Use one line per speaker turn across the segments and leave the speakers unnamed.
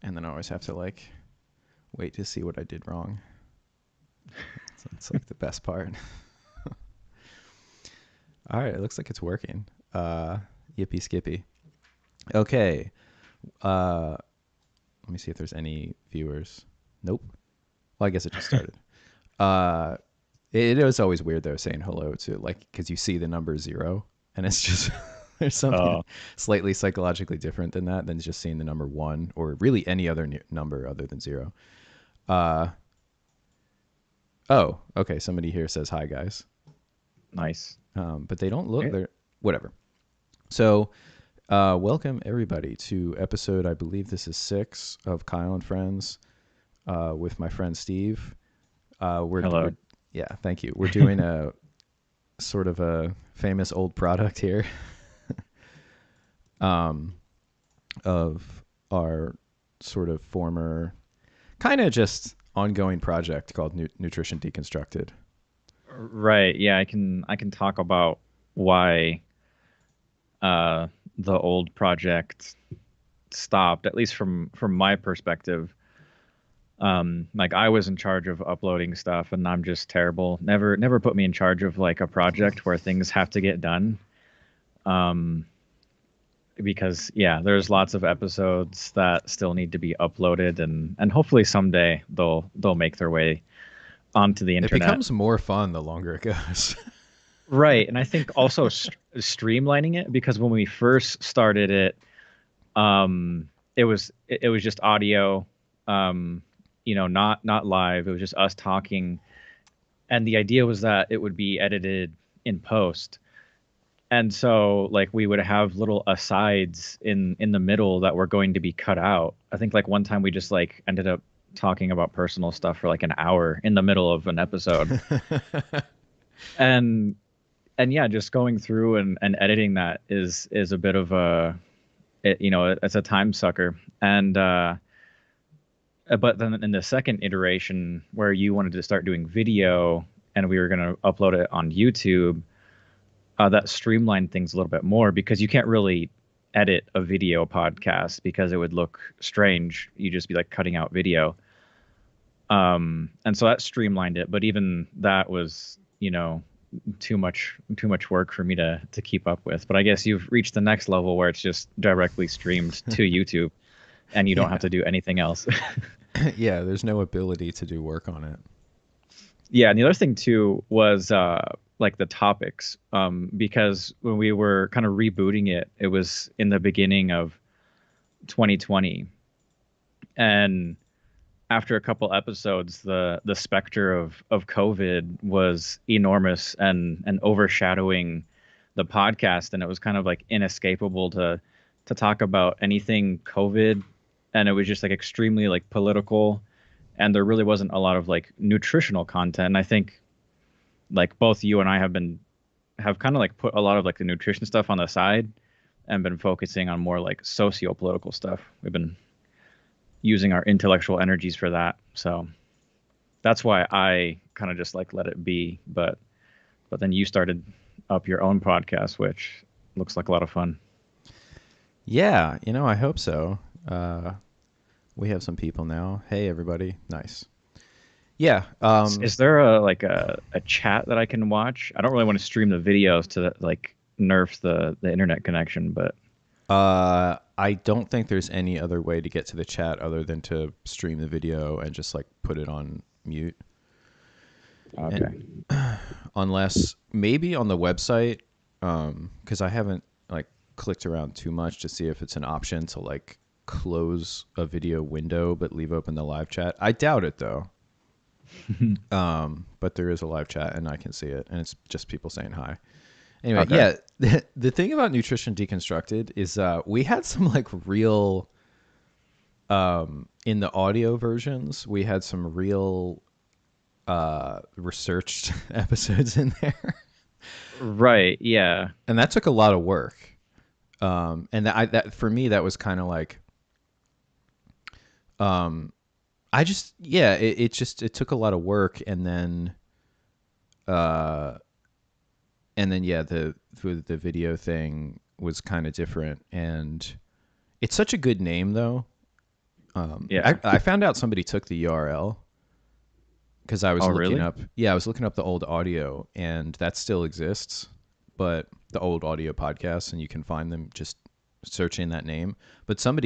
and then I always have to like wait to see what I did wrong. So it's like the best part. All right, it looks like it's working. Yippee skippy. Okay. Let me see if there's any viewers. Nope. Well, I guess it just started. It was always weird though saying hello to like because you see the number 0 and it's just there's something
Oh,
slightly psychologically different than that than just seeing the number 1 or really any other number other than 0. Uh, oh, okay. Somebody here says hi, guys.
nice.
But they don't look.
Great.
They're whatever. So, welcome everybody to episode. I believe this is 6 of Kyle and Friends with my friend Steve. We're
Hello.
yeah, thank you. We're doing a sort of a famous old product here of our sort of former kind of just ongoing project called Nutrition Deconstructed.
Right. Yeah, I can talk about why uh the old project stopped, at least from my perspective. Like I was in charge of uploading stuff and I'm just terrible. Never put me in charge of like a project where things have to get done. Um because yeah, there's lots of episodes that still need to be uploaded and hopefully someday they'll make their way onto the
It
internet.
becomes more fun the longer it goes.
Right, and I think also streamlining it because when we first started it, it was just audio, not live. It was just us talking, and the idea was that it would be edited in post, and so like we would have little asides in the middle that were going to be cut out. I think like one time we just like ended up talking about personal stuff for like an hour in the middle of an episode, and yeah, just going through and editing that is a bit of it's a time sucker. And but then in the second iteration where you wanted to start doing video and we were going to upload it on YouTube, that streamlined things a little bit more because you can't really edit a video podcast because it would look strange. You just be like cutting out video. And so that streamlined it, but even that was, too much work for me to keep up with. But I guess you've reached the next level where it's just directly streamed to YouTube and you don't have
Yeah.
to do anything else.
Yeah, there's no ability to do work on it.
Yeah, and the other thing too was like the topics, because when we were kind of rebooting it, it was in the beginning of 2020, and after a couple episodes, the specter of COVID was enormous and overshadowing the podcast, and it was kind of like inescapable to talk about anything COVID, and it was just like extremely like political, and there really wasn't a lot of like nutritional content. And I think like both you and I have kind of like put a lot of like the nutrition stuff on the side and been focusing on more like socio-political stuff. We've been using our intellectual energies for that. So that's why I kind of just like let it be. But then you started up your own podcast, which looks like a lot of fun.
Yeah, I hope so. We have some people now. Hey, everybody. Nice. Yeah.
Is there a chat that I can watch? I don't really want to stream the videos to like nerf the internet connection, but
I don't think there's any other way to get to the chat other than to stream the video and just like put it on mute.
okay.
And unless maybe on the website, because I haven't like clicked around too much to see if it's an option to like close a video window but leave open the live chat. I doubt it though. But there is a live chat and I can see it, and it's just people saying hi. Anyway,
Okay.
yeah, the thing about Nutrition Deconstructed is we had some like real in the audio versions, we had some real researched episodes in there.
Right. Yeah.
And that took a lot of work. And that for me that was kind of like um I just yeah, it took a lot of work, uh and then yeah, the video thing was kind of different, and it's such a good name though.
Yeah.
I found out somebody took the URL because I was
Oh,
looking
really?
up. Yeah, I was looking up the old audio, and that still exists. But the old audio podcasts, and you can find them just searching that name. But some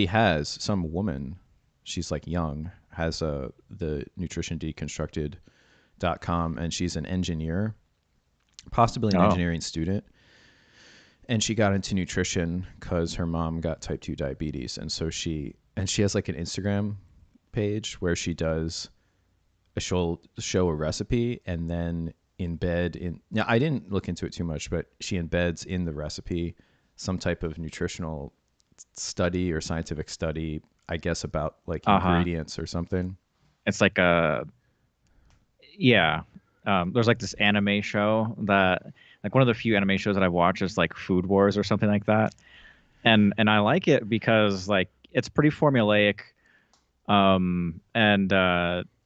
woman, she's like young, has the nutrition deconstructed.com, and she's an engineer, possibly an
Oh,
engineering student. And she got into nutrition because her mom got type 2 diabetes. And so she has like an Instagram page where she does show a recipe and then embed in. Now, I didn't look into it too much, but she embeds in the recipe some type of nutritional study or scientific study, I guess, about like
uh-huh.
ingredients or something.
It's like yeah. There's like this anime show that, like, one of the few anime shows that I watch is like Food Wars or something like that. And I like it because like it's pretty formulaic. And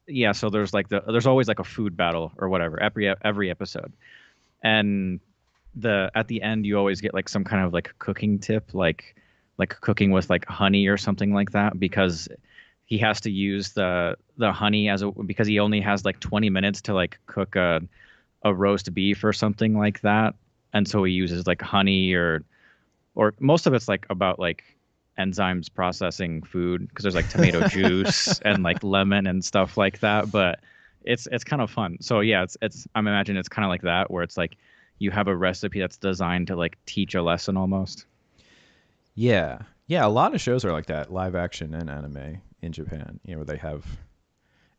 yeah, so there's always like a food battle or whatever every episode. And at the end you always get like some kind of like cooking tip, like cooking with like honey or something like that, because he has to use the honey because he only has like 20 minutes to like cook a roast beef or something like that. And so he uses like honey, or most of it's like about like enzymes processing food, because there's like tomato juice and like lemon and stuff like that. But it's kind of fun. So yeah, it's I'm imagining it's kind of like that, where it's like you have a recipe that's designed to like teach a lesson almost.
Yeah. Yeah, a lot of shows are like that, live action and anime in Japan, where they have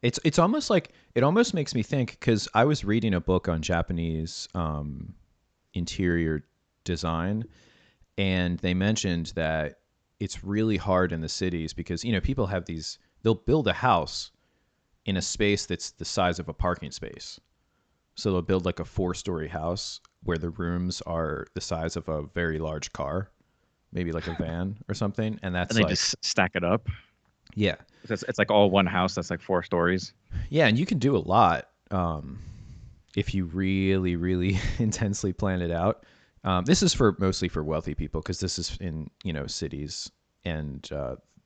it's almost like it almost makes me think, cuz I was reading a book on Japanese interior design, and they mentioned that it's really hard in the cities because people have they'll build a house in a space that's the size of a parking space. So they'll build like a 4-story house where the rooms are the size of a very large car, maybe like a van or something, and
And
that's
they
like,
just stack it up.
yeah.
It's like all one house that's like 4 stories.
Yeah, and you can do a lot if you really, really intensely plan it out. This is for mostly for wealthy people because this is in cities, and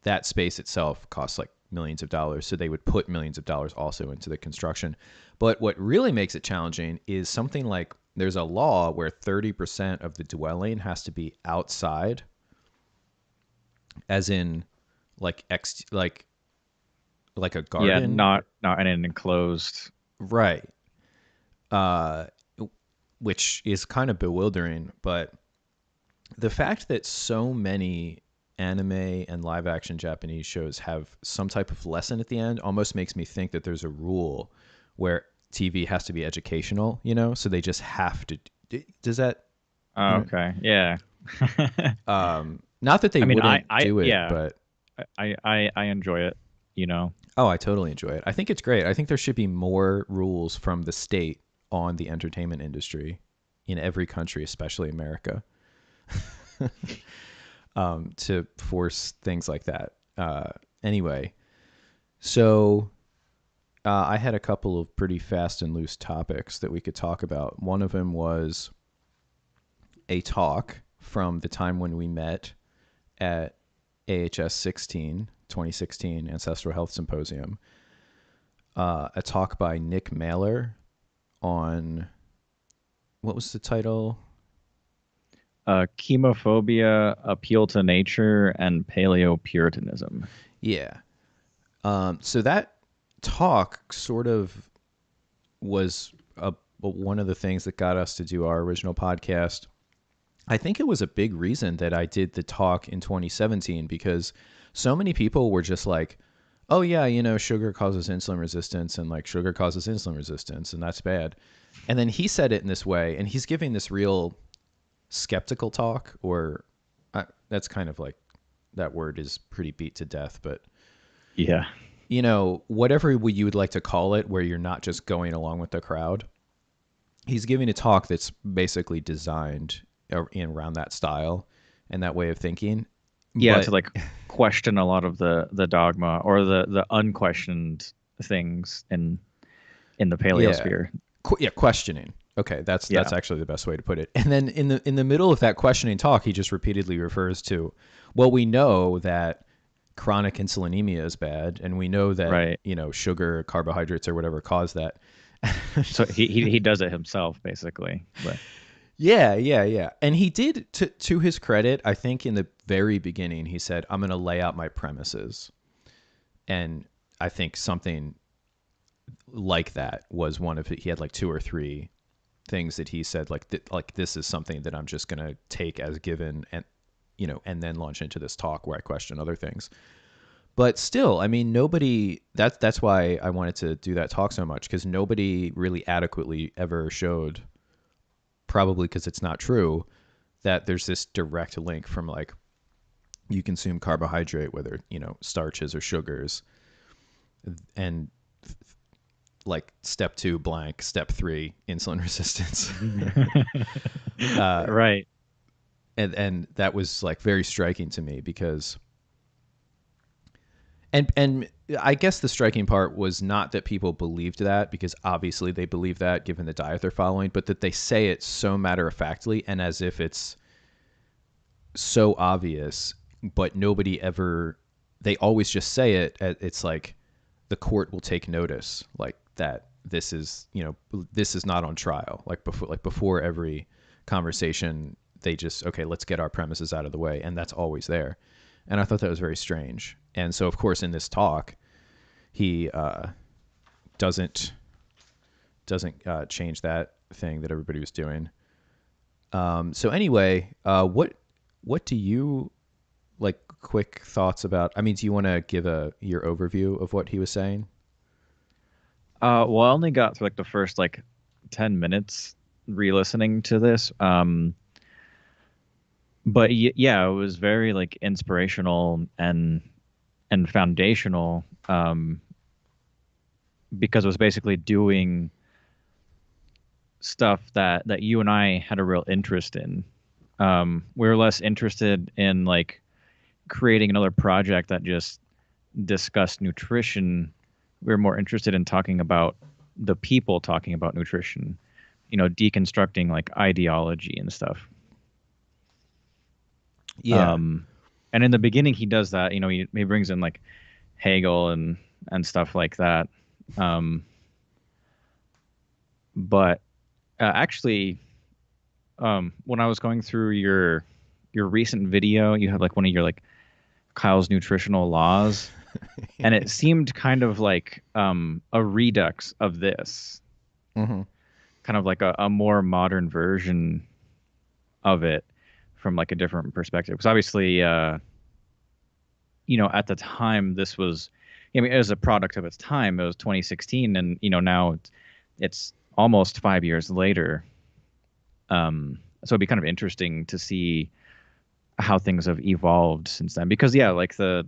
that space itself costs like millions of dollars. So they would put millions of dollars also into the construction. But what really makes it challenging is something like there's a law where 30% of the dwelling has to be outside, as in like like a
Yeah,
garden,
not in an enclosed.
right? Uh, which is kind of bewildering. But the fact that so many anime and live action Japanese shows have some type of lesson at the end almost makes me think that there's a rule where TV has to be educational, so they just have to. Does that,
Oh,
you
okay. Yeah.
not that they
I mean,
wouldn't do it,
yeah,
but
I enjoy it, you know.
oh, I totally enjoy it. I think it's great. I think there should be more rules from the state on the entertainment industry in every country, especially America, to force things like that. Anyway, so I had a couple of pretty fast and loose topics that we could talk about. One of them was a talk from the time when we met at AHS 2016 Ancestral Health Symposium. A talk by Nick Mailer on, what was the title?
Chemophobia, appeal to nature, and paleo puritanism.
Yeah. So that talk sort of was one of the things that got us to do our original podcast. I think it was a big reason that I did the talk in 2017 because so many people were just like, oh, yeah, sugar causes insulin resistance, and like sugar causes insulin resistance, and that's bad. And then he said it in this way, and he's giving this real skeptical talk, or that's kind of like, that word is pretty beat to death, but
Yeah.
whatever you would like to call it, where you're not just going along with the crowd. He's giving a talk that's basically designed in around that style and that way of thinking.
Yeah,
But
to like question a lot of the dogma or the unquestioned things in the
yeah,
paleosphere.
questioning. Okay, that's
Yeah.
actually the best way to put it. And then in the middle of that questioning talk, he just repeatedly refers to, well, we know that chronic insulinemia is bad, and we know that,
Right.
sugar, carbohydrates, or whatever cause that.
So he does it himself basically. But
Yeah, yeah, yeah. And he did, to his credit, I think in the very beginning, he said, I'm going to lay out my premises. And I think something like that was one of it. He had like two or three things that he said, like, like this is something that I'm just going to take as given, and, and then launch into this talk where I question other things. But still, I mean, nobody, that's why I wanted to do that talk so much, because nobody really adequately ever showed, probably because it's not true, that there's this direct link from like you consume carbohydrate, whether starches or sugars, and like step 2 blank, step 3 insulin resistance.
right.
And that was like very striking to me, because and I guess the striking part was not that people believed that, because obviously they believe that given the diet they're following, but that they say it so matter of factly and as if it's so obvious, but nobody ever, they always just say it. It's like the court will take notice, like that this is, this is not on trial. Like before every conversation, they just, okay, let's get our premises out of the way. And that's always there. And I thought that was very strange. And so, of course, in this talk, he doesn't change that thing that everybody was doing. So anyway, what do you, like, quick thoughts about? I mean, do you want to give your overview of what he was saying?
Well, I only got through like the first like 10 minutes re-listening to this. But yeah, it was very like inspirational and foundational, because it was basically doing stuff that you and I had a real interest in. We were less interested in like creating another project that just discussed nutrition. We were more interested in talking about the people talking about nutrition, deconstructing like ideology and stuff.
Yeah.
And in the beginning, he does that. He brings in like Hegel and stuff like that. But actually, when I was going through your recent video, you had like one of your like Kyle's nutritional laws, and it seemed kind of like a redux of this,
Mm-hmm.
kind of like a more modern version of it from like a different perspective. Because obviously, at the time, this was, I mean, it was a product of its time. It was 2016, and now it's almost 5 years later. So it'd be kind of interesting to see how things have evolved since then. Because yeah, like the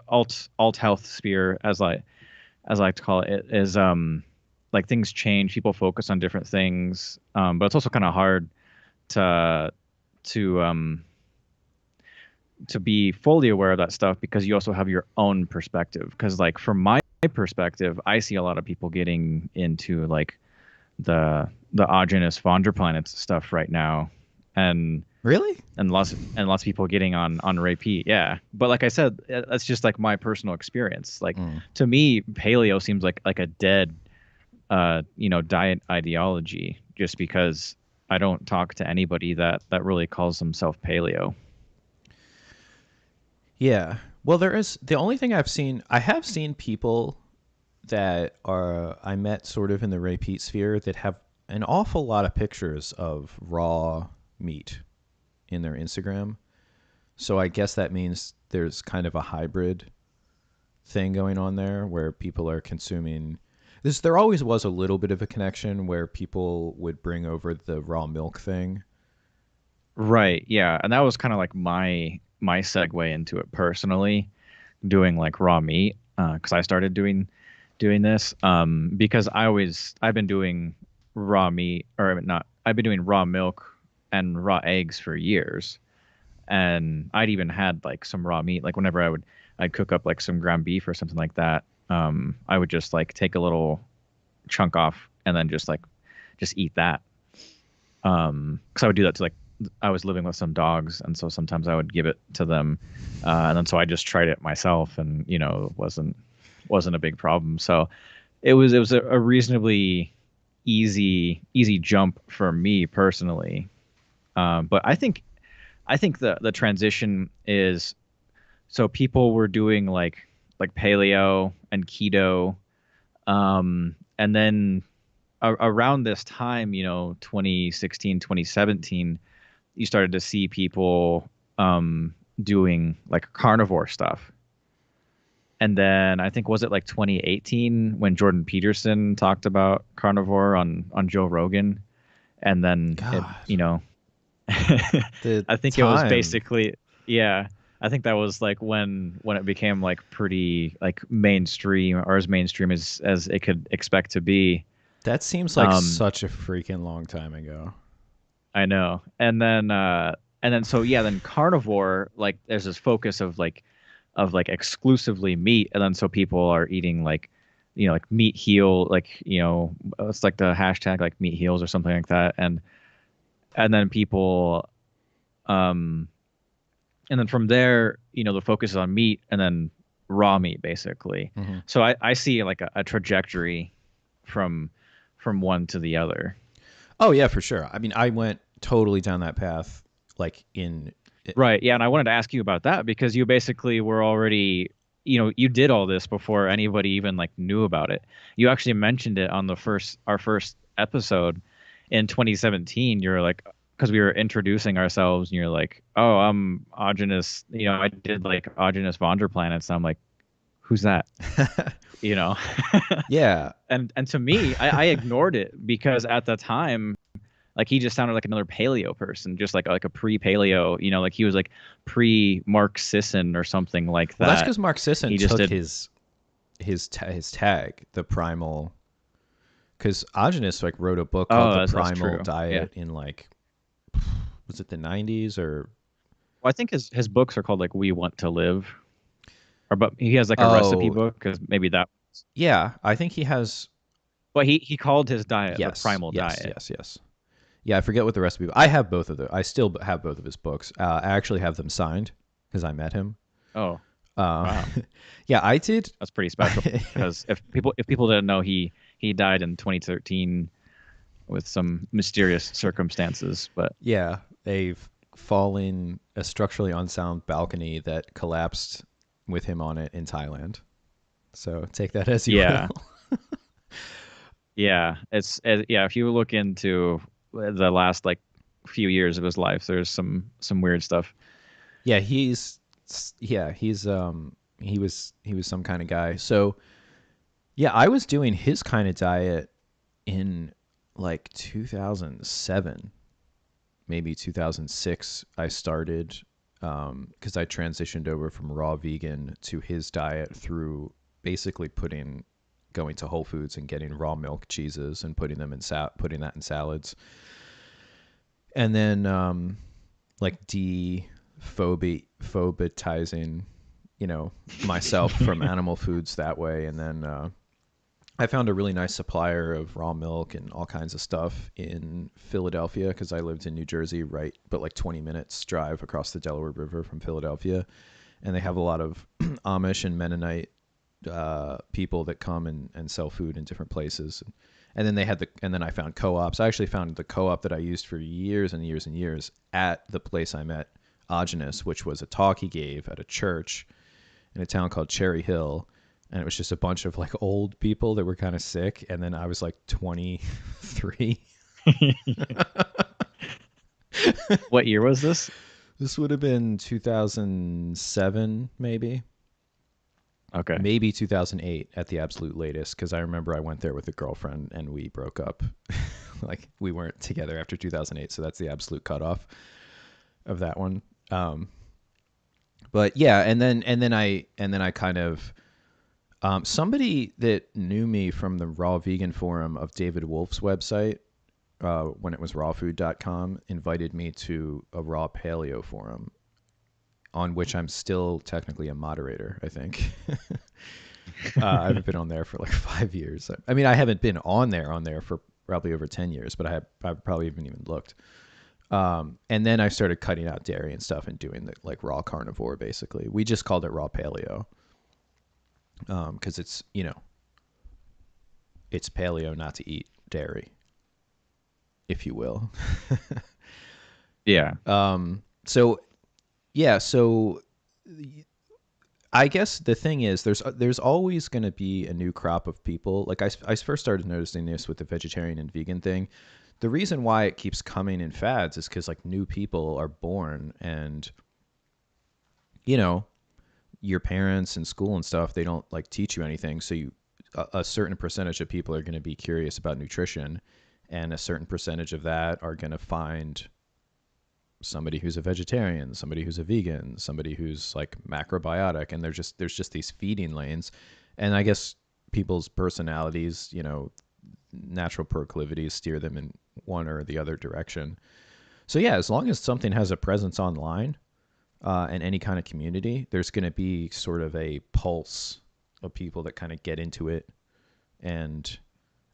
alt health sphere, as I like to call it, is like things change, people focus on different things, but it's also kind of hard to to to be fully aware of that stuff, because you also have your own perspective. Because like from my perspective, I see a lot of people getting into like the Augenis von der Planets stuff right now, and
Really?
lots of people getting on repeat. Yeah, but like I said, that's just like my personal experience. Like to me, paleo seems like a dead diet ideology, just because I don't talk to anybody that really calls themselves paleo.
Yeah. Well, there is, the only thing I have seen people that are, I met sort of in the repeat sphere, that have an awful lot of pictures of raw meat in their Instagram. So I guess that means there's kind of a hybrid thing going on there, where people are consuming this. There always was a little bit of a connection where people would bring over the raw milk thing.
Right. Yeah, and that was kind of like my segue into it personally, doing like raw meat, because I started doing this, because I've been doing raw meat, or not, I've been doing raw milk and raw eggs for years. And I'd even had like some raw meat, like whenever I'd cook up like some ground beef or something like that. I would just like take a little chunk off and then just eat that. Because I would do that to like I was living with some dogs, and so sometimes I would give it to them, and then so I just tried it myself, and it wasn't a big problem. So it was a reasonably easy jump for me personally. But I think the transition is, so people were doing like paleo and keto, and then around this time, 2016, 2017, you started to see people doing like carnivore stuff. And then I think, was it like 2018 when Jordan Peterson talked about carnivore on Joe Rogan? And then
God, the
I think it was
time.
basically, yeah, I think that was like when it became like pretty like mainstream, or as mainstream as it could expect to be.
That seems like
Um,
such a freaking long time ago.
I know. And then so yeah, then carnivore, like there's this focus of like exclusively meat, and then so people are eating like like meat heal, like it's like the hashtag like meat heals or something like that. And then people um and then from there, the focus is on meat and then raw meat basically.
Hmm.
So I see like a trajectory from one to the other.
Oh yeah, for sure. I mean, I went totally down that path, like in.
Right. Yeah. And I wanted to ask you about that because you basically were already, you did all this before anybody even like knew about it. You actually mentioned it on our first episode in 2017. You're like, because we were introducing ourselves and you're like, oh, I'm Augenus, I did like Augenus Vonderplanets. And I'm like, who's that? You know?
Yeah.
And to me, I ignored it because at the time, like he just sounded like another paleo person, just like a pre-paleo, like he was like pre-Mark Sisson or something like
Well, that's
that.
because Mark Sisson
He just
took
did.
his tag, the primal. Because Agenus like wrote a book called
Oh,
The
that's
Primal
true. Yeah.
Diet in like, was it the 90s or.
Well, I think his books are called like We Want to Live, or but he has like a recipe
Oh
book because maybe that.
yeah, I think he has.
But he called his diet the
Yes,
Primal
yes,
Diet.
yes, yes. Yeah, I forget what the recipe. I have both of them. I still have both of his books. I actually have them signed because I met him.
Oh,
Uh,
wow,
yeah, I did.
that's pretty special. Because if people didn't know, he died in 2013 with some mysterious circumstances. But
Yeah, a fallen, a structurally unsound balcony that collapsed with him on it in Thailand. So take that as you will.
yeah, yeah, yeah. If you look into the last like few years of his life, there's some weird stuff.
Yeah, he was some kind of guy. So yeah, I was doing his kind of diet in like 2007, maybe 2006. I started because I transitioned over from raw vegan to his diet through basically going to Whole Foods and getting raw milk cheeses and putting that in salads, and then like dephobitizing, myself from animal foods that way, and then I found a really nice supplier of raw milk and all kinds of stuff in Philadelphia because I lived in New Jersey, right, but like 20 minutes drive across the Delaware River from Philadelphia, and they have a lot of Amish and Mennonite people that come and sell food in different places. And then and then I found co-ops. I actually found the co-op that I used for years and years and years at the place I met Agenus, which was a talk he gave at a church in a town called Cherry Hill. And it was just a bunch of like old people that were kind of sick. And then I was like 23.
What year was this?
This would have been 2007,
Okay.
maybe 2008 at the absolute latest, because I remember I went there with a girlfriend and we broke up. Like we weren't together after 2008, so that's the absolute cutoff of that one. But yeah, and then I kind of somebody that knew me from the Raw Vegan forum of David Wolf's website, when it was rawfood.com, invited me to a raw paleo forum on which I'm still technically a moderator, I think. I haven't been on there for like 5 years. I mean, I haven't been on there for probably over 10 years, but I probably haven't even looked. And then I started cutting out dairy and stuff and doing the like raw carnivore. Basically, we just called it raw paleo because it's it's paleo not to eat dairy, if you will.
Yeah.
So yeah, so I guess the thing is, there's always going to be a new crop of people. Like I first started noticing this with the vegetarian and vegan thing. The reason why it keeps coming in fads is because like new people are born, and you know your parents in school and stuff, they don't like teach you anything. So a certain percentage of people are going to be curious about nutrition, and a certain percentage of that are going to find somebody who's a vegetarian, somebody who's a vegan, somebody who's like macrobiotic, and there's just these feeding lanes. And I guess people's personalities, natural proclivities steer them in one or the other direction. So yeah, as long as something has a presence online and any kind of community, there's going to be sort of a pulse of people that kind of get into it. And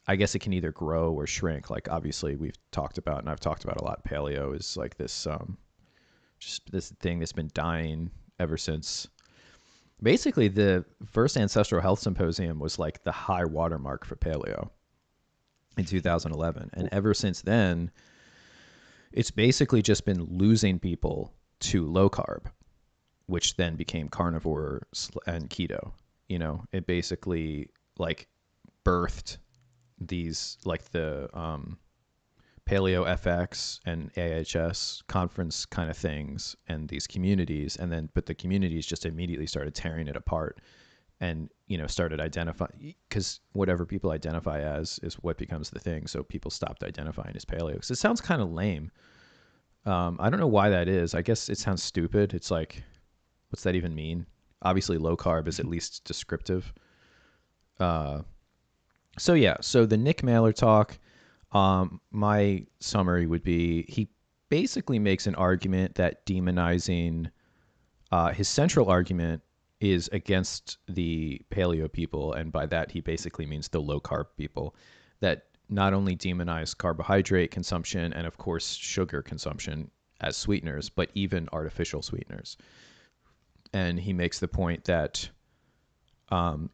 I guess it can either grow or shrink. Like obviously we've talked about, and I've talked about a lot, paleo is like this, just this thing that's been dying ever since. Basically, the first Ancestral Health Symposium was like the high watermark for paleo in 2011. And ever since then, it's basically just been losing people to low carb, which then became carnivore and keto. It basically like birthed these like the Paleo FX and AHS conference kind of things and these communities, and then but the communities just immediately started tearing it apart and started identifying, because whatever people identify as is what becomes the thing. So people stopped identifying as paleo because it sounds kind of lame. I don't know why that is. I guess it sounds stupid. It's like, what's that even mean? Obviously low carb is at least descriptive. So yeah, so the Nick Mailer talk, my summary would be he basically makes an argument that demonizing, his central argument is against the paleo people, and by that he basically means the low carb people, that not only demonize carbohydrate consumption and of course sugar consumption as sweeteners, but even artificial sweeteners. And he makes the point that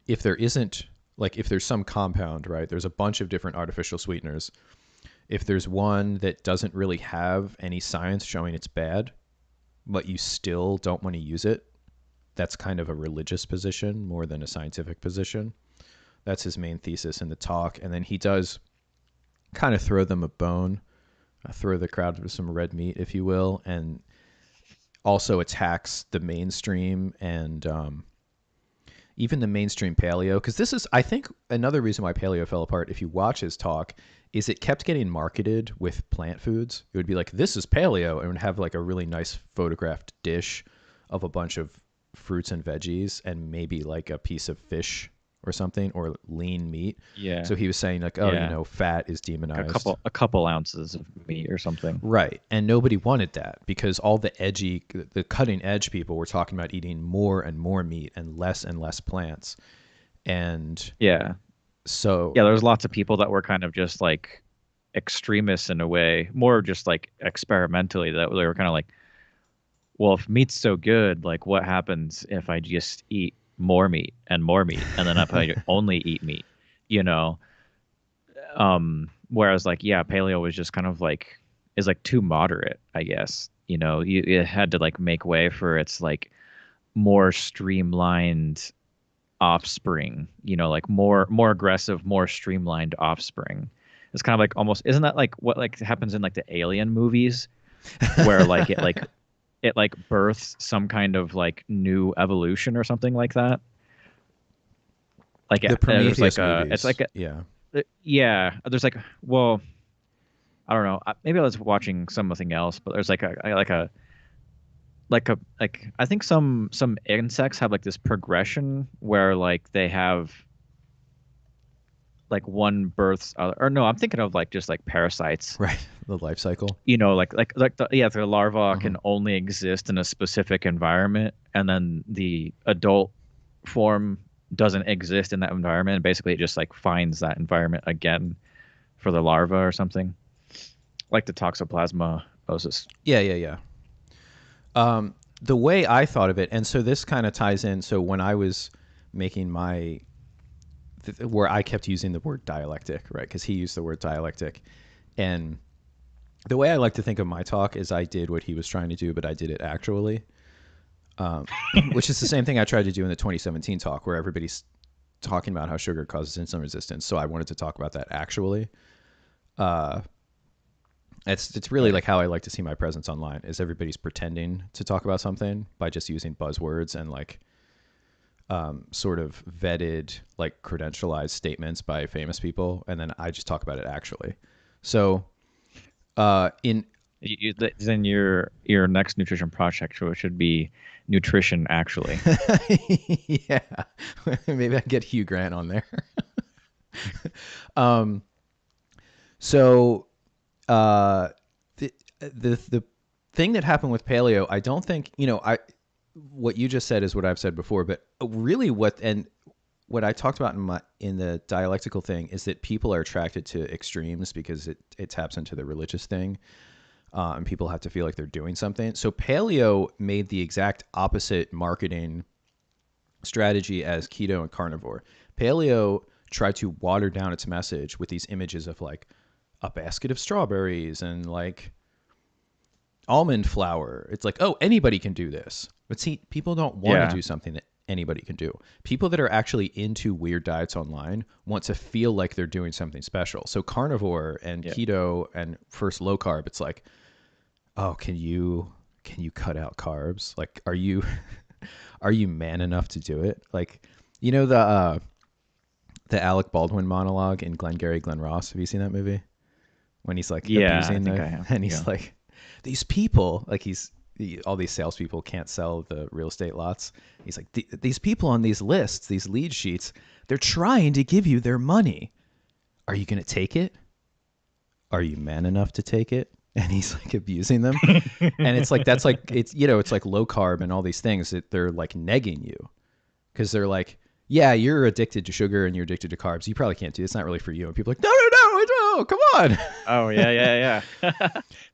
if there isn't, like if there's some compound, right, there's a bunch of different artificial sweeteners. If there's one that doesn't really have any science showing it's bad, but you still don't want to use it, that's kind of a religious position more than a scientific position. That's his main thesis in the talk. And then he does kind of throw them a bone, throw the crowd with some red meat, if you will, and also attacks the mainstream and even the mainstream paleo. Because this is, I think, another reason why paleo fell apart, if you watch his talk, is it kept getting marketed with plant foods. It would be like, this is paleo, and it would have like a really nice photographed dish of a bunch of fruits and veggies and maybe like a piece of fish or something, or lean meat.
Yeah.
So he was saying like, oh, fat is demonized.
A couple ounces of meat or something.
Right. And nobody wanted that because all the cutting edge people were talking about eating more and more meat and less plants. And
yeah.
So
yeah, there's lots of people that were kind of just like extremists in a way, more just like experimentally, that they were kind of like, well, if meat's so good, like what happens if I just eat more meat and then if I only eat meat, whereas like, yeah, paleo was just kind of like, is like too moderate, I guess. It had to like make way for its like more streamlined offspring, like more aggressive, more streamlined offspring. It's kind of like almost, isn't that like what like happens in like the Alien movies where like it like births some kind of like new evolution or something like that? Like
the Prometheus
like
movies.
It's like
yeah,
there's like, well, I don't know, maybe I was watching something else, but there's like I think some insects have like this progression where like they have like one births or no, I'm thinking of like just like parasites,
right, the life cycle.
The larva can only exist in a specific environment, and then the adult form doesn't exist in that environment, and basically it just like finds that environment again for the larva or something, like the toxoplasma Moses.
Yeah. The way I thought of it, and so this kind of ties in. So when I was making my, where I kept using the word dialectic, right? Because he used the word dialectic. And the way I like to think of my talk is I did what he was trying to do, but I did it actually, which is the same thing I tried to do in the 2017 talk, where everybody's talking about how sugar causes insulin resistance. So I wanted to talk about that actually. It's really like how I like to see my presence online is everybody's pretending to talk about something by just using buzzwords and like sort of vetted, like credentialized statements by famous people. And then I just talk about it actually. So in
Then your next nutrition project should be nutrition actually.
yeah, maybe I get Hugh Grant on there. um, so the thing that happened with paleo, I don't think, what you just said is what I've said before, but really what I talked about in the dialectical thing is that people are attracted to extremes because it taps into the religious thing. And people have to feel like they're doing something. So paleo made the exact opposite marketing strategy as keto and carnivore. Paleo tried to water down its message with these images of like a basket of strawberries and like almond flour. It's like, oh, anybody can do this. But see, people don't want to do something that anybody can do. People that are actually into weird diets online want to feel like they're doing something special. So carnivore and keto and first low carb, it's like, oh, can you cut out carbs? Like, are you man enough to do it? Like, the Alec Baldwin monologue in Glengarry Glen Ross. Have you seen that movie? When he's like abusing and he's like, these people, like all these salespeople can't sell the real estate lots. He's like, these people on these lists, these lead sheets, they're trying to give you their money. Are you going to take it? Are you man enough to take it? And he's like abusing them. And it's like, that's like, it's like low carb and all these things that they're like negging you because they're like, yeah, you're addicted to sugar and you're addicted to carbs. You probably can't do it. It's not really for you. And people are like, no, come on.
Oh, yeah.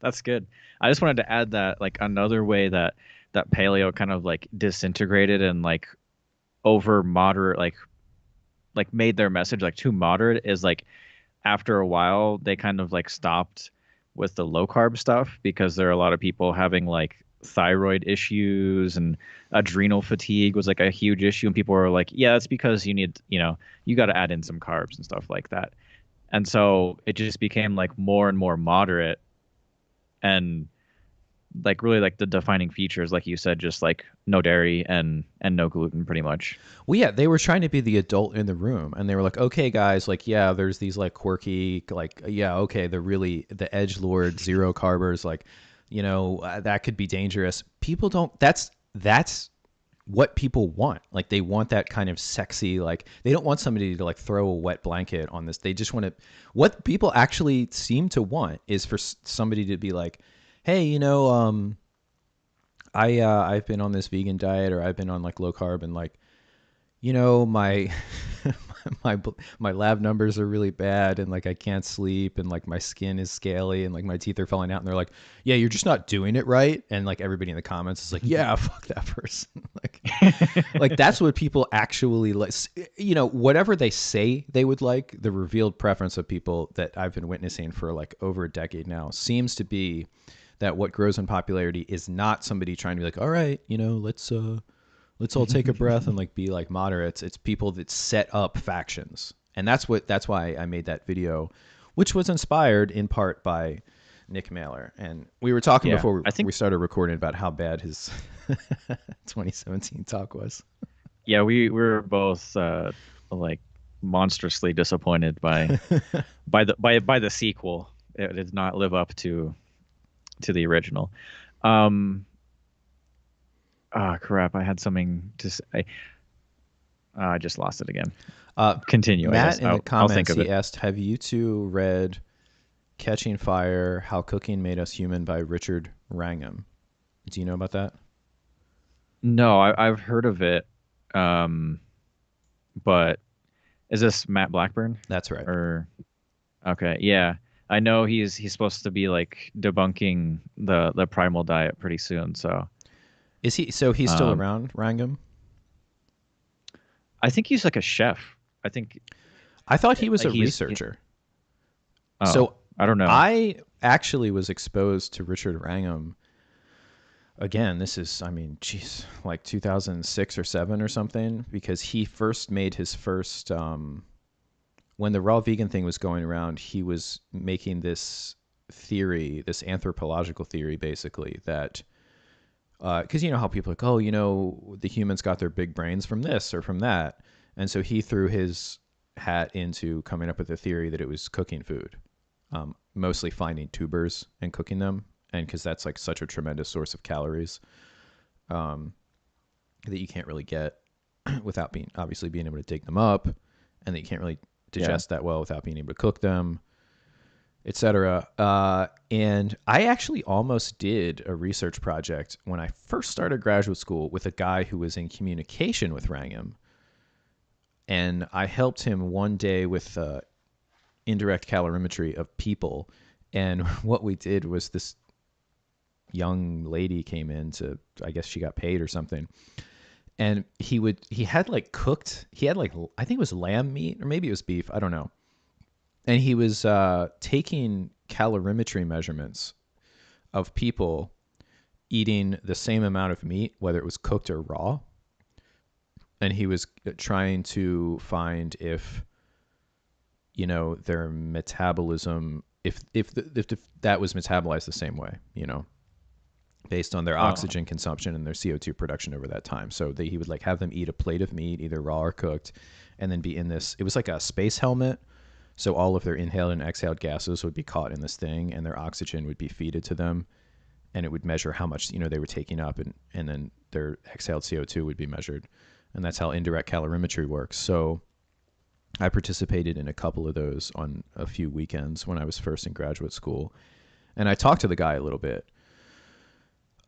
That's good. I just wanted to add that like another way that paleo kind of like disintegrated and like over moderate, like made their message like too moderate is like after a while they kind of like stopped with the low carb stuff because there are a lot of people having like thyroid issues and adrenal fatigue was like a huge issue. And people were like, yeah, that's because you need, you got to add in some carbs and stuff like that. And so it just became like more and more moderate and like really like the defining features, like you said, just like no dairy and no gluten pretty much.
Well, yeah, they were trying to be the adult in the room and they were like, okay, guys, like, yeah, there's these like quirky, like, yeah, okay, the edgelord zero carbers, like, that could be dangerous. People don't, that's what people want. Like they want that kind of sexy, like they don't want somebody to like throw a wet blanket on this. They just want to, what people actually seem to want is for somebody to be like, hey, I've been on this vegan diet or I've been on like low carb and like, my my lab numbers are really bad and like I can't sleep and like my skin is scaly and like my teeth are falling out and they're like, yeah, you're just not doing it right. And like everybody in the comments is like, yeah, fuck that person. like that's what people actually like, whatever they say they would like, the revealed preference of people that I've been witnessing for like over a decade now seems to be that what grows in popularity is not somebody trying to be like, all right, let's all take a breath and like be like moderates. It's people that set up factions. And that's why I made that video, which was inspired in part by Nick Mailer. And we were talking before we started recording about how bad his 2017 talk was.
Yeah, we were both like monstrously disappointed by the sequel. It did not live up to the original. Crap! I had something to say. I just lost it again. Continue.
Matt in the comments he asked, "Have you two read Catching Fire: How Cooking Made Us Human by Richard Wrangham? Do you know about that?"
No, I've heard of it. But is this Matt Blackburn?
That's right.
Okay, yeah. I know he's supposed to be like debunking the primal diet pretty soon. So
Is he? So he's still
um,
around, Wrangham?
I think he's like a chef. I think
I thought he was
like
a researcher.
oh,
So
I don't know.
I actually was exposed to Richard Wrangham. Again, this is, I mean, geez, like 2006 or 7 or something, because he first made his first, when the raw vegan thing was going around, he was making this theory, this anthropological theory, basically, that, because you know how people are like, oh, you know, the humans got their big brains from this or from that. And so he threw his hat into coming up with a theory that it was cooking food, mostly finding tubers and cooking them. And because that's like such a tremendous source of calories, that you can't really get without being obviously being able to dig them up, and that you can't really
Yeah.
digest that well without being able to cook them, etc. And I actually almost did a research project when I first started graduate school with a guy who was in communication with Wrangham, and I helped him one day with indirect calorimetry of people. And what we did was this young lady came in to, I guess she got paid or something, and he had like cooked, he had like, I think it was lamb meat or maybe it was beef, I don't know, and he was taking calorimetry measurements of people eating the same amount of meat, whether it was cooked or raw, and he was trying to find if, you know, their metabolism, if that was metabolized the same way, you know, based on their
Oh,
oxygen consumption and their CO2 production over that time. So he would like have them eat a plate of meat, either raw or cooked, and then be in this. It was like a space helmet. So all of their inhaled and exhaled gases would be caught in this thing, and their oxygen would be fed to them, and it would measure how much, you know, they were taking up, and then their exhaled CO2 would be measured, and that's how indirect calorimetry works. So I participated in a couple of those on a few weekends when I was first in graduate school, and I talked to the guy a little bit.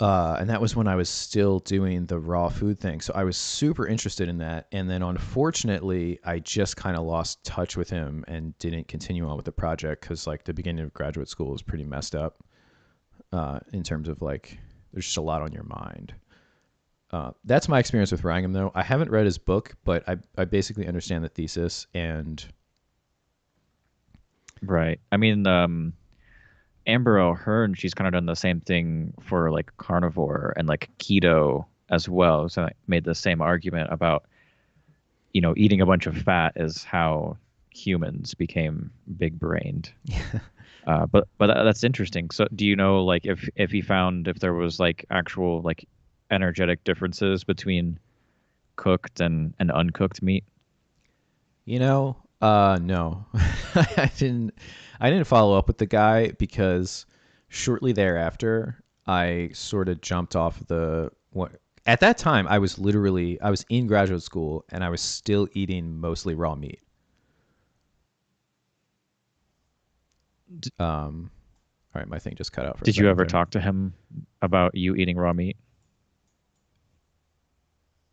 And that was when I was still doing the raw food thing. So I was super interested in that. And then unfortunately, I just kind of lost touch with him and didn't continue on with the project because like the beginning of graduate school was pretty messed up in terms of like, there's just a lot on your mind. That's my experience with Wrangham, though. I haven't read his book, but I basically understand the thesis. And
right. I mean, Amber O'Hearn, she's kind of done the same thing for like carnivore and like keto as well. So I made the same argument about, you know, eating a bunch of fat is how humans became big brained. But that's interesting. So do you know like if he found if there was like actual like energetic differences between cooked and uncooked meat?
you know, no, I didn't follow up with the guy because shortly thereafter, I sort of jumped off the what. At that time, I was in graduate school and I was still eating mostly raw meat.
D-
All right, my thing just cut out for a
did you
second
ever
there.
talk to him about you eating raw meat?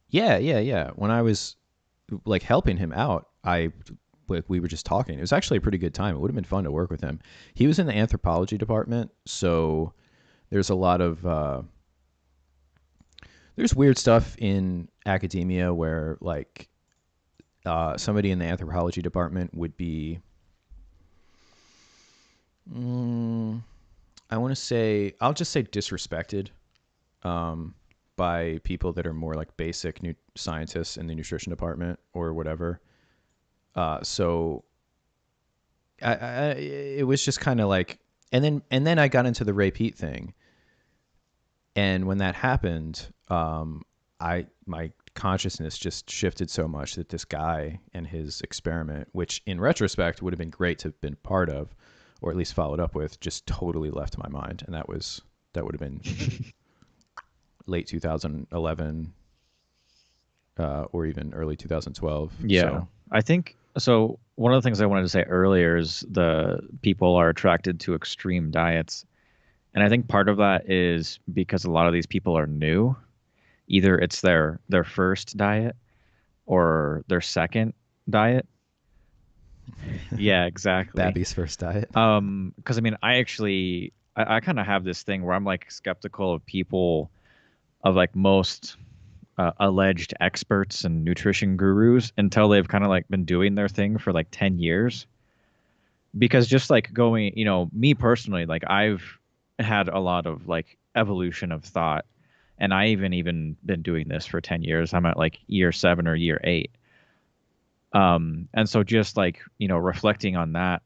Yeah, yeah, yeah. When I was like helping him out, we were just talking. It was actually a pretty good time. It would have been fun to work with him. He was in the anthropology department, so there's a lot of there's weird stuff in academia where like somebody in the anthropology department would be mm, I want to say I'll just say disrespected um, by people that are more like basic scientists in the nutrition department or whatever. So it was just kind of like, and then I got into the Ray Pete thing, and when that happened, I my consciousness just shifted so much that this guy and his experiment, which in retrospect would have been great to have been part of, or at least followed up with, just totally left my mind, and that would have been late 2011 or even early 2012.
Yeah,
So
I think so. One of the things I wanted to say earlier is the people are attracted to extreme diets. And I think part of that is because a lot of these people are new. Either it's their first diet or their second diet. Yeah, exactly.
Babby's first diet.
Because I mean, I kind of have this thing where I'm like skeptical of people, of like most alleged experts and nutrition gurus until they've kind of like been doing their thing for like 10 years. Because just like going, me personally, like I've had a lot of like evolution of thought, and I even been doing this for 10 years. I'm at like year 7 or year 8. And so just like, reflecting on that,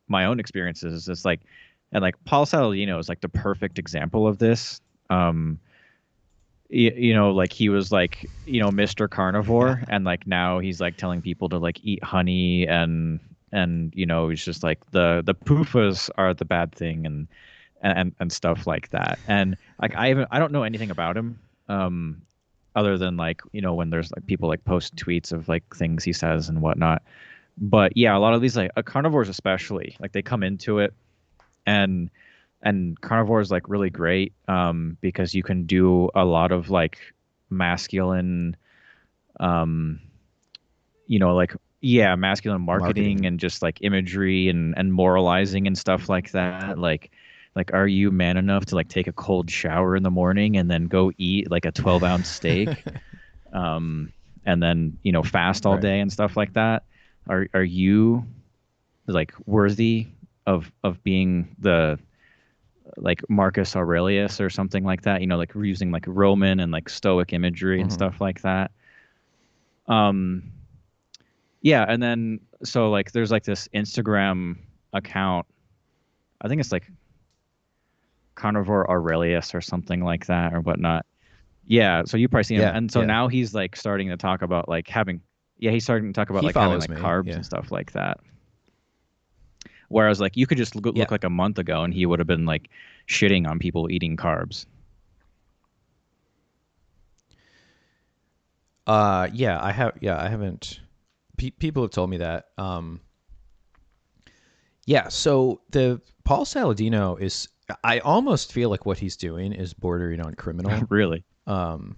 my own experiences, it's like, and like Paul Saladino is like the perfect example of this. Um, like he was like, Mr.
Yeah.
Carnivore, and like now he's like telling people to like eat honey, and he's just like the PUFAs are the bad thing, and stuff like that. And like I don't know anything about him, other than like, when there's like people like post tweets of like things he says and whatnot. But yeah, a lot of these like carnivores especially, like they come into it, and carnivore is like really great, because you can do a lot of like masculine, um like, yeah, masculine marketing,
Marketing.
and just like imagery, and moralizing and stuff like that, like are you man enough to like take a cold shower in the morning and then go eat like a 12-ounce steak, um and then fast all
Right.
day and stuff like that? Are you like worthy of being the like Marcus Aurelius or something like that, like we're using like Roman and like Stoic imagery and
Hmm.
stuff like that. Um, yeah, and then so like there's like this Instagram account. I think it's like Carnivore Aurelius or something like that or whatnot. Yeah, so you probably see him,
Yeah.
and so
Yeah.
now he's like starting to talk about like having, yeah, he's starting to talk about
He
like having
follows
like
me.
carbs
Yeah.
and stuff like that. Whereas like you could just
Yeah.
look like a month ago and he would have been like shitting on people eating carbs.
Yeah. I have. Yeah. I haven't. People have told me that. Yeah. So the Paul Saladino is. I almost feel like what he's doing is bordering on criminal.
Really?
Um,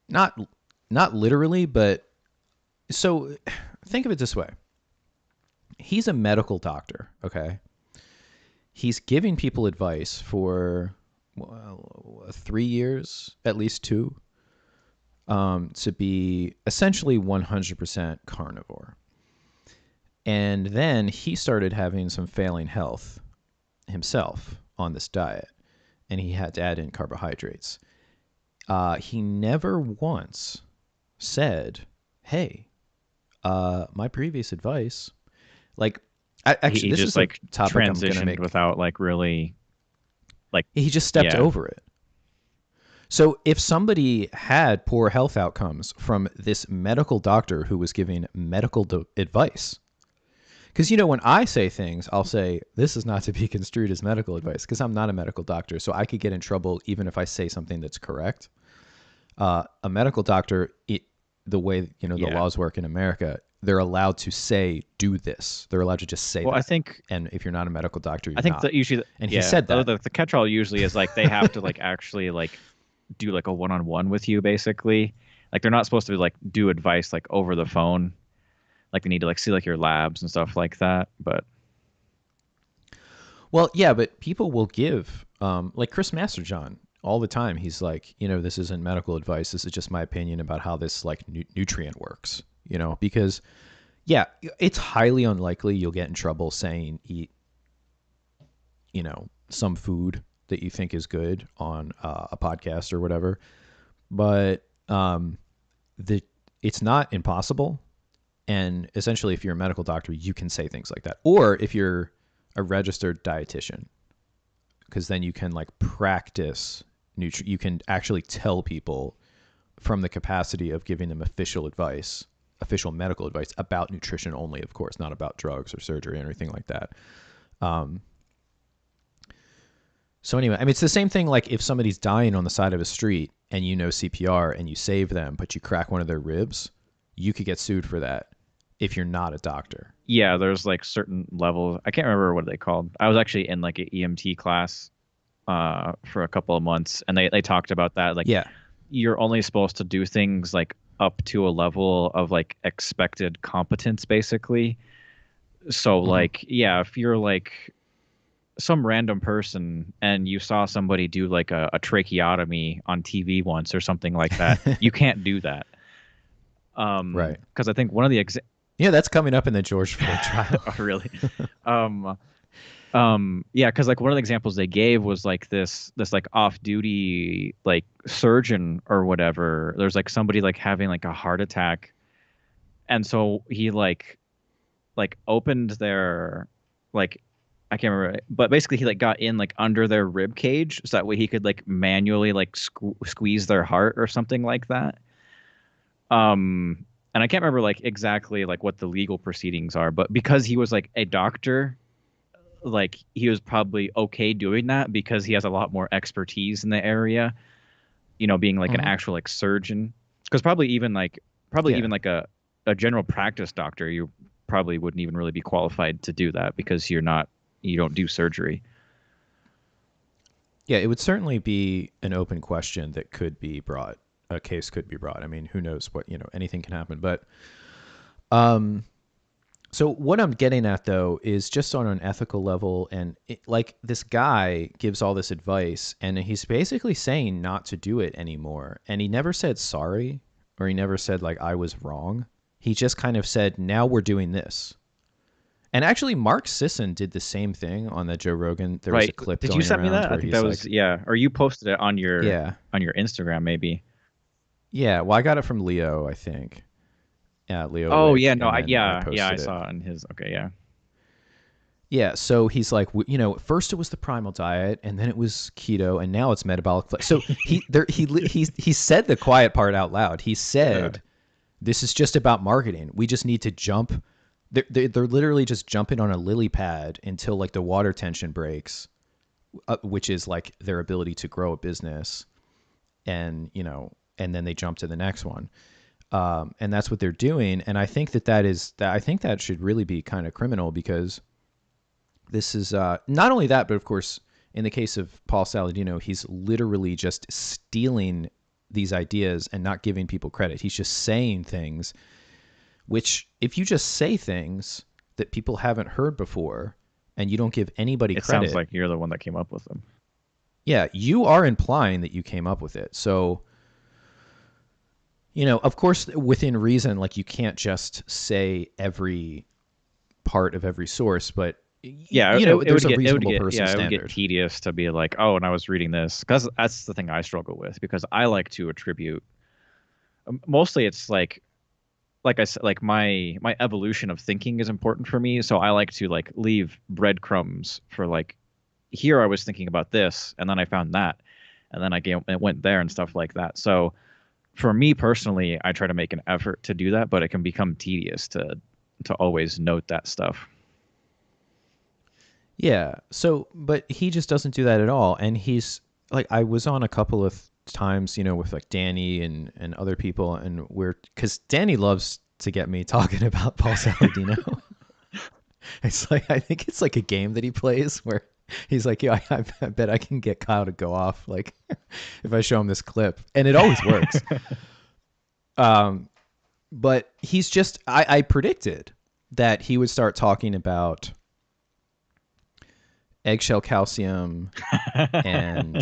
not not literally, but so think of it this way. He's a medical doctor. Okay. He's giving people advice for, well, 3 years, at least two, to be essentially 100% carnivore. And then he started having some failing health himself on this diet, and he had to add in carbohydrates. He never once said, "Hey, my previous advice," like, actually,
He
this
just
is a
like
topic I'm gonna
transitioned
make.
without like really like,
He just stepped
yeah.
over it. So if somebody had poor health outcomes from this medical doctor who was giving medical advice, because when I say things, I'll say this is not to be construed as medical advice because I'm not a medical doctor, so I could get in trouble even if I say something that's correct. A medical doctor, the way the
Yeah.
laws work in America, they're allowed to say do this. They're allowed to just say
Well,
that. And if you're not a medical doctor,
I
you're
think
not.
that usually,
And he
yeah,
said that.
the catch-all usually is like they have to like actually like do like a one-on-one with you basically. Like they're not supposed to like do advice like over the phone. Like they need to like see like your labs and stuff like that. But
Well, yeah, but people will give, like Chris Masterjohn, all the time. He's like, this isn't medical advice. This is just my opinion about how this like nutrient works. Because yeah, it's highly unlikely you'll get in trouble saying eat, some food that you think is good on a podcast or whatever. But the it's not impossible. And essentially, if you're a medical doctor, you can say things like that. Or if you're a registered dietitian, because then you can like practice you can actually tell people from the capacity of giving them official advice, official medical advice about nutrition only, of course, not about drugs or surgery or anything like that. um, so anyway, I mean, it's the same thing. Like if somebody's dying on the side of a street and CPR and you save them but you crack one of their ribs, you could get sued for that if you're not a doctor.
yeah, there's like certain levels. I can't remember what they called. I was actually in like an EMT class for a couple of months, and they talked about that. Like
Yeah.
you're only supposed to do things like up to a level of like expected competence, basically. So
Hmm.
like, yeah, if you're like some random person and you saw somebody do like a tracheotomy on TV once or something like that, you can't do that.
Right.
Because I think one of the
Yeah, that's coming up in the George Floyd trial.
oh, really, um, yeah, because like one of the examples they gave was like this like off-duty like surgeon or whatever. There's like somebody like having like a heart attack, and so he like opened their like I can't remember, but basically he like got in like under their rib cage so that way he could like manually like squeeze their heart or something like that. And I can't remember like exactly like what the legal proceedings are, but because he was like a doctor, like he was probably okay doing that because he has a lot more expertise in the area, being like an
Hmm.
actual like surgeon. Because probably
Yeah.
even like a general practice doctor, you probably wouldn't even really be qualified to do that because you don't do surgery.
Yeah, it would certainly be an open question that could be brought. A case could be brought. I mean, who knows what, anything can happen. But um, so what I'm getting at though is just on an ethical level, and like this guy gives all this advice, and he's basically saying not to do it anymore. And he never said sorry, or he never said like I was wrong. He just kind of said, now we're doing this. And actually, Mark Sisson did the same thing on the Joe Rogan. There was a
Right.
clip
Did you
going
send me
around
that? I
where
think that
he's
was,
like,
yeah, or you posted it
yeah,
on your Instagram maybe.
yeah. Well, I got it from Leo, I think. Yeah, Leo
Oh yeah,
Wick,
no,
and then I
yeah, I
posted it.
saw it in his. Okay, yeah.
Yeah, so he's like, at first it was the primal diet, and then it was keto, and now it's metabolic flex. So he said the quiet part out loud. He
Yeah.
said, "This is just about marketing. We just need to jump. They're literally just jumping on a lily pad until like the water tension breaks, which is like their ability to grow a business, and and then they jump to the next one." And that's what they're doing. And I think I think that should really be kind of criminal because this is not only that, but of course, in the case of Paul Saladino, he's literally just stealing these ideas and not giving people credit. He's just saying things, which, if you just say things that people haven't heard before and you don't give anybody
It sounds
credit,
like you're the one that came up with them.
yeah, you are implying that you came up with it. So, of course, within reason, like you can't just say every part of every source, but
Yeah,
there's a reasonable person
it would get
standard.
tedious to be like, oh, and I was reading this because that's the thing I struggle with because I like to attribute. Mostly, it's like I said, like my evolution of thinking is important for me, so I like to like leave breadcrumbs for like here I was thinking about this, and then I found that, and then it went there and stuff like that. So for me personally, I try to make an effort to do that, but it can become tedious to always note that stuff.
Yeah. So, but he just doesn't do that at all. And he's like, I was on a couple of times, with like Danny and other people, and because Danny loves to get me talking about Paul Saladino. It's like, I think it's like a game that he plays where he's like, yeah, I bet I can get Kyle to go off. Like, if I show him this clip, and it always works. Um, but I predicted that he would start talking about eggshell calcium, and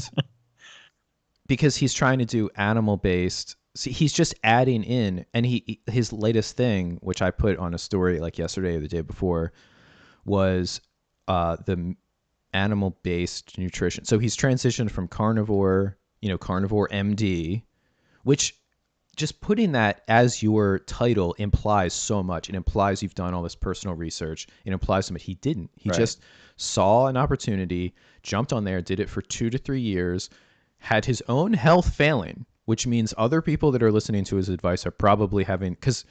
because he's trying to do animal based, see, he's just adding in, and his latest thing, which I put on a story like yesterday or the day before, was the animal based nutrition. So he's transitioned from carnivore, carnivore MD, which, just putting that as your title implies so much. It implies you've done all this personal research. It implies so much. He didn't. He
Right.
just saw an opportunity, jumped on there, did it for 2 to 3 years, had his own health failing, which means other people that are listening to his advice are probably having, because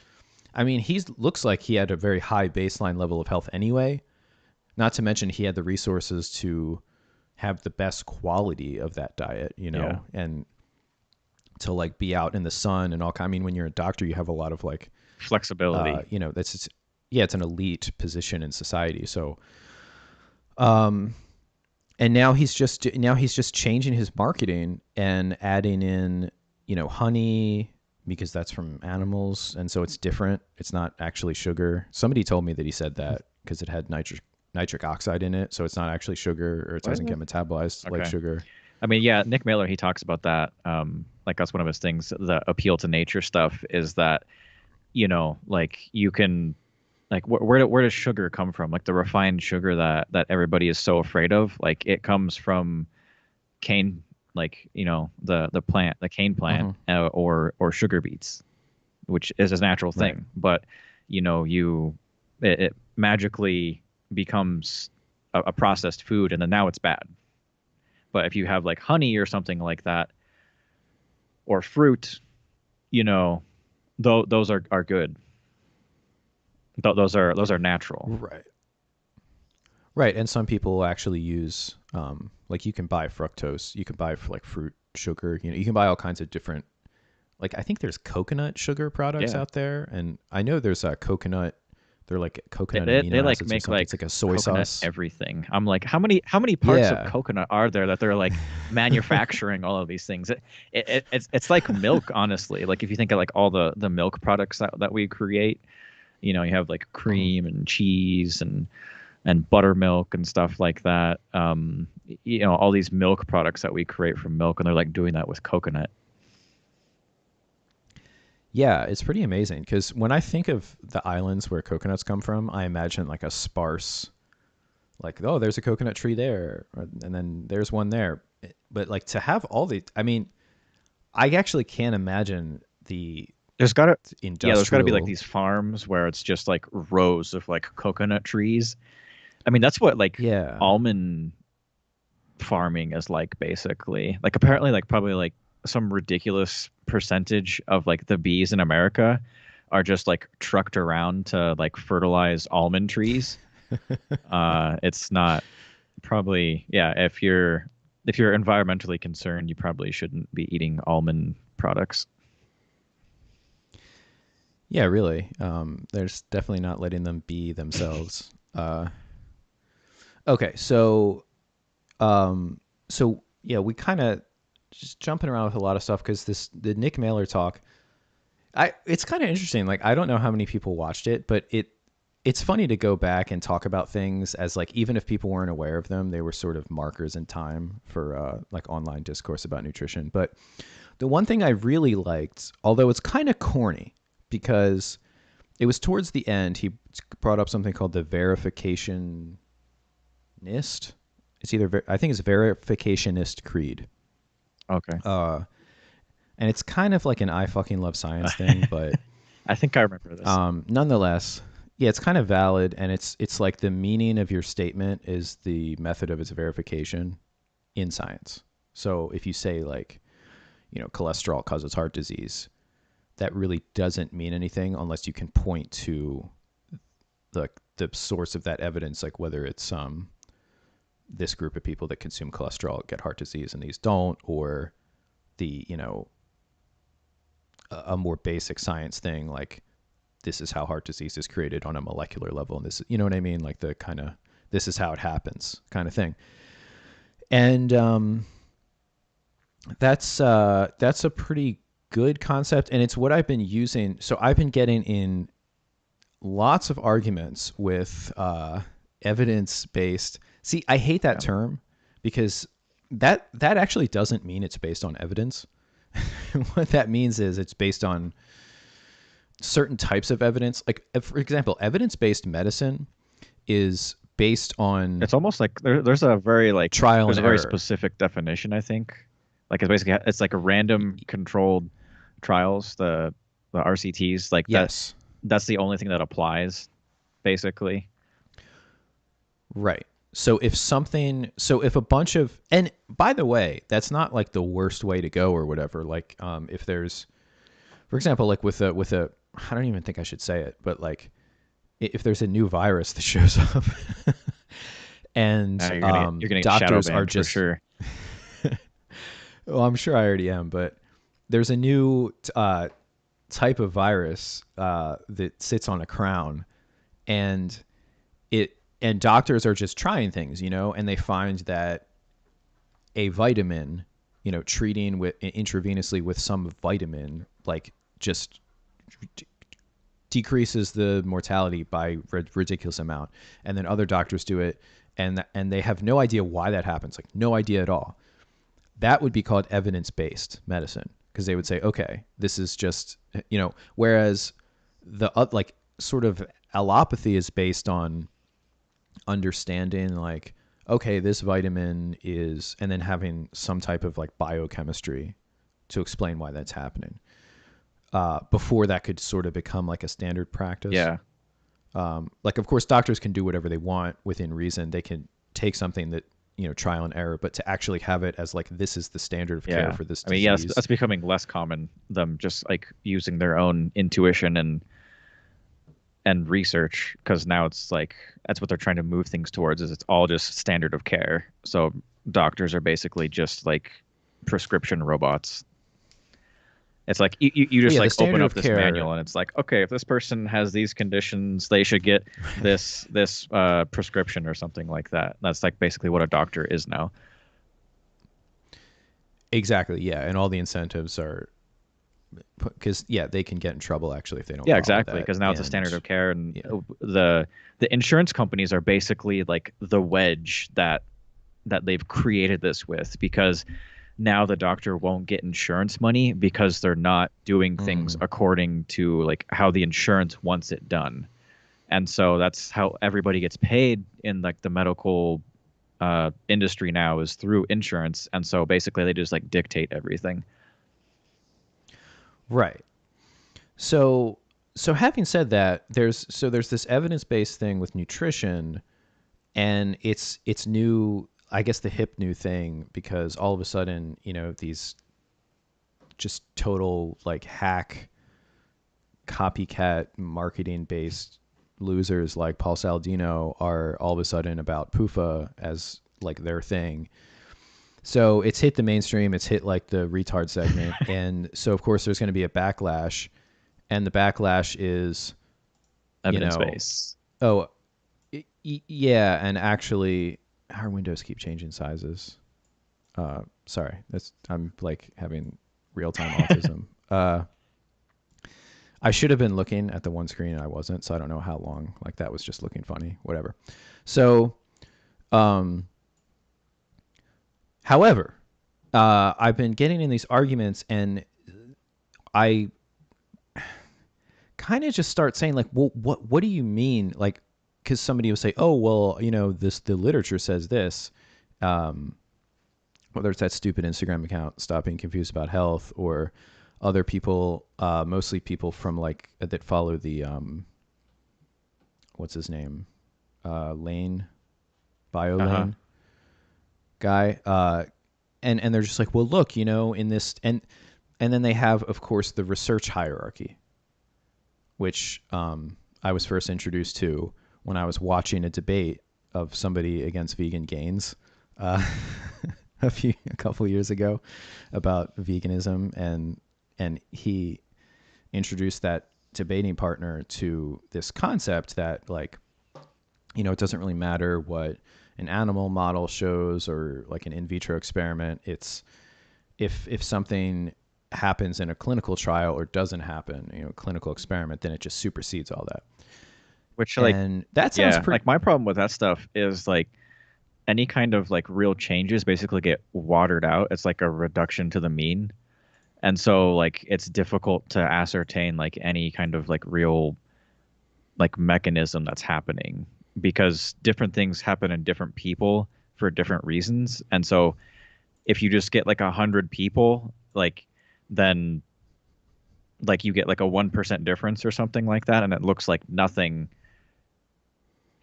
I mean, he looks like he had a very high baseline level of health anyway. Not to mention he had the resources to have the best quality of that diet,
Yeah.
and to like be out in the sun and all. I mean, when you're a doctor, you have a lot of like,
Flexibility.
that's just, yeah, it's an elite position in society. So, um, and now he's just changing his marketing and adding in, honey, because that's from animals, and so it's different. It's not actually sugar. Somebody told me that he said that, because it had nitric oxide in it, so it's not actually sugar, or it doesn't get metabolized like
Okay.
sugar.
I mean, yeah, Nick Miller, he talks about that. Like that's one of his things. The appeal to nature stuff is that, like you can, like where does sugar come from? Like the refined sugar that everybody is so afraid of. Like it comes from cane, like the plant, the cane plant, or sugar beets, which is a natural thing.
Right.
But it magically becomes a processed food, and then now it's bad. But if you have like honey or something like that, or fruit, those are good. Those are natural.
Right. Right, and some people actually use like you can buy fructose, you can buy like fruit sugar, you can buy all kinds of different, like I think there's coconut sugar products
Yeah.
out there, and I know there's a coconut, they're like coconut
They
amino
like
acids or
make
something.
like
It's like a soy
coconut
sauce.
everything. I'm like, how many parts of
Yeah.
coconut are there that they're like manufacturing all of these things? It's like milk, honestly. Like if you think of like all the milk products that we create, you have like
Mhm.
cream and cheese and buttermilk and stuff like that. All these milk products that we create from milk, and they're like doing that with coconut.
Yeah, it's pretty amazing because when I think of the islands where coconuts come from, I imagine like a sparse, like, oh, there's a coconut tree there, and then there's one there. But like to have all the, I mean, I actually can't imagine the
There's gotta Yeah, there's gotta be like
industrial.
these farms where it's just like rows of like coconut trees. I mean, that's what like
Yeah.
almond farming is like basically. Like apparently like probably like some ridiculous percentage of like the bees in America are just like trucked around to like fertilize almond trees. It's not probably, yeah, if you're environmentally concerned, you probably shouldn't be eating almond products.
Yeah, really. There's definitely not letting them be themselves. Okay, um, so yeah, we kind of just jumping around with a lot of stuff because the Nick Mailer talk. It's kind of interesting. Like I don't know how many people watched it, but it's funny to go back and talk about things as like even if people weren't aware of them, they were sort of markers in time for like online discourse about nutrition. But the one thing I really liked, although it's kind of corny, because it was towards the end, he brought up something called the verificationist. It's either I think it's verificationist creed.
Okay.
Uh, and it's kind of like an I fucking love science thing, but
I think I remember this.
nonetheless, yeah, it's kind of valid, and it's like the meaning of your statement is the method of its verification in science. So if you say like, cholesterol causes heart disease, that really doesn't mean anything unless you can point to the source of that evidence, like whether it's this group of people that consume cholesterol get heart disease and these don't, or the a more basic science thing like this is how heart disease is created on a molecular level, and this, you know what I mean, like the kind of this is how it happens kind of thing. And that's a pretty good concept, and it's what I've been using. So I've been getting in lots of arguments with evidence based. See, I hate that
Yeah.
term because that actually doesn't mean it's based on evidence. What that means is it's based on certain types of evidence. Like, for example, evidence based medicine is based on
It's almost like there's a very like
trial
there's
and
a very
error.
specific definition, I think. Like it's basically it's like a random controlled trials, the RCTs, like
Yes,
that's the only thing that applies, basically.
right. So if a bunch of, and by the way, that's not like the worst way to go or whatever. Like, if there's, for example, like with a, I don't even think I should say it, but like if there's a new virus that shows up, and
You're gonna get shadow
doctors are
banned for
just,
sure.
well, I'm sure I already am, but there's a new type of virus that sits on a crown, and doctors are just trying things, and they find that a vitamin, treating with intravenously with some vitamin, like just decreases the mortality by ridiculous amount, and then other doctors do it, and they have no idea why that happens, like no idea at all. That would be called evidence-based medicine, because they would say, okay, this is just, whereas the like sort of allopathy is based on understanding, like, okay, this vitamin is, and then having some type of like biochemistry to explain why that's happening. Before that could sort of become like a standard practice.
Yeah.
Like, of course, doctors can do whatever they want within reason. They can take something that, trial and error, but to actually have it as like, this is the standard of care for this disease.
I mean, that's becoming less common, them just like using their own intuition and research, because now it's like, that's what they're trying to move things towards, is it's all just standard of care. So doctors are basically just like prescription robots. It's like you just like open up this manual and it's like, okay, if this person has these conditions, they should get this prescription or something like that. That's like basically what a doctor is now.
Exactly. Yeah, and all the incentives are, because they can get in trouble actually if they don't.
Yeah, exactly. Because now it's a standard of care, and the insurance companies are basically like the wedge that they've created this with, because now the doctor won't get insurance money because they're not doing things according to like how the insurance wants it done. And so that's how everybody gets paid in like the medical industry now, is through insurance. And so basically they just like dictate everything.
Right. So having said that, there's this evidence-based thing with nutrition, and it's new, I guess, the hip new thing, because all of a sudden, these just total like hack copycat marketing based losers like Paul Saladino are all of a sudden about PUFA as like their thing. So it's hit the mainstream, it's hit like the retard segment. And so of course there's going to be a backlash, and the backlash is
evidence-based.
Yeah. And actually, our windows keep changing sizes. Sorry, I'm like having real-time autism. I should have been looking at the one screen and I wasn't, so I don't know how long. Like, that was just looking funny. Whatever. So, however, I've been getting in these arguments, and I kind of just start saying, like, well, what do you mean? Like, because somebody will say, oh, well, the literature says this. Whether it's that stupid Instagram account, Stop Being Confused About Health, or other people, mostly people from like that follow the what's his name, Lane, BioLane guy, and they're just like, well, look, in this, and then they have, of course, the research hierarchy, which I was first introduced to when I was watching a debate of somebody against vegan gains a couple of years ago about veganism, and he introduced that debating partner to this concept that, like, it doesn't really matter what an animal model shows or like an in vitro experiment. It's if something happens in a clinical trial or doesn't happen, clinical experiment, then it just supersedes all that.
Which, like,
and that sounds pretty.
Like, my problem with that stuff is like any kind of like real changes basically get watered out. It's like a reduction to the mean. And so like it's difficult to ascertain like any kind of like real like mechanism that's happening, because different things happen in different people for different reasons. And so if you just get like 100 people, like, then like you get like a 1% difference or something like that, and it looks like nothing.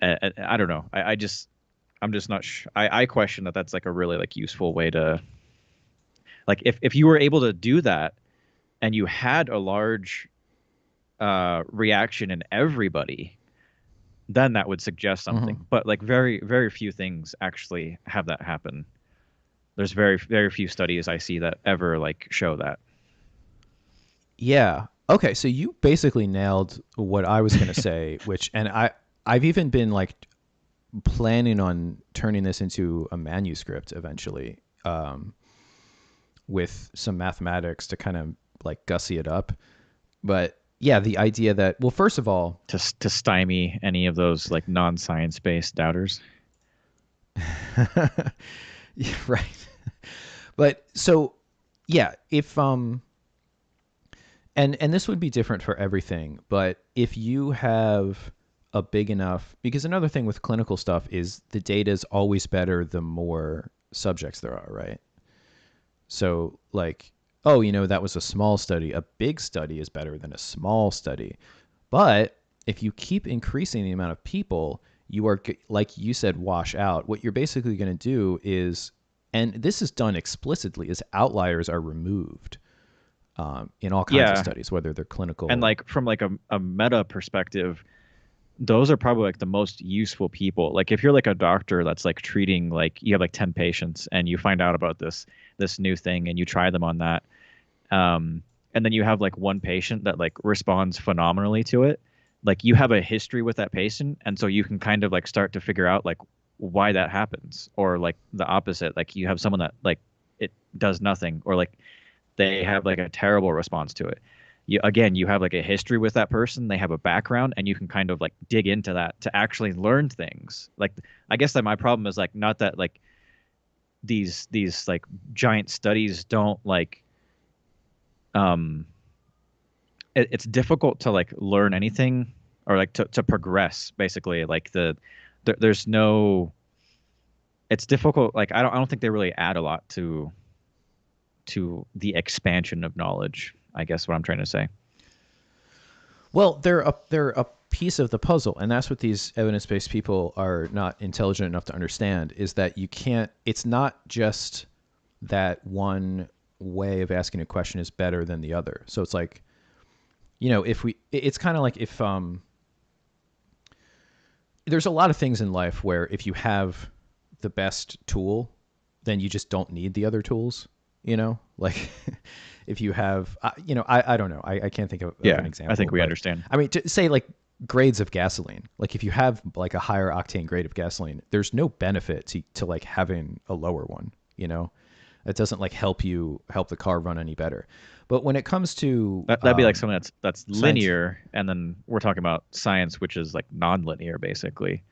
I don't know. I'm just not I question that that's like a really like useful way to, like, if you were able to do that and you had a large reaction in everybody, then that would suggest something. But like very, very few things actually have that happen. There's very, very few studies I see that ever like show that.
Yeah. Okay. So you basically nailed what I was going to say, and I've even been like planning on turning this into a manuscript eventually, with some mathematics to kind of like gussy it up. But yeah, the idea that, well, first of all,
to stymie any of those like non-science based doubters.
yeah, right. But so, yeah, if and this would be different for everything, but if you have a big enough, because another thing with clinical stuff is the data is always better the more subjects there are, right? So like, oh, that was a small study. A big study is better than a small study. But if you keep increasing the amount of people, you are, like you said, wash out. What you're basically going to do is, and this is done explicitly, is outliers are removed in all kinds of
Yeah,
studies, whether they're
and
clinical.
like from like a meta perspective, those are probably like the most useful people. Like if you're like a doctor that's like treating, like you have like 10 patients and you find out about this new thing and you try them on that, and then you have like one patient that like responds phenomenally to it, like you have a history with that patient, and so you can kind of like start to figure out like why that happens, or like the opposite, like you have someone that like it does nothing, or like they have like a terrible response to it. You have like a history with that person, they have a background, and you can kind of like dig into that to actually learn things. Like I guess that my problem is like not that like these like giant studies don't like um it's difficult to like learn anything, or like to progress basically, like there's no, it's difficult, like I don't think they really add a lot to the expansion of knowledge, I guess what I'm trying to say.
Well, they're a piece of the puzzle, and that's what these evidence-based people are not intelligent enough to understand, is that you can't, it's not just that one way of asking a question is better than the other. So it's like, if we, it's kind of like if there's a lot of things in life where if you have the best tool, then you just don't need the other tools. Like if you have, I don't know, I can't think of an
Yeah, I
example,
think we
but
understand.
I mean, to say like grades of gasoline, like if you have like a higher octane grade of gasoline, there's no benefit to like having a lower one. It doesn't like help the car run any better. But when it comes to
That'd be like something that's
science,
linear, and then we're talking about science, which is like non-linear, basically.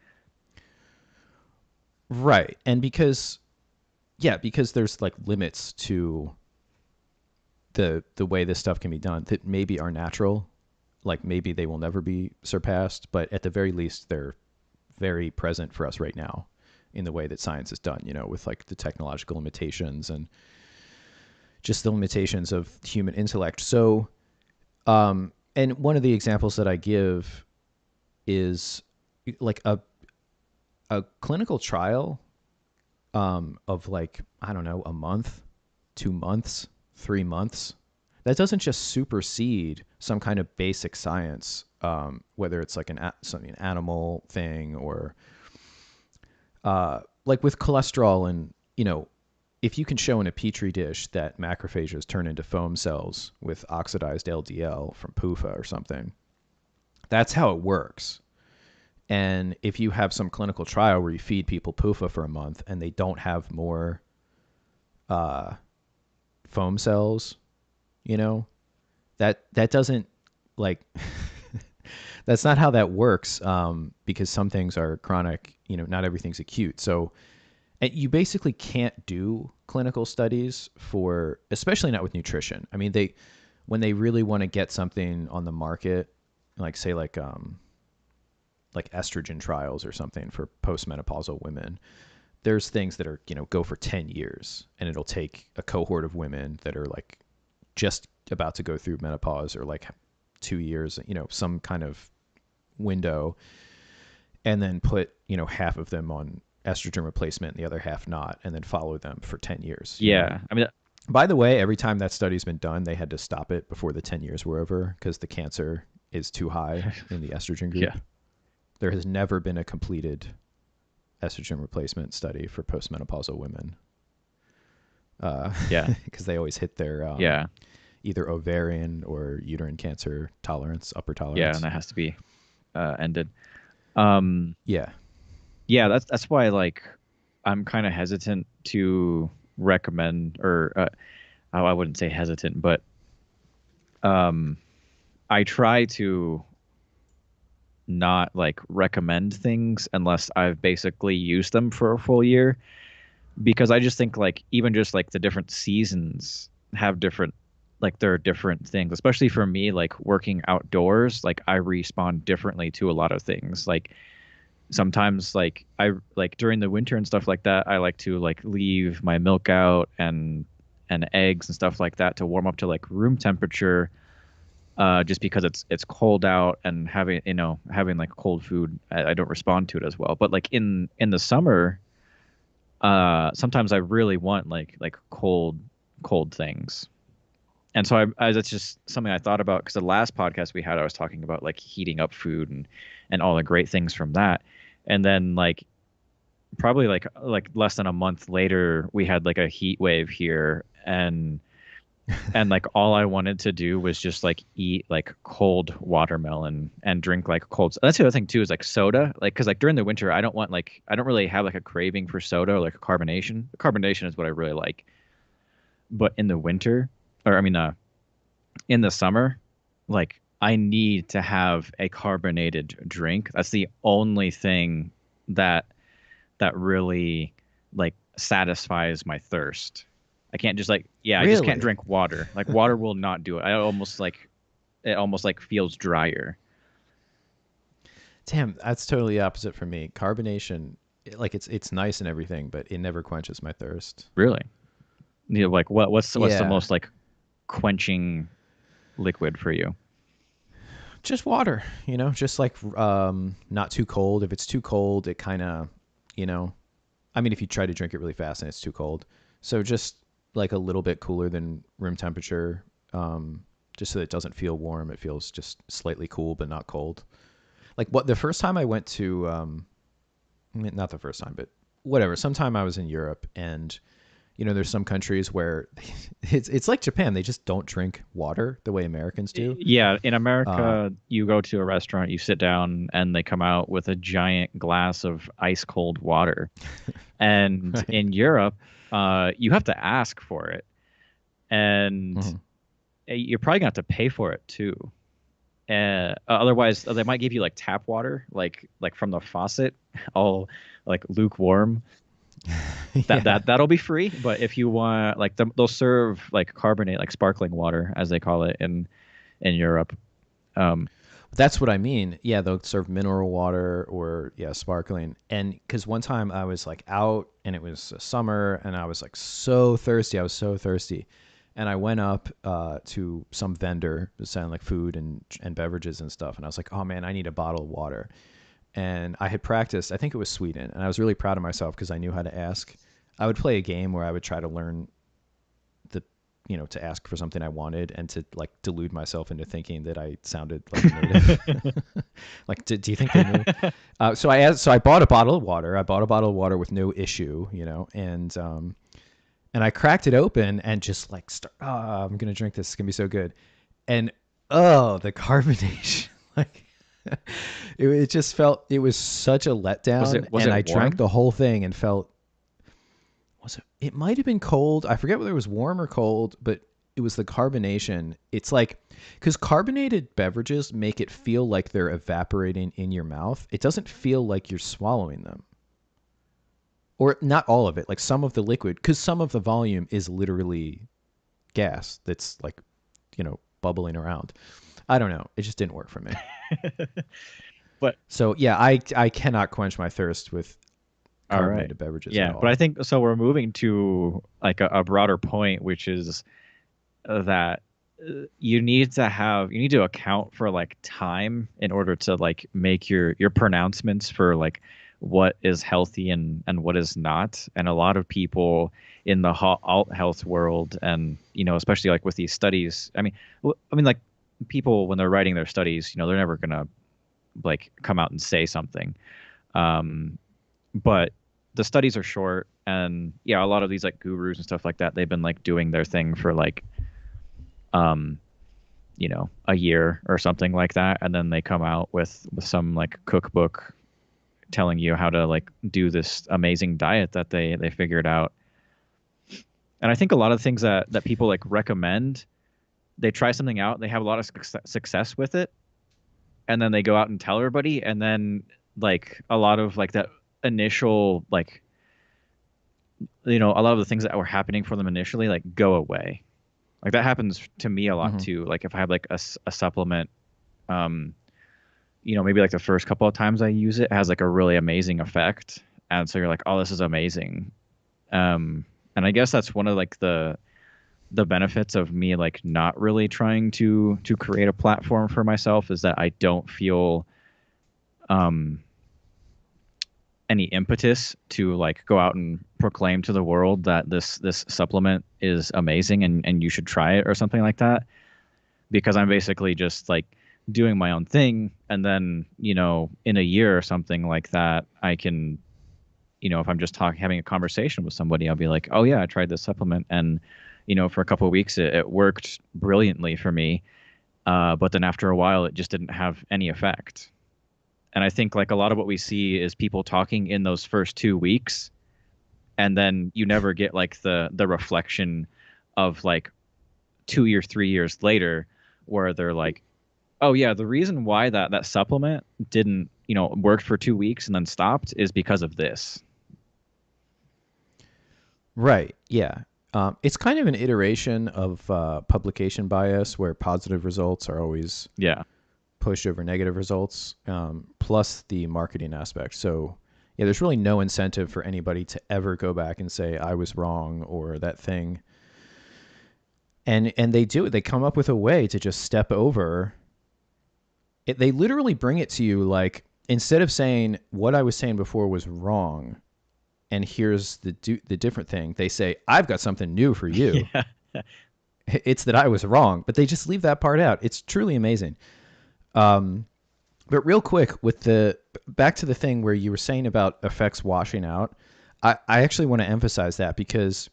right? And because there's like limits to the way this stuff can be done that maybe are natural, like maybe they will never be surpassed, but at the very least they're very present for us right now in the way that science is done, with like the technological limitations and just the limitations of human intellect. So and one of the examples that I give is like a clinical trial of like, I don't know, a month, 2 months, 3 months. That doesn't just supersede some kind of basic science, whether it's like an animal thing or like with cholesterol. And if you can show in a petri dish that macrophages turn into foam cells with oxidized LDL from PUFA or something, that's how it works. And if you have some clinical trial where you feed people PUFA for a month and they don't have more uh, foam cells, you know, that doesn't like that's not how that works, because some things are chronic, not everything's acute. So and you basically can't do clinical studies for, especially not with nutrition. I mean, when they really want to get something on the market, like say like estrogen trials or something for postmenopausal women, there's things that are, go for 10 years, and it'll take a cohort of women that are like just about to go through menopause, or like 2 years, some kind of window, and then put, half of them on estrogen replacement and the other half not, and then follow them for 10 years.
Yeah, I mean,
By the way, every time that study's been done, they had to stop it before the 10 years were over because the cancer is too high in the estrogen
yeah,
group. There has never been a completed estrogen replacement study for postmenopausal women,
yeah,
because they always hit their
yeah,
either ovarian or uterine cancer tolerance, upper
yeah, and
tolerance.
that has to be ended. Um,
Yeah.
yeah, that's why like I'm kind of hesitant to recommend, or I wouldn't say hesitant, but um, I try to not like recommend things unless I've basically used them for a full year, because I just think like even just like the different seasons have different, like there are different things, especially for me, like working outdoors, like I respond differently to a lot of things. Like sometimes like I like during the winter and stuff like that, I like to like leave my milk out and eggs and stuff like that to warm up to like room temperature, just because it's cold out, and having, having like cold food, I don't respond to it as well. But like in the summer, sometimes I really want like cold things. And so that's just something I thought about, because the last podcast we had, I was talking about like heating up food and all the great things from that. And then like probably like less than a month later, we had like a heat wave here, and like all I wanted to do was just like eat like cold watermelon and drink like cold. That's the other thing too, is like soda. Like, because like during the winter, I don't really have like a craving for soda or like a carbonation. The carbonation is what I really like. But in the winter, or I mean, in the summer, like I need to have a carbonated drink. That's the only thing that really like satisfies my thirst. I can't just like, yeah, I just can't
Really?
drink water. Like water will not do it. I almost like it almost like feels drier.
Damn, that's totally opposite for me. Carbonation, like it's nice and everything, but it never quenches my thirst.
Really? Like what's the
Yeah,
most like quenching liquid for you?
just water, just like not too cold. If it's too cold, it kind of, you know, I mean, if you try to drink it really fast and it's too cold, so just like a little bit cooler than room temperature, just so that it doesn't feel warm. It feels just slightly cool, but not cold. Like what the first time I went to, I mean, not the first time, but whatever. Sometime I was in Europe, and there's some countries where it's like Japan. They just don't drink water the way Americans do.
Yeah, in
Uh,
America, you go to a restaurant, you sit down, and they come out with a giant glass of ice cold water. And
right.
in Europe, you have to ask for it, and
Mhm.
you're probably gonna have to pay for it too. Otherwise, they might give you like tap water, like from the faucet, all like lukewarm.
Yeah.
That'll be free. But if you want, like, they'll serve like carbonate, like sparkling water, as they call it in Europe. Um,
That's what I mean. Yeah, they'll serve mineral water or yeah, sparkling. And because one time I was like out and it was summer and I was like so thirsty. I was so thirsty, and I went up to some vendor selling like food and beverages and stuff. And I was like, oh man, I need a bottle of water. And I had practiced. I think it was Sweden, and I was really proud of myself because I knew how to ask. I would play a game where I would try to learn the to ask for something I wanted and to like delude myself into thinking that I sounded like a native. Like, do you think they knew? So I asked. So I bought a bottle of water. I bought a bottle of water with no issue, and I cracked it open and just like, oh, I'm gonna drink this. It's gonna be so good. And oh, the carbonation, like it just felt it was such a
was
letdown.
it
And I drank
warm?
the whole thing and felt was it? It might have been cold. I forget whether it was warm or cold, but it was the carbonation. It's like because carbonated beverages make it feel like they're evaporating in your mouth. It doesn't feel like you're swallowing them, or not all of it. Like some of the liquid, because some of the volume is literally gas that's like bubbling around. I don't know. It just didn't work for me.
But
So yeah, I cannot quench my thirst with
all right,
carbonated beverages at
yeah. But I
all.
think so. We're moving to like a broader point, which is that you need to account for like time in order to like make your pronouncements for like what is healthy and what is not. And a lot of people in the alt health world, and especially like with these studies, I mean like people when they're writing their studies, they're never gonna like come out and say something. um but the studies are short, and yeah, a lot of these like gurus and stuff like that, they've been like doing their thing for like um a year or something like that, and then they come out with some like cookbook telling you how to like do this amazing diet that they figured out. And I think a lot of things that people like recommend, they try something out, they have a lot of success with it, and then they go out and tell everybody, and then like a lot of like that initial like a lot of the things that were happening for them initially like go away. Like that happens to me a lot
Mm-hmm.
too. Like if I have like a supplement, maybe like the first couple of times I use it, it has like a really amazing effect, and so you're like, oh, this is amazing. And I guess that's one of like the benefits of me like not really trying to create a platform for myself is that I don't feel um any impetus to like go out and proclaim to the world that this supplement is amazing and you should try it or something like that, because I'm basically just like doing my own thing, and then in a year or something like that I can, if I'm just having a conversation with somebody, I'll be like, oh yeah, I tried this supplement, and for a couple of weeks it worked brilliantly for me, but then after a while it just didn't have any effect. And I think like a lot of what we see is people talking in those first 2 weeks, and then you never get like the reflection of like 2 years, 3 years later, where they're like, oh yeah, the reason why that supplement didn't worked for 2 weeks and then stopped is because of this.
Right. Yeah. It's kind of an iteration of publication bias where positive results are always
Yeah.
pushed over negative results, plus the marketing aspect. So, yeah, there's really no incentive for anybody to ever go back and say, I was wrong or that thing. And they do it. They come up with a way to just step over it. They literally bring it to you like, instead of saying what I was saying before was wrong, and here's the different thing, they say, I've got something new for you.
Yeah.
It's that I was wrong, but they just leave that part out. It's truly amazing. But real quick, with the back to the thing where you were saying about effects washing out, I actually want to emphasize that, because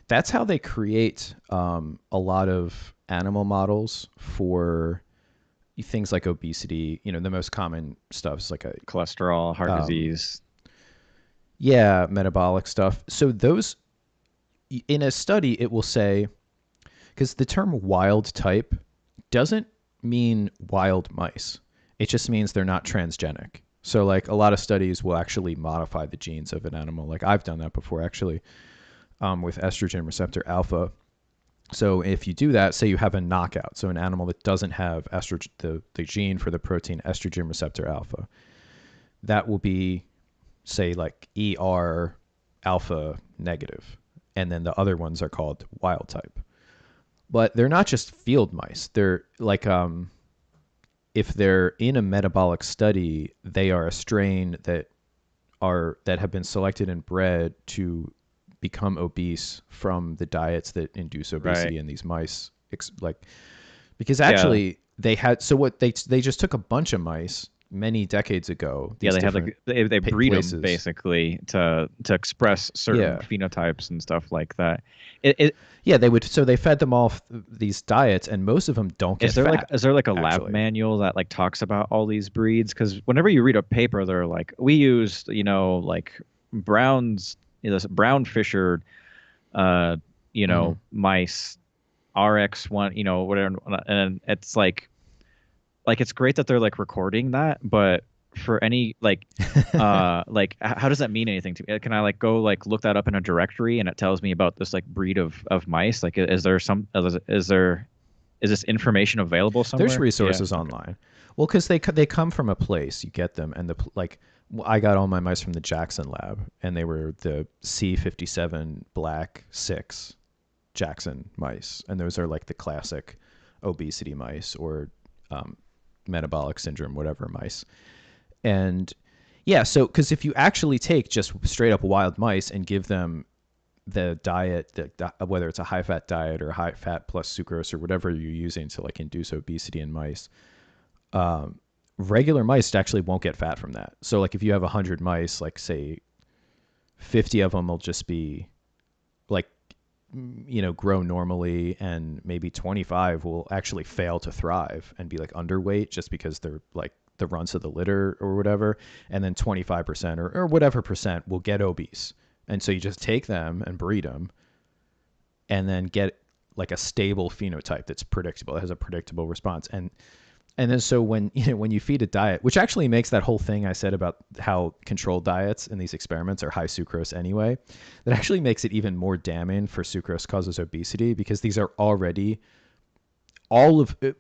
that's how they create a lot of animal models for things like obesity. The most common stuff is like a
Cholesterol, heart disease.
yeah, metabolic stuff. So those, in a study, it will say, because the term wild type doesn't mean wild mice. It just means they're not transgenic. So like a lot of studies will actually modify the genes of an animal. Like I've done that before actually, with estrogen receptor alpha. So if you do that, say you have a knockout, so an animal that doesn't have estrogen, the gene for the protein estrogen receptor alpha, that will be, say, like ER alpha negative. And then the other ones are called wild type. But they're not just field mice. They're like, if they're in a metabolic study, they are a strain that have been selected and bred to become obese from the diets that induce obesity
Right.
in these mice. Like, because
Yeah.
actually they had, so what they just took a bunch of mice many decades ago.
Yeah,
These
they have
different
like they breed them
places.
basically to express certain
Yeah.
phenotypes and stuff like that. It
Yeah, they would. So they fed them all these diets, and most of them don't get fat.
is there like a lab
Actually,
manual that like talks about all these breeds? Because whenever you read a paper, they're like, we used like Brown's this brown fisher uh
hmm
mice RX1 whatever, and it's like it's great that they're like recording that, but for any like how does that mean anything to me? Can I like go like look that up in a directory and it tells me about this like breed of mice? Like is there is this information available
there's
somewhere? Yeah.
resources
Okay.
online. Well, because they come from a place, you get them, and like I got all my mice from the Jackson lab, and they were the C57 Black 6 Jackson mice, and those are like the classic obesity mice or um, metabolic syndrome, whatever mice. And yeah, so because if you actually take just straight up wild mice and give them the diet, whether it's a high fat diet or high fat plus sucrose or whatever you're using to like induce obesity in mice, regular mice actually won't get fat from that. So like if you have 100 mice, like say 50 of them will just be like, grow normally, and maybe 25 will actually fail to thrive and be like underweight just because they're like the runts of the litter or whatever. And then 25% or whatever percent will get obese. And so you just take them and breed them and then get like a stable phenotype that's predictable. It has a predictable response. And then so when when you feed a diet, which actually makes that whole thing I said about how controlled diets in these experiments are high sucrose anyway, that actually makes it even more damning for sucrose causes obesity, because these are already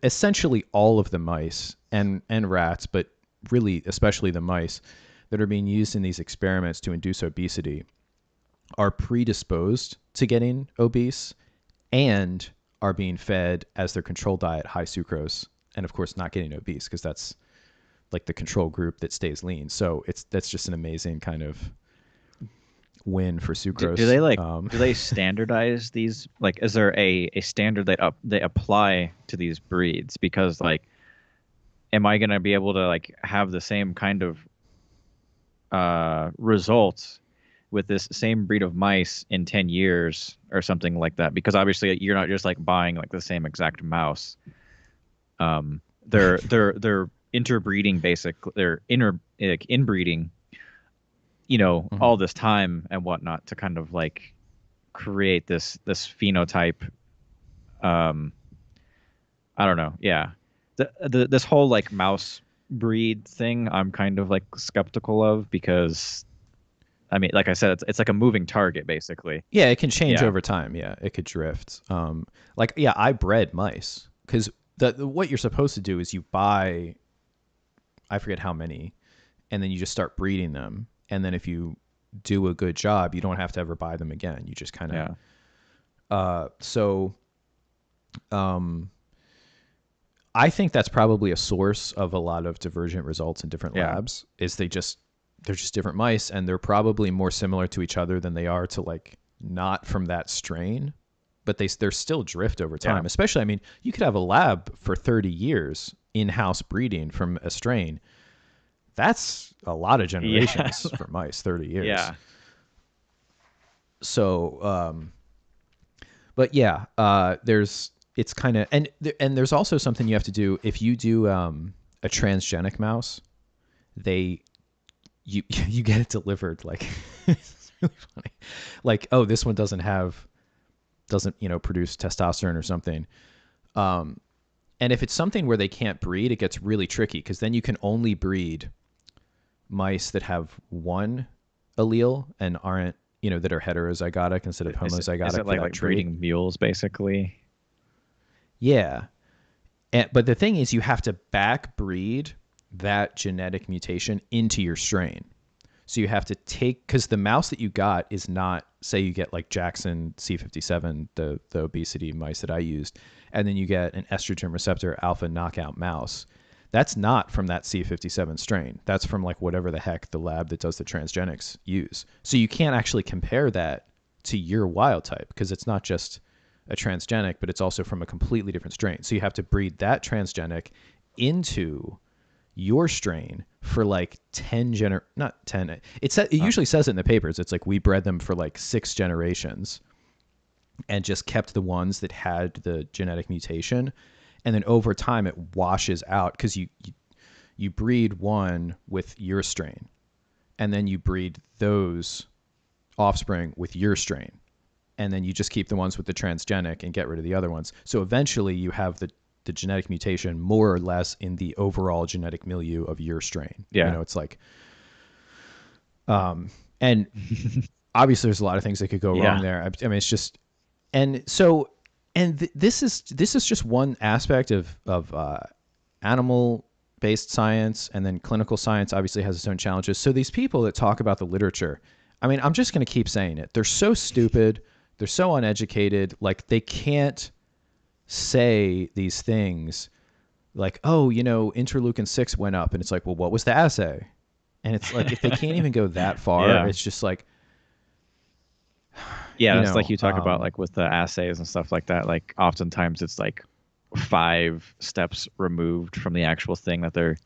essentially all of the mice and rats, but really especially the mice that are being used in these experiments to induce obesity are predisposed to getting obese and are being fed as their control diet high sucrose, and of course not getting obese because that's like the control group that stays lean. So that's just an amazing kind of win for sucrose.
Do they standardize these? Like, is there a standard they apply to these breeds? Because like, am I going to be able to like have the same kind of results with this same breed of mice in 10 years or something like that? Because obviously you're not just like buying like the same exact mouse. They're interbreeding, basically. They're inbreeding, all this time and whatnot to kind of like create this phenotype. I don't know. Yeah. This whole like mouse breed thing, I'm kind of like skeptical of, because I mean, like I said, it's like a moving target, basically.
Yeah, it can change over time. Yeah, it could drift. I bred mice because what you're supposed to do is you buy, I forget how many, and then you just start breeding them. And then if you do a good job, you don't have to ever buy them again. You just kind of, I think that's probably a source of a lot of divergent results in different labs, is they're just different mice, and they're probably more similar to each other than they are to like not from that strain, but they're still drift over time. Especially, I mean, you could have a lab for 30 years in-house breeding from a strain. That's a lot of generations for mice, 30 years.
Yeah.
So, but yeah, it's kind of, and there's also something you have to do if you do a transgenic mouse. You get it delivered like it's really funny. Like, oh, this one doesn't produce testosterone or something. And if it's something where they can't breed, it gets really tricky, because then you can only breed mice that have one allele and aren't, that are heterozygotic instead of homozygotic.
Is it like breeding mules, basically?
Yeah. But the thing is, you have to back breed that genetic mutation into your strain. So you have to take, because the mouse that you got is not, say you get like Jackson C57, the obesity mice that I used, and then you get an estrogen receptor alpha knockout mouse. That's not from that C57 strain. That's from like whatever the heck the lab that does the transgenics use. So you can't actually compare that to your wild type, because it's not just a transgenic, but it's also from a completely different strain. So you have to breed that transgenic into your strain for like 10 not 10. It usually says it in the papers. It's like we bred them for like 6 generations and just kept the ones that had the genetic mutation. And then over time it washes out, because you breed one with your strain, and then you breed those offspring with your strain, and then you just keep the ones with the transgenic and get rid of the other ones. So eventually you have the genetic mutation more or less in the overall genetic milieu of your strain.
Yeah.
It's like, and obviously there's a lot of things that could go wrong there. I mean, it's just, and so, this is just one aspect of animal-based science, and then clinical science obviously has its own challenges. So these people that talk about the literature, I mean, I'm just going to keep saying it. They're so stupid. They're so uneducated. Like, they can't say these things like, oh, interleukin-6 went up, and it's like, well, what was the assay? And it's like, if they can't even go that far, it's just like,
it's like you talk about like with the assays and stuff like that. Like oftentimes it's like 5 steps removed from the actual thing that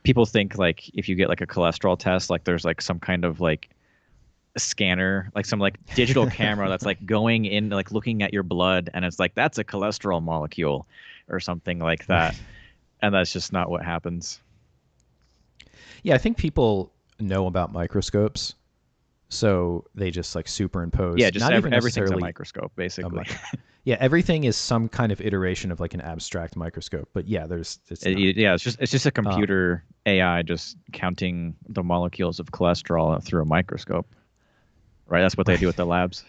people think, like if you get like a cholesterol test, like there's like some kind of like scanner, like some like digital camera that's like going in, like looking at your blood, and it's like, that's a cholesterol molecule or something like that. And that's just not what happens.
Yeah, I think people know about microscopes, so they just like superimpose.
Yeah, just everything's a microscope, basically.
Yeah, everything is some kind of iteration of like an abstract microscope. But yeah, it's not.
Yeah, it's just a computer AI just counting the molecules of cholesterol through a microscope, right? That's what they do at the labs.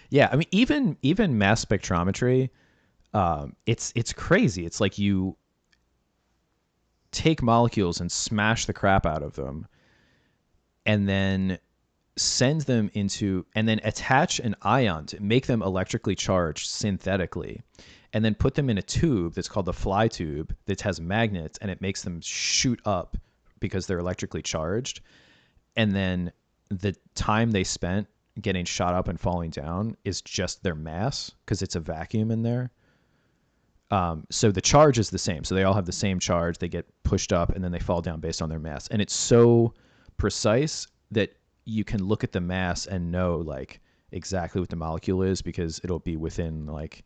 Yeah, I mean, even mass spectrometry, it's crazy. It's like you take molecules and smash the crap out of them, and then send them into, and then attach an ion to make them electrically charged synthetically, and then put them in a tube that's called the fly tube that has magnets, and it makes them shoot up because they're electrically charged. And then the time they spent getting shot up and falling down is just their mass because it's a vacuum in there. So the charge is the same. So they all have the same charge. They get pushed up and then they fall down based on their mass. And it's so precise that you can look at the mass and know like exactly what the molecule is because it'll be within like,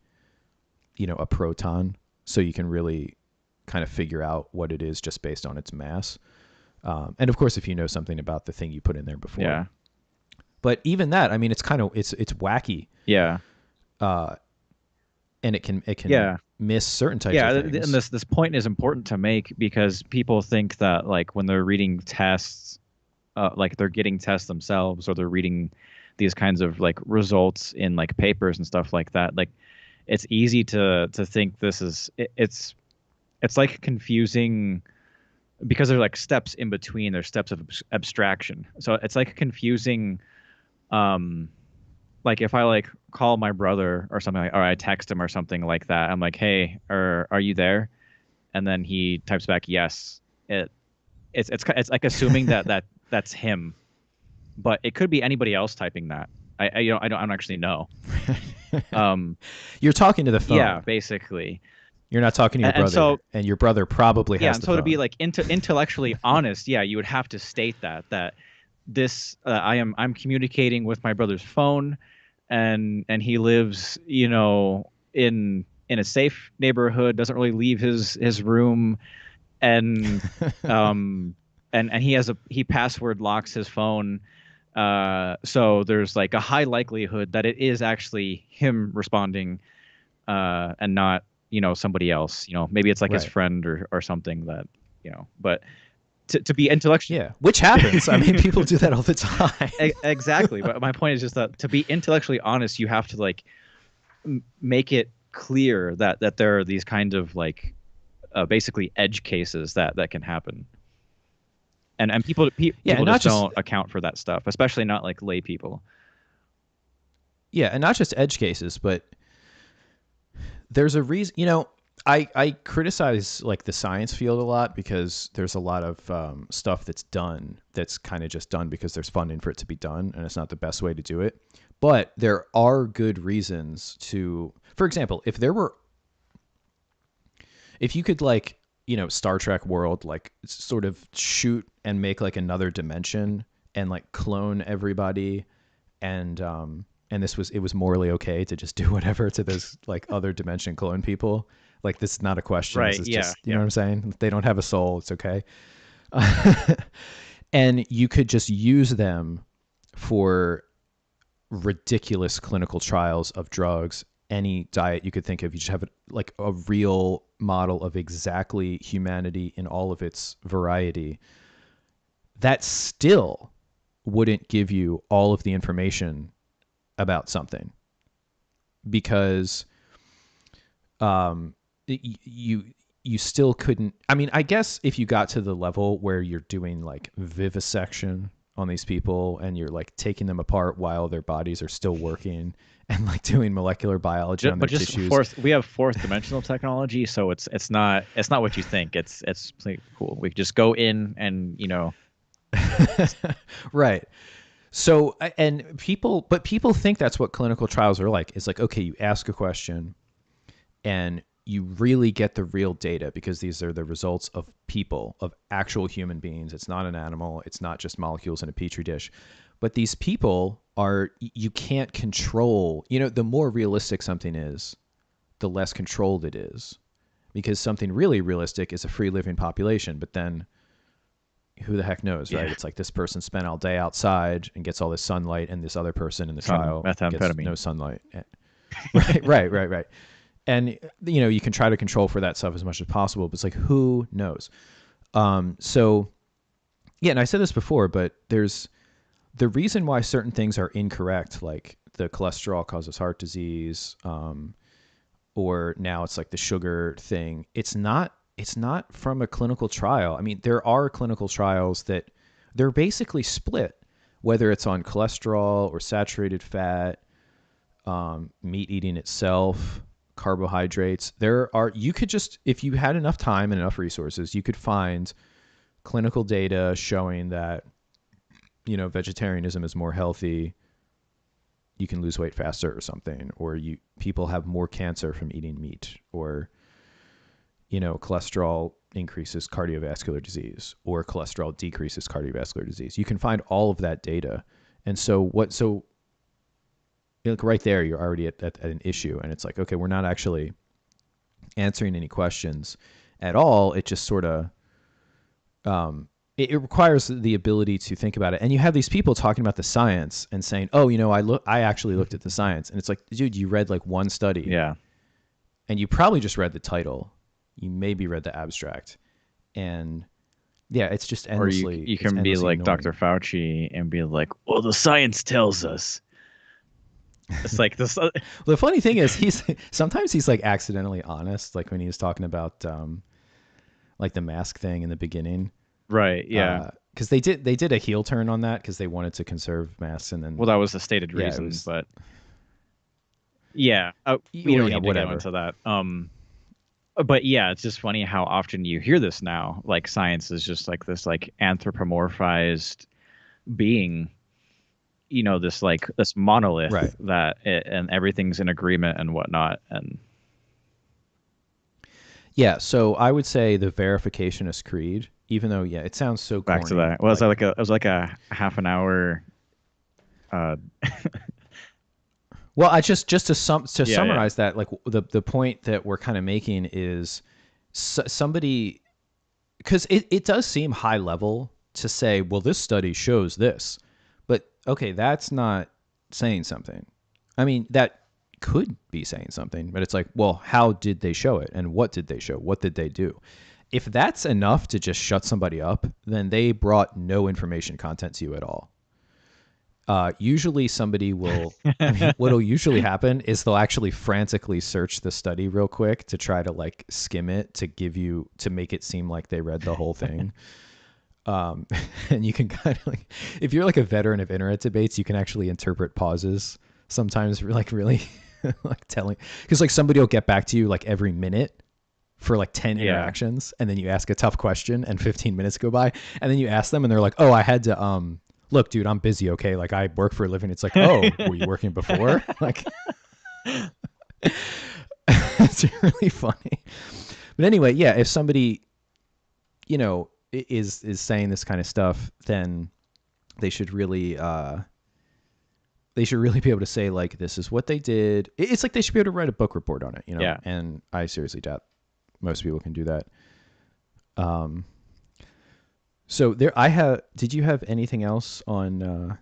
a proton. So you can really kind of figure out what it is just based on its mass. And of course, if you know something about the thing you put in there before.
Yeah.
But even that, I mean, it's wacky.
Yeah.
And it can
Yeah.
miss certain types of things.
And this point is important to make because people think that like when they're reading tests, like they're getting tests themselves or they're reading these kinds of like results in like papers and stuff like that. Like it's easy to think this is it's like confusing because there's like steps in between. There's steps of abstraction. So it's like confusing. Like if I like call my brother or something like, or I text him or something like that, I'm like, hey, are you there? And then he types back yes. It's like assuming that's him, but it could be anybody else typing that. I don't actually know.
You're talking to the phone.
Yeah, basically.
You're not talking to your brother, and your brother probably has.
Yeah,
the
and so
phone.
to be like intellectually honest, yeah, you would have to state that this I'm communicating with my brother's phone, and he lives in a safe neighborhood, doesn't really leave his room, and and he password locks his phone. So there's like a high likelihood that it is actually him responding, and not somebody else. Maybe it's like his friend or something that But to be intellectually,
yeah, which happens. I mean, people do that all the time.
Exactly. But my point is just that to be intellectually honest, you have to like make it clear that there are these kind of like basically edge cases that can happen. And people just don't account for that stuff, especially not like lay people.
Yeah, and not just edge cases, but there's a reason. I criticize like the science field a lot because there's a lot of stuff that's done that's kind of just done because there's funding for it to be done, and it's not the best way to do it. But there are good reasons to, for example, if you could like Star Trek world, like sort of shoot and make like another dimension and like clone everybody, and it was morally okay to just do whatever to those like other dimension clone people. Like this is not a question.
Right.
This is
Yeah.
just, you know what I'm saying? They don't have a soul. It's okay. And you could just use them for ridiculous clinical trials of drugs, any diet you could think of. You just have like a real model of exactly humanity in all of its variety. That still wouldn't give you all of the information about something because you still couldn't. I mean, I guess if you got to the level where you're doing like vivisection on these people and you're like taking them apart while their bodies are still working and like doing molecular biology on their tissues.
We have fourth dimensional technology, so it's not what you think. It's pretty cool. We just go in and
Right. So people think that's what clinical trials are like. It's like, okay, you ask a question and you really get the real data because these are the results of people, of actual human beings. It's not an animal. It's not just molecules in a petri dish. But these people you can't control. The more realistic something is, the less controlled it is. Because something really realistic is a free living population. But then who the heck knows, right?
Yeah.
It's like this person spent all day outside and gets all this sunlight, and this other person in the trial gets
Methamphetamine.
no sunlight. Right. And you can try to control for that stuff as much as possible, but it's like, who knows? So yeah, and I said this before, but there's the reason why certain things are incorrect, like the cholesterol causes heart disease, or now it's like the sugar thing. It's not from a clinical trial. I mean, there are clinical trials that they're basically split, whether it's on cholesterol or saturated fat, meat eating itself, carbohydrates. You could just, if you had enough time and enough resources, you could find clinical data showing that, vegetarianism is more healthy. You can lose weight faster or something, or people have more cancer from eating meat, or, cholesterol increases cardiovascular disease, or cholesterol decreases cardiovascular disease. You can find all of that data. And so right there, you're already at an issue. And it's like, okay, we're not actually answering any questions at all. It just sort of, it requires the ability to think about it. And you have these people talking about the science and saying, oh, I actually looked at the science. And it's like, dude, you read like one study.
Yeah.
And you probably just read the title. You maybe read the abstract. And yeah, it's just endlessly.
Or you can be like
annoying.
Dr. Fauci and be like, well, the science tells us. It's like this.
The funny thing is sometimes he's like accidentally honest. Like when he was talking about like the mask thing in the beginning.
Right. Yeah.
Because they did a heel turn on that because they wanted to conserve masks, and then
that was the stated reason, but yeah, we don't need to go into that. But yeah, it's just funny how often you hear this now. Like science is just like this like anthropomorphized being, this monolith,
right,
and everything's in agreement and whatnot. And
yeah, so I would say the verificationist creed, even though it sounds so corny.
Back to that. Well, it was like a half an hour.
Well, I just to summarize that, like the point that we're kind of making is somebody, because it does seem high level to say, well, this study shows this, but okay, that's not saying something. I mean, that could be saying something, but it's like, well, how did they show it, and what did they show? What did they do? If that's enough to just shut somebody up, then they brought no information content to you at all. Usually somebody will, what'll usually happen is they'll actually frantically search the study real quick to try to like skim it to make it seem like they read the whole thing. And you can kind of like, if you're like a veteran of internet debates, you can actually interpret pauses sometimes, like really like telling, because like somebody will get back to you like every minute for like 10 interactions, and then you ask a tough question and 15 minutes go by, and then you ask them and they're like, oh, I had to, look, dude, I'm busy. Okay. Like I work for a living. It's like, oh, were you working before? Like, it's really funny. But anyway, yeah, if somebody, is saying this kind of stuff, then they should really be able to say like, this is what they did. It's like they should be able to write a book report on it,
Yeah.
And I seriously doubt most people can do that. So did you have anything else on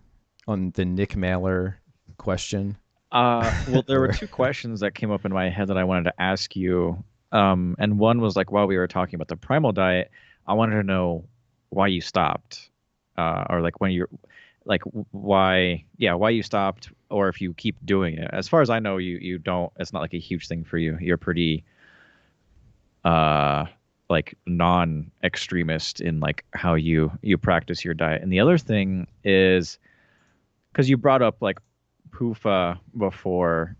the Nick Mailer question?
Well, there were two questions that came up in my head that I wanted to ask you. And one was like, while we were talking about the primal diet, I wanted to know why you stopped, or like when you're like, why you stopped, or if you keep doing it. As far as I know, you don't, it's not like a huge thing for you. You're pretty, like non-extremist in like how you practice your diet. And the other thing is, because you brought up like PUFA before,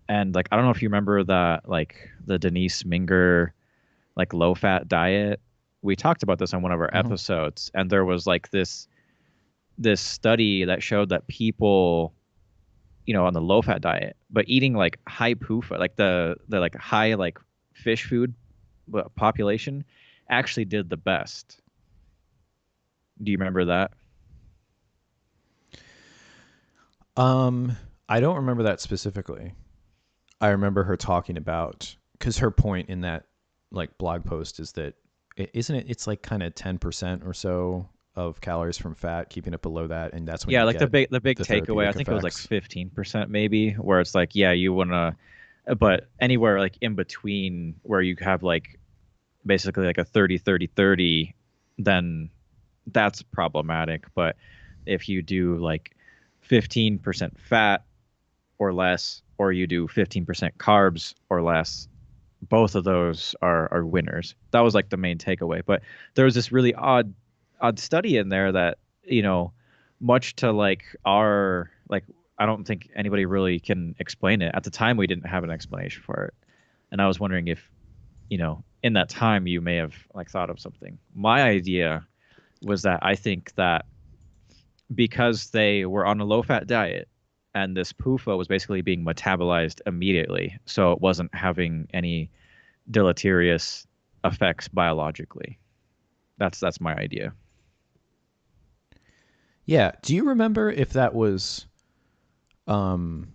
and like I don't know if you remember that, like the Denise Minger like low fat diet. We talked about this on one of our episodes, and there was like this study that showed that people, on the low fat diet, but eating like high PUFA, like the like high like fish food population, actually did the best. Do you remember that?
I don't remember that specifically. I remember her talking about, because her point in that like blog post is that isn't it? It's like kind of 10% or so of calories from fat, keeping it below that, and that's when
Yeah,
you
like
get
the big
the
takeaway, I
therapeutic
think it was like
effects.
15% maybe, where it's like, yeah, you wanna, but anywhere like in between where you have like basically like a 30-30-30, then that's problematic. But if you do like 15% fat or less, or you do 15% carbs or less, both of those are winners. That was like the main takeaway. But there was this really odd study in there that, you know, much to like our like, I don't think anybody really can explain it. At the time we didn't have an explanation for it. And I was wondering if, you know, in that time you may have like thought of something. My idea was that I think that because they were on a low fat diet and this PUFA was basically being metabolized immediately, so it wasn't having any deleterious effects biologically. That's my idea.
Yeah. Do you remember um,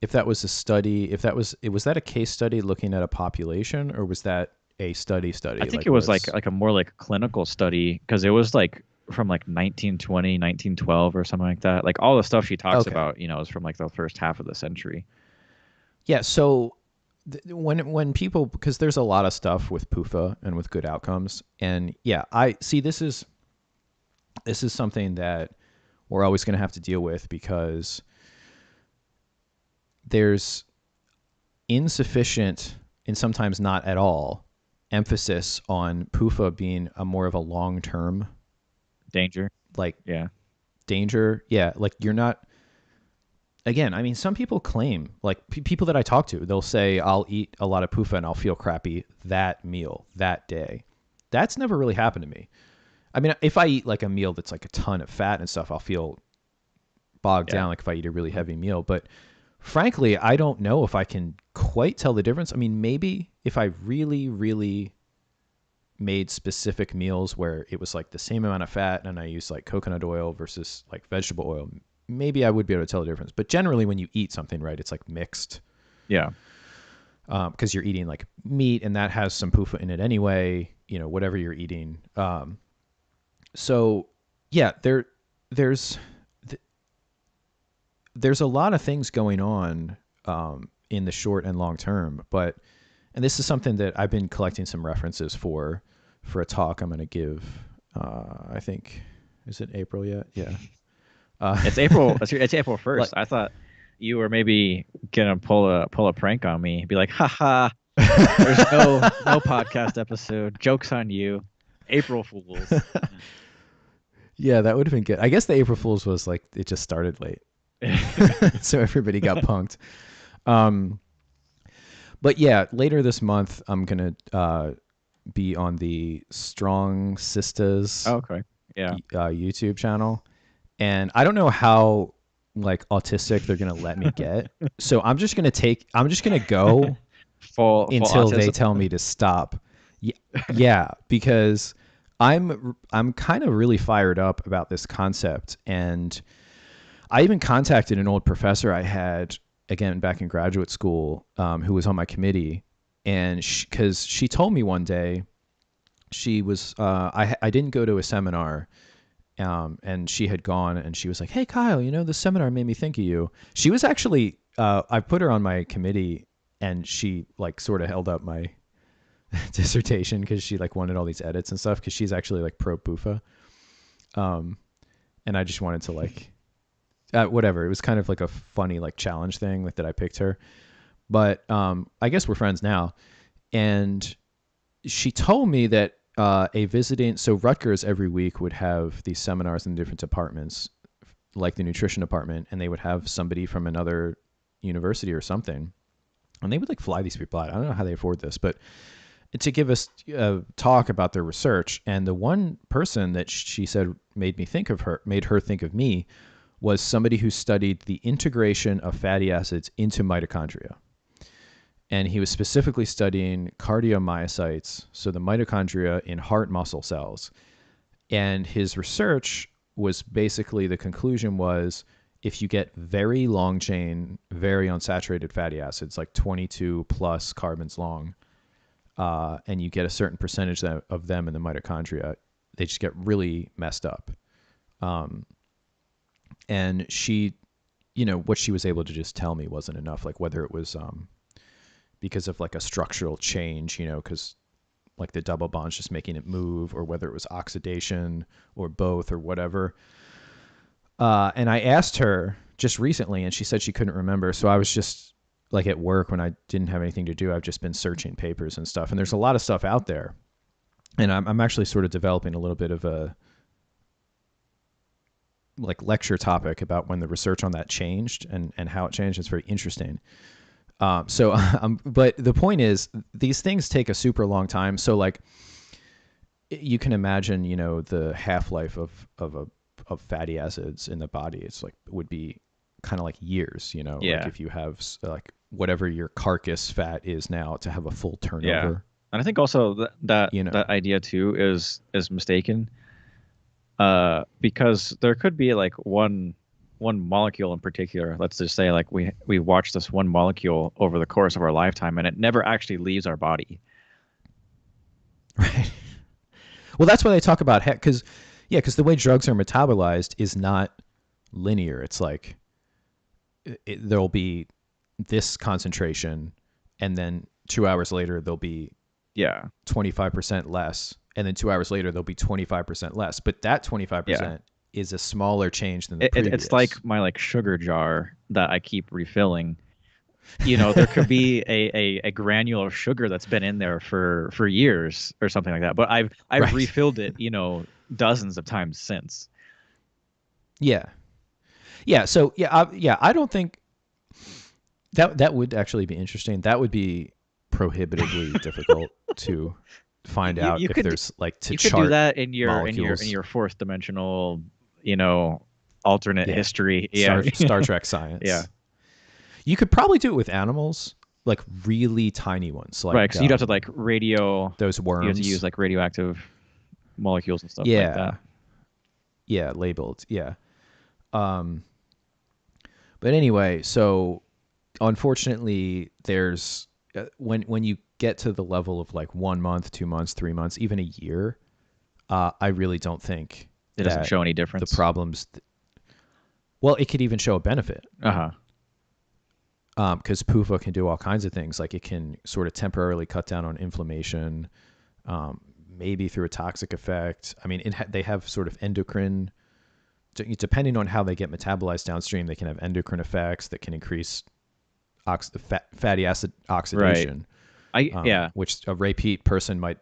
if that was a study, if that was, it was that a case study looking at a population, or was that a
I
study
think it
like
was
was?
like a more like clinical study because it was like from like 1920, 1912 or something like that. Like all the stuff she talks
Okay.
about, you know, is from like the first half of the century.
Yeah. So when people, because there's a lot of stuff with PUFA and with good outcomes, and yeah, I see this is something that we're always going to have to deal with because there's insufficient and sometimes not at all emphasis on PUFA being a more of a long term
Danger.
like
Yeah.
danger. Yeah, like you're not. Again, I mean, some people claim, like people that I talk to, they'll say, I'll eat a lot of PUFA and I'll feel crappy that meal, that day. That's never really happened to me. I mean, if I eat like a meal that's like a ton of fat and stuff, I'll feel bogged
Yeah.
down like if I eat a really heavy meal. But frankly, I don't know if I can quite tell the difference. I mean, maybe if I really, really made specific meals where it was like the same amount of fat and I used like coconut oil versus like vegetable oil, maybe I would be able to tell the difference. But generally, when you eat something, right, it's like mixed
Yeah.
because you're eating like meat and that has some PUFA in it anyway. You know, whatever you're eating. So yeah, there's there's a lot of things going on in the short and long term, but and this is something that I've been collecting some references for a talk I'm going to give. I think is it April yet? Yeah.
It's April. It's April
Like
1st. I thought you were maybe gonna pull a prank on me. Be like, haha, there's no podcast episode. Joke's on you. April Fools.
yeah, that would have been good. I guess the April Fools was like it just started late, so everybody got punked. Um, but yeah, later this month I'm gonna be on the Strong Sisters
Okay. Yeah.
YouTube channel, and I don't know how like autistic they're gonna let me get. So I'm just gonna go
Full
until they
autism.
tell me to stop. Yeah, because I'm kind of really fired up about this concept, and I even contacted an old professor I had again back in graduate school, who was on my committee, and because she told me one day she was I didn't go to a seminar. And she had gone and she was like, "Hey Kyle, you know, the seminar made me think of you." She was actually I put her on my committee and she like sort of held up my dissertation because she like wanted all these edits and stuff because she's actually like pro Bufa. Um, and I just wanted to like whatever. It was kind of like a funny like challenge thing like that I picked her. But I guess we're friends now. And she told me that a visiting, so Rutgers every week would have these seminars in different departments, like the nutrition department, and they would have somebody from another university or something, and they would like fly these people out. I don't know how they afford this, but to give us a talk about their research. And the one person that she said made her think of me, was somebody who studied the integration of fatty acids into mitochondria. And he was specifically studying cardiomyocytes, so the mitochondria in heart muscle cells. And his research was basically, the conclusion was, if you get very long chain, very unsaturated fatty acids, like 22 plus carbons long, and you get a certain percentage of them in the mitochondria, they just get really messed up. And she, what she was able to just tell me wasn't enough, like whether it was because of like a structural change, because like the double bonds just making it move, or whether it was oxidation or both or whatever. And I asked her just recently, and she said she couldn't remember. So I was just like at work when I didn't have anything to do. I've just been searching papers and stuff. And there's a lot of stuff out there. And I'm actually sort of developing a little bit of a like lecture topic about when the research on that changed and how it changed. It's very interesting. But the point is, these things take a super long time. So like you can imagine, the half-life of fatty acids in the body, it's like would be kind of like years,
Yeah.
like if you have like whatever your carcass fat is now to have a full turnover.
Yeah. And I think also that idea too is mistaken, because there could be like one molecule in particular. Let's just say like we watch this one molecule over the course of our lifetime, and it never actually leaves our body.
Right. Well, that's why they talk about because the way drugs are metabolized is not linear. It's like there'll be this concentration, and then 2 hours later there'll be 25% less, and then 2 hours later there'll be 25% less. But that 25% is a smaller change than the previous.
It's like my like sugar jar that I keep refilling. There could be a granule of sugar that's been in there for years or something like that. But I've
Right.
refilled it, dozens of times since.
Yeah. Yeah. So I don't think that would actually be interesting. That would be prohibitively difficult to find out if there's like to
you
chart
could do that in
molecules.
your fourth dimensional, alternate history.
Star Trek science.
Yeah.
You could probably do it with animals, like really tiny ones. Like,
right, because you'd have to like
those worms.
You have to use like radioactive molecules and stuff like that.
Yeah, labeled. Yeah. But anyway, so unfortunately, there's when you get to the level of like 1 month, 2 months, 3 months, even a year, I really don't think
it doesn't show any difference.
The problems. Well, it could even show a benefit. Because PUFA can do all kinds of things. Like it can sort of temporarily cut down on inflammation, maybe through a toxic effect. I mean, they have sort of endocrine, depending on how they get metabolized downstream, they can have endocrine effects that can increase fatty acid oxidation.
Right.
Which a repeat person might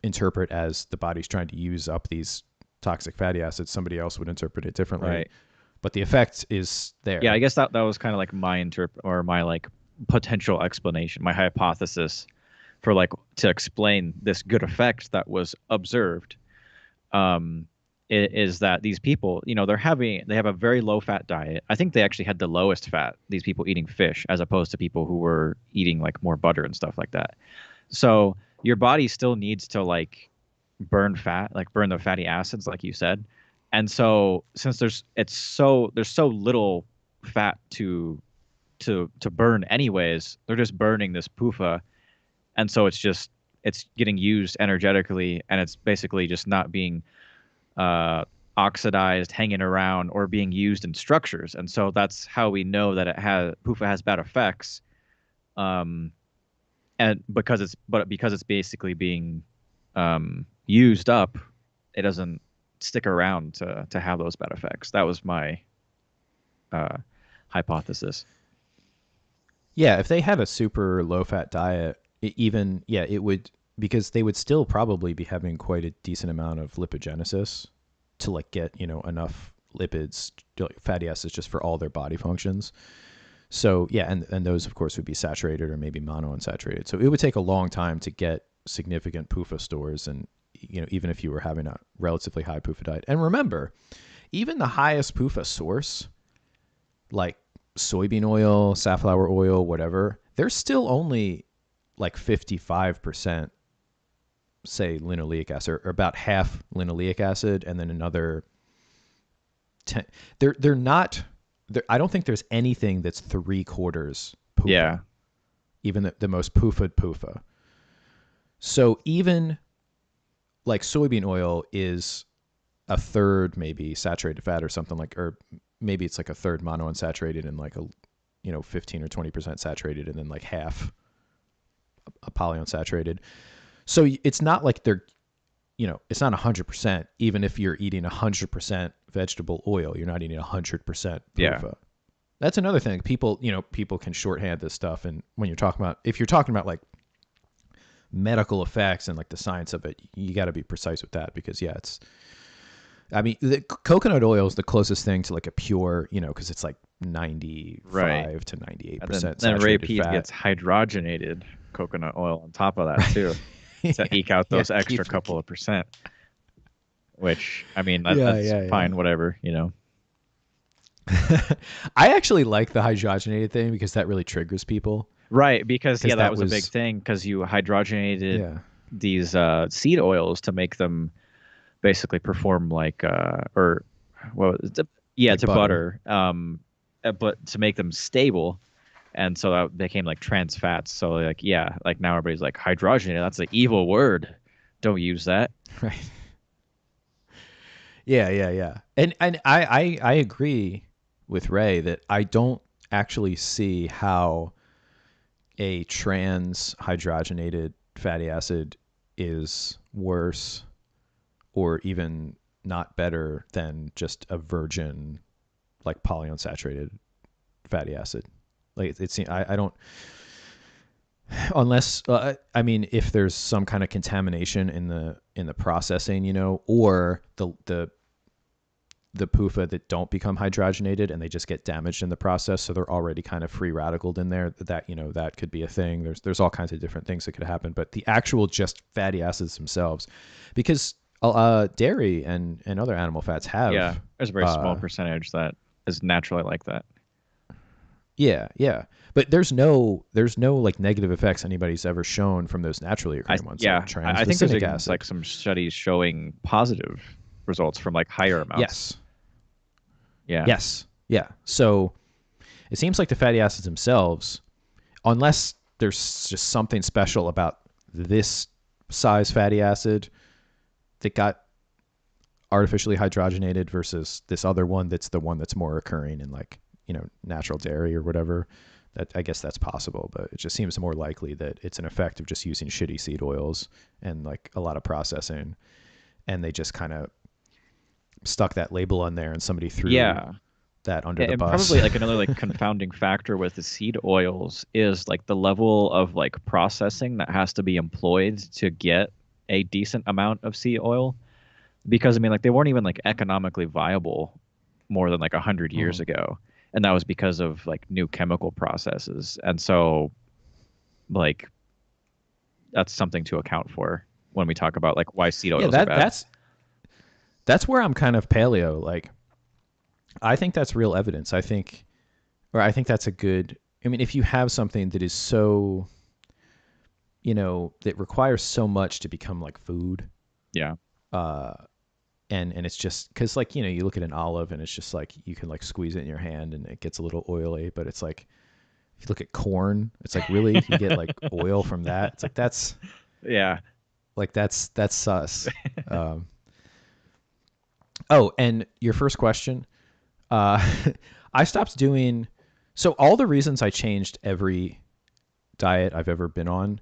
interpret as the body's trying to use up these toxic fatty acids. Somebody else would interpret it differently.
Right.
But the effect is there.
Yeah, I guess that was kind of like my like potential explanation, my hypothesis for like to explain this good effect that was observed. Is that these people, they have a very low fat diet. I think they actually had the lowest fat, these people eating fish, as opposed to people who were eating like more butter and stuff like that. So your body still needs to like burn fat, like burn the fatty acids, like you said. And so since there's so little fat to burn anyways, they're just burning this PUFA. And so it's getting used energetically, and it's basically just not being oxidized, hanging around, or being used in structures. And so that's how we know that PUFA has bad effects. And because it's basically being used up, it doesn't stick around to have those bad effects. That was my hypothesis.
Yeah, if they had a super low fat diet, it would, because they would still probably be having quite a decent amount of lipogenesis to like get, enough lipids, fatty acids just for all their body functions. So yeah, and those of course would be saturated or maybe monounsaturated. So it would take a long time to get significant PUFA stores, and even if you were having a relatively high PUFA diet. And remember, even the highest PUFA source, like soybean oil, safflower oil, whatever, they're still only like 55%, say, linoleic acid, or about half linoleic acid, and then another 10. They're not. I don't think there's anything that's 3/4 PUFA.
Yeah.
Even the most PUFA'd PUFA. So even like soybean oil is a third maybe saturated fat or something like, or maybe it's like a third monounsaturated and like a 15 or 20% saturated, and then like half a polyunsaturated. So it's not like they're, it's not 100%. Even if you're eating 100% vegetable oil, you're not eating 100% PUFA.
Yeah.
That's another thing. People can shorthand this stuff, and when you're talking about, if you're talking about like medical effects and like the science of it, you got to be precise with that, because the coconut oil is the closest thing to like a pure, because it's like 95 to 98% saturated
then Ray Pete
fat.
gets hydrogenated coconut oil on top of that too, to eke out those extra couple of percent. Which, I mean, that's fine, whatever,
I actually like the hydrogenated thing because that really triggers people.
Right, because that was a big thing, because you hydrogenated these seed oils to make them basically perform like to butter, but to make them stable, and so that became like trans fats. So like now everybody's like, hydrogenated, that's an evil word, don't use that.
Right. Yeah. And I agree with Ray that I don't actually see how a trans hydrogenated fatty acid is worse or even not better than just a virgin, like polyunsaturated fatty acid. Like I don't, unless if there's some kind of contamination in the processing, or the PUFA that don't become hydrogenated and they just get damaged in the process, so they're already kind of free radicaled in there, that could be a thing. There's all kinds of different things that could happen, but the actual just fatty acids themselves, because dairy and other animal fats have,
there's a very small percentage that is naturally like that.
But there's no like negative effects anybody's ever shown from those naturally occurring ones. Like
I think there's like some studies showing positive results from like higher amounts.
Yeah. So it seems like the fatty acids themselves, unless there's just something special about this size fatty acid that got artificially hydrogenated versus this other one that's the one that's more occurring in like, natural dairy or whatever, that I guess that's possible, but it just seems more likely that it's an effect of just using shitty seed oils and like a lot of processing, and they just kind of stuck that label on there and somebody threw that under the bus.
Probably like another like confounding factor with the seed oils is like the level of like processing that has to be employed to get a decent amount of seed oil, because I mean, like, they weren't even like economically viable more than like 100 years ago, and that was because of like new chemical processes. And so like that's something to account for when we talk about like why seed oils are bad.
That's where I'm kind of paleo. Like, I think that's real evidence. I think that's a good, if you have something that is so, that requires so much to become like food.
Yeah.
And it's just because like, you look at an olive and it's just like, you can like squeeze it in your hand and it gets a little oily, but it's like, if you look at corn, it's like, really, you get like oil from that? It's like, that's sus. Oh, and your first question, I stopped doing, so all the reasons I changed every diet I've ever been on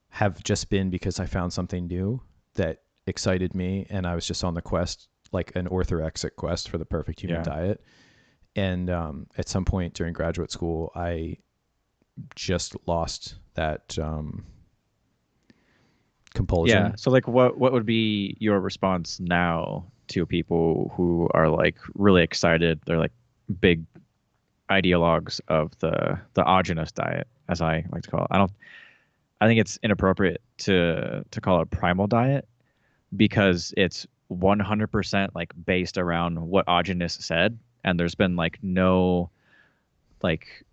have just been because I found something new that excited me, and I was just on the quest, like an orthorexic quest for the perfect human diet. And at some point during graduate school, I just lost that compulsion.
Yeah. So like what would be your response now to people who are like really excited? They're like big ideologues of the autogenous diet, as I like to call it. I think it's inappropriate to call it primal diet, because it's 100% like based around what autogenous said, and there's been like no like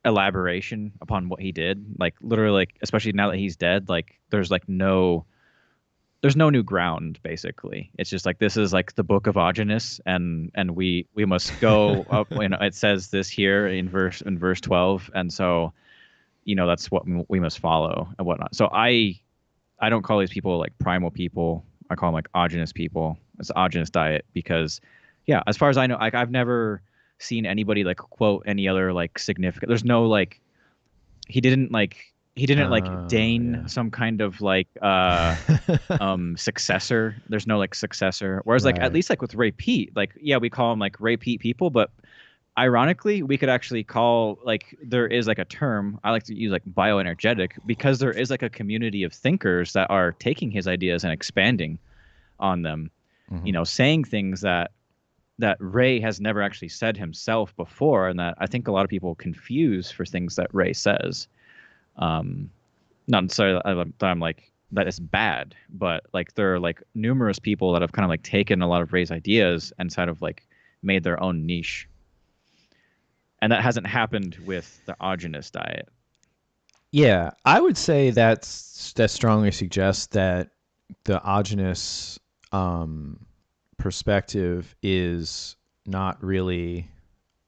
elaboration upon what he did. Like literally, like, especially now that he's dead, like there's no new ground, basically. It's just like, this is like the book of autogenous, and we must go up. It says this here in verse 12, and so that's what we must follow and whatnot. So I I don't call these people like primal people. I call them like autogenous people. It's the autogenous diet because, yeah, as far as I know, like I've never seen anybody like quote any other like significant. There's no like he didn't like deign
Yeah.
some kind of like successor. There's no like successor. Whereas like at
Right.
least like with Ray Pete, like yeah, we call them like Ray Pete people, but ironically, we could actually call like there is like a term I like to use like bioenergetic because there is like a community of thinkers that are taking his ideas and expanding on them,
Hmm.
saying things that Ray has never actually said himself before, and that I think a lot of people confuse for things that Ray says. Um, Not necessarily that I'm like that is bad, but like there are like numerous people that have kind of like taken a lot of Ray's ideas and sort of like made their own niche, and that hasn't happened with the autogenous diet.
Yeah, I would say that strongly suggests that the autogenous perspective is not really.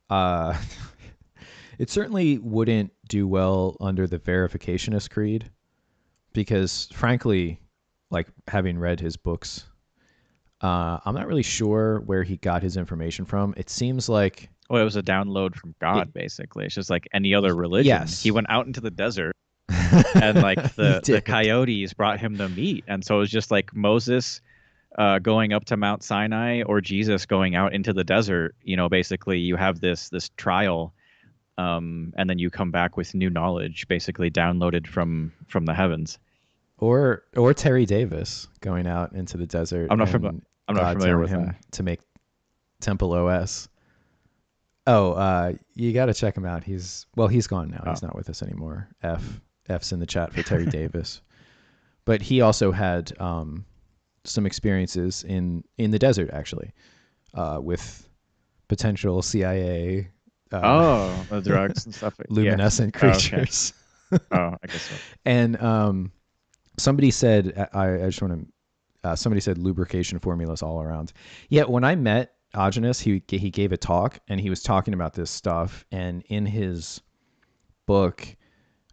Uh, it certainly wouldn't do well under the verificationist creed because, frankly, like having read his books, I'm not really sure where he got his information from. It seems like
Well, it was a download from
it.
God, basically. It's just like any other religion. He
Yes,
went out into the desert, and like
he
the
did.
coyotes brought him the meat, and so it was just like Moses going up to Mount Sinai or Jesus going out into the desert. Basically, you have this trial, and then you come back with new knowledge, basically downloaded from the heavens.
Or Terry Davis going out into the desert
I'm not familiar.
and
I'm not
God
familiar
telling
with that.
him to make Temple OS. Oh, you got to check him out. He's gone now.
Oh,
He's not with us anymore. F's in the chat for Terry Davis. But he also had some experiences in the desert actually, with potential CIA
oh, the drugs and stuff. Yeah.
luminescent
Oh, okay.
creatures.
Oh, I guess so.
And somebody said, I just want to. Somebody said lubrication formulas all around. Yeah, when I met Agenus, he gave a talk and he was talking about this stuff. And in his book,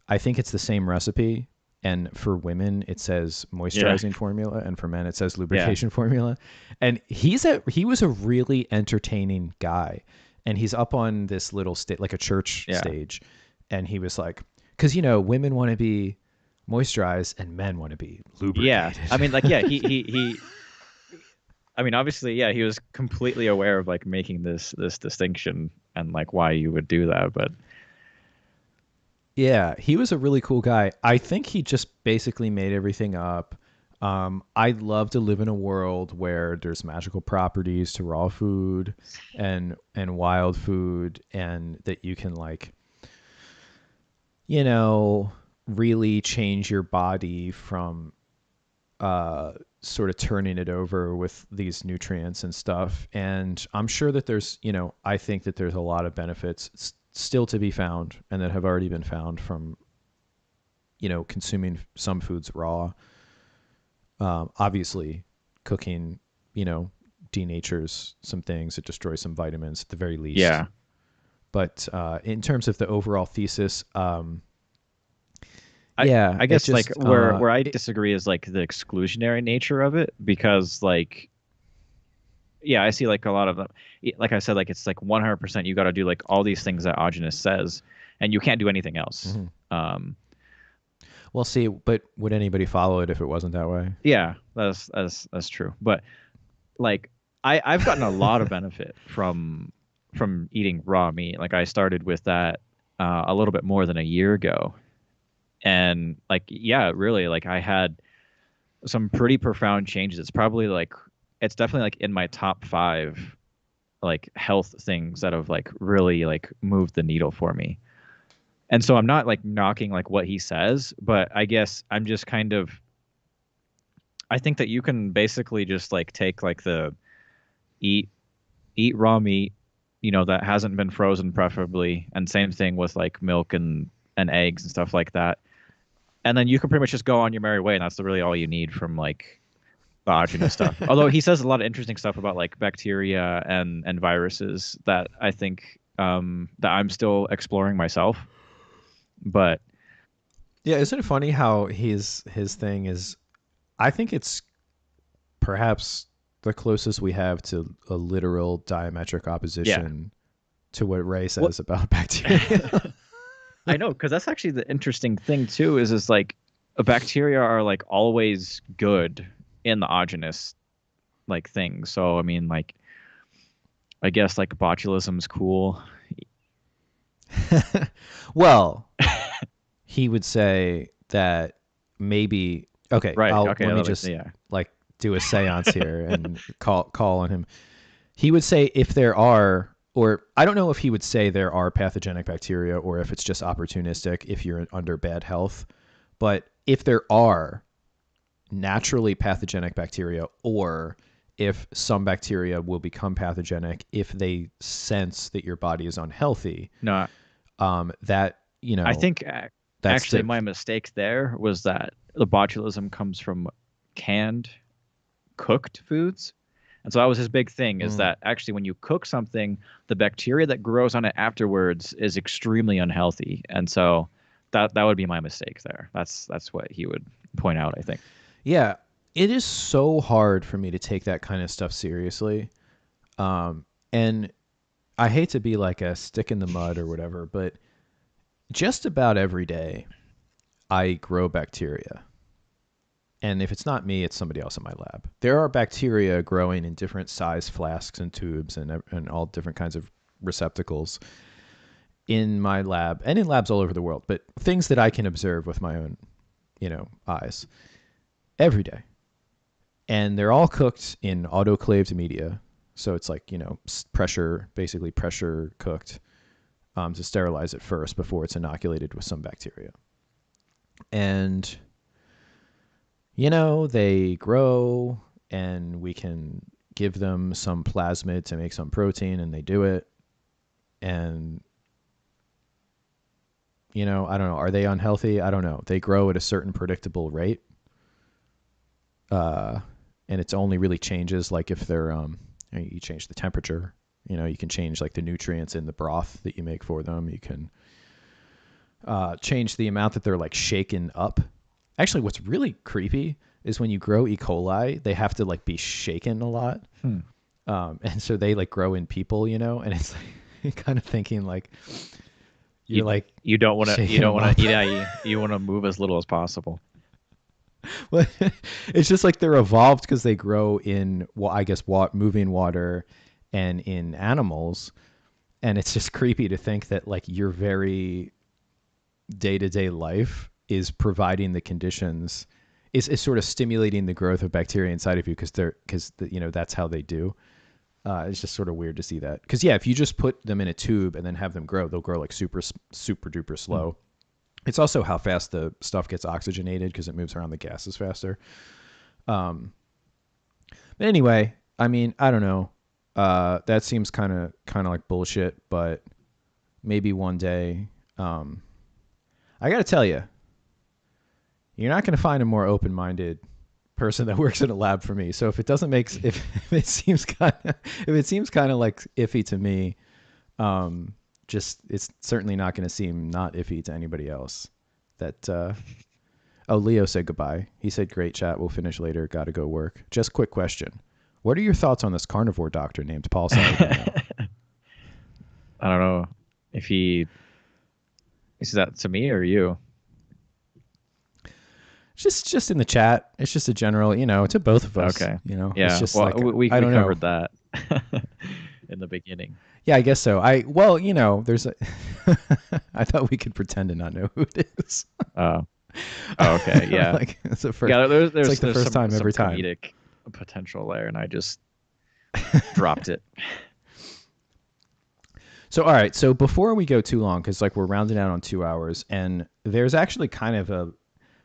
I think it's the same recipe. And for women, it says
Yeah.
moisturizing formula, and for men, it says
Yeah.
lubrication formula. And he was a really entertaining guy. And he's up on this little stage, like a church
Yeah.
stage, and he was like, because women want to be moisturized and men want to be
Yeah.
lubricated.
I mean, like, yeah, I mean, obviously, yeah, he was completely aware of like making this distinction and like why you would do that. But
Yeah, he was a really cool guy. I think he just basically made everything up. I'd love to live in a world where there's magical properties to raw food and wild food, and that you can like, you know, really change your body from sort of turning it over with these nutrients and stuff. And I'm sure that I think that there's a lot of benefits still to be found and that have already been found from, consuming some foods raw. Obviously, cooking, you know, denatures some things, it destroys some vitamins at the very least.
yeah,
But in terms of the overall thesis,
I
yeah,
I
it
guess like
just,
where I disagree is like the exclusionary nature of it because like yeah, I see like a lot of them. Like I said, like it's like 100% you got to do like all these things that Augenus says, and you can't do anything else.
mhm.
Um,
Well, see, but would anybody follow it if it wasn't that way?
yeah, that's true. But like I've gotten a lot of benefit from eating raw meat. Like I started with that a little bit more than a year ago, and like yeah, really like I had some pretty profound changes. It's definitely like in my top five like health things that have like really like moved the needle for me. And so I'm not like knocking like what he says, but I guess I'm just kind of I think that you can basically just like take like the eat eat raw meat, that hasn't been frozen preferably, and same thing with like milk and eggs and stuff like that. And then you can pretty much just go on your merry way, and that's really all you need from like the stuff. Although he says a lot of interesting stuff about like bacteria and viruses that I think that I'm still exploring myself. But
Yeah, isn't it funny how his thing is I think it's perhaps the closest we have to a literal diametric
Yeah.
opposition to what Ray
Well,
says about bacteria.
I know, because that's actually the interesting thing too. Is like, bacteria are like always good in the endogenous like thing. So I mean, like, I guess like botulism's cool.
Well, he would say that maybe okay,
Right.
I'll
Okay.
let me just
Yeah.
like do a seance here and call on him. He would say if there are, or I don't know if he would say there are pathogenic bacteria or if it's just opportunistic if you're under bad health, but if there are naturally pathogenic bacteria, or if some bacteria will become pathogenic if they sense that your body is unhealthy,
No,
that
I think
that's
actually
the
my mistake there was that the botulism comes from canned, cooked foods. And so that was his big thing, is
mm,
that actually when you cook something, the bacteria that grows on it afterwards is extremely unhealthy. And so that would be my mistake there. That's what he would point out, I think.
yeah. It is so hard for me to take that kind of stuff seriously, and I hate to be like a stick in the mud or whatever, but just about every day I grow bacteria. And if it's not me, it's somebody else in my lab. There are bacteria growing in different size flasks and tubes and all different kinds of receptacles in my lab and in labs all over the world, but things that I can observe with my own, eyes every day. And they're all cooked in autoclaved media. So it's like, basically pressure cooked to sterilize it first before it's inoculated with some bacteria. And they grow and we can give them some plasmid to make some protein and they do it. And, I don't know. Are they unhealthy? I don't know. They grow at a certain predictable rate. Uh, and it's only really changes like if they're, you change the temperature, you can change like the nutrients in the broth that you make for them. You can change the amount that they're like shaken up. Actually, what's really creepy is when you grow E. coli, they have to like be shaken a lot.
Hmm.
And so they like grow in people, and it's like you're kind of thinking like you're
You
like
you don't want to you
shaking
don't
them
want
up.
to you want to move as little as possible.
Well, it's just like they're evolved because they grow in, well, I guess, moving water and in animals. And it's just creepy to think that like your very day to day life is providing the conditions, is sort of stimulating the growth of bacteria inside of you because that's how they do. It's just sort of weird to see that because yeah, if you just put them in a tube and then have them grow, they'll grow like super duper
Hmm.
slow. It's also how fast the stuff gets oxygenated because it moves around the gases faster. Um, but anyway, I mean, I don't know. That seems kind of like bullshit, but maybe one day. I got to tell you, you're not going to find a more open-minded person that works in a lab for me. So if it doesn't make if it seems kind of like iffy to me, just it's certainly not going to seem not iffy to anybody else. That oh, Leo said goodbye. He said great chat. We'll finish later. Got to go work. Just quick question. What are your thoughts on this carnivore doctor named Paul Saladino?
I don't know if he is that to me or you.
Just in the chat. It's just a general, to both of us.
Okay.
It's
Yeah.
just
Well,
like
we
I don't know.
covered that in the beginning.
Yeah, I guess so. Well, there's a. I thought we could pretend to not know who it is.
Oh. Oh, okay. Yeah.
Like it's the first.
Yeah.
It's like the
There's
first time
some
every time.
comedic potential there, and I just dropped it.
So all right. So before we go too long, because like we're rounding out on 2 hours, and there's actually kind of a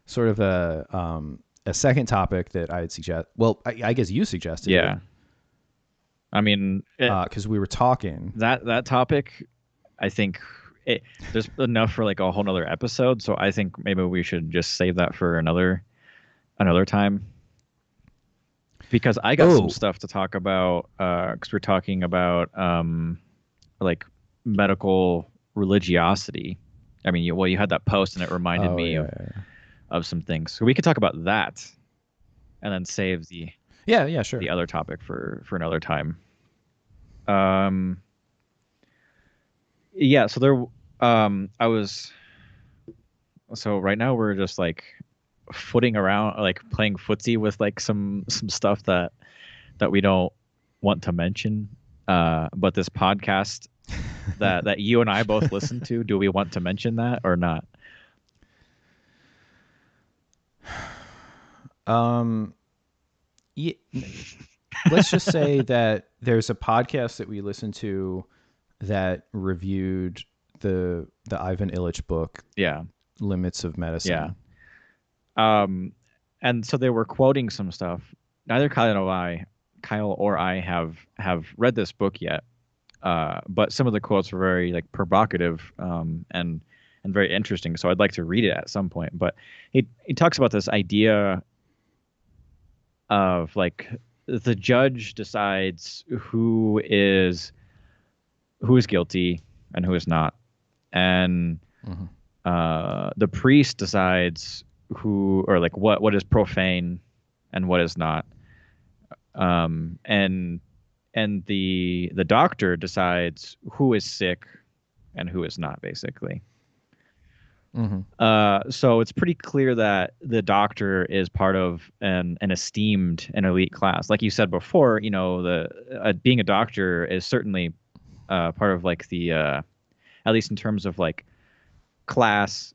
sort of a second topic that I'd suggest. Well, I guess you suggested it.
Yeah. I mean,
Because we were talking.
that topic, I think there's enough for like a whole nother episode. So I think maybe we should just save that for another time. Because I got some stuff to talk about. Because we're talking about like medical religiosity. I mean, you had that post and it reminded me of some things. So we could talk about that. and then save the
Yeah, sure.
other topic for another time. Um, yeah. So there, I was. So right now we're just like footing around, like playing footsie with like some stuff that we don't want to mention. But this podcast that you and I both listen to, do we want to mention that or not?
Yeah, let's just say that there's a podcast that we listen to that reviewed the Ivan Illich book,
Yeah.
Limits of Medicine.
Yeah. And so they were quoting some stuff. Neither Kyle or I have read this book yet. But some of the quotes were very like provocative, and very interesting. So I'd like to read it at some point. But he talks about this idea of like the judge decides who is guilty and who is not, and the priest decides who, or like what is profane and what is not, and the doctor decides who is sick and who is not, basically. So it's pretty clear that the doctor is part of an esteemed and elite class. Like you said before, you know, the being a doctor is certainly part of like the at least in terms of like class,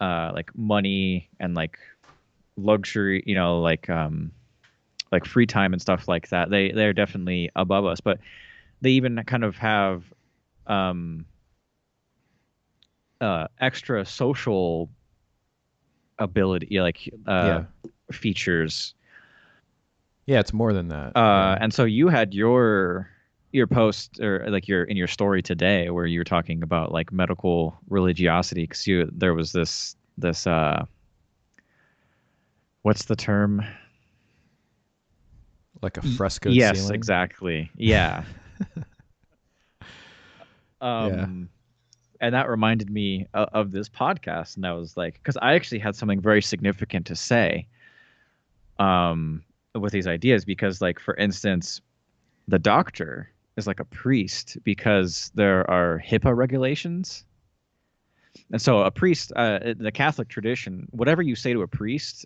like money and like luxury, you know, like free time and stuff like that. They're definitely above us, but they even kind of have extra social ability, like features.
Yeah, it's more than that.
And so you had your post, or like in your story today, where you were talking about like medical religiosity, because there was this what's the term?
Like a fresco
yes,
ceiling?
Exactly. Yeah.
Yeah.
And that reminded me of this podcast, and I was like, because I actually had something very significant to say with these ideas, because like, for instance, the doctor is like a priest because there are HIPAA regulations. And so a priest, in the Catholic tradition, whatever you say to a priest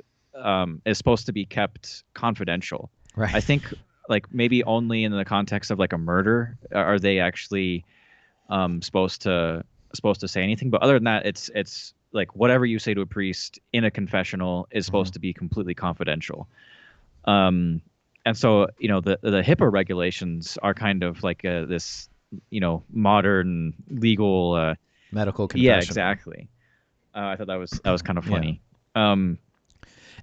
is supposed to be kept confidential.
Right.
I think like maybe only in the context of like a murder are they actually supposed to say anything. But other than that, it's like whatever you say to a priest in a confessional is supposed to be completely confidential. And so, you know, the HIPAA regulations are kind of like this, you know, modern legal
medical confessional.
Yeah, exactly. I thought that was kind of funny.
Yeah.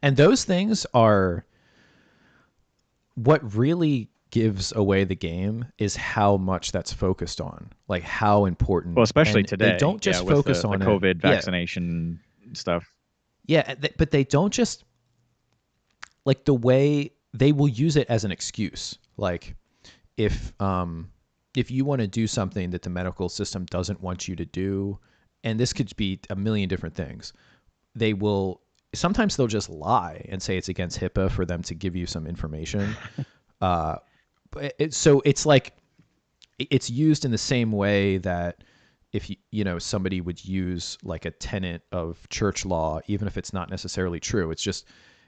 And those things are what really gives away the game, is how much that's focused on, like how important.
Well, especially today,
they don't just focus on
the COVID vaccination stuff.
Yeah, but they don't just, like, the way they will use it as an excuse. Like if you want to do something that the medical system doesn't want you to do, and this could be a million different things, sometimes they'll just lie and say it's against HIPAA for them to give you some information. So it's like, it's used in the same way that if somebody would use like a tenet of church law, even if it's not necessarily true, it's just,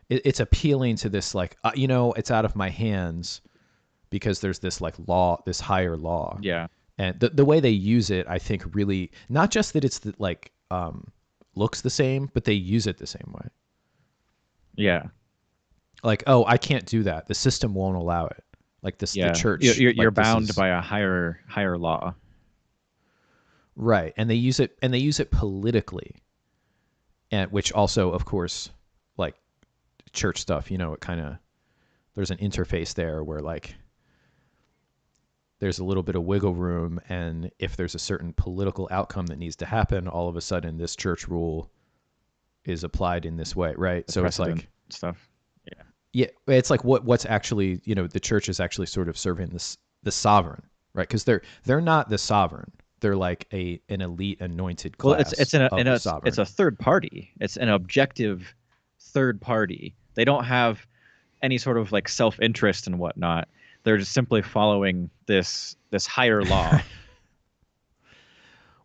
it's appealing to this, like, it's out of my hands because there's this like law, this higher law.
Yeah.
And the way they use it, I think, really, not just that it's like looks the same, but they use it the same way.
Yeah.
Like, oh, I can't do that. The system won't allow it. Like this, the church.
You're bound by a higher law.
Right. And they use it politically. And which also, of course, like church stuff, it kind of, there's an interface there where like there's a little bit of wiggle room, and if there's a certain political outcome that needs to happen, all of a sudden this church rule is applied in this way, right? So it's like
stuff.
Yeah, it's like what's actually, the church is actually sort of serving the sovereign, right? Because they're not the sovereign. They're like an elite anointed class.
Well, it's a third party. It's an objective third party. They don't have any sort of like self-interest and whatnot. They're just simply following this higher law.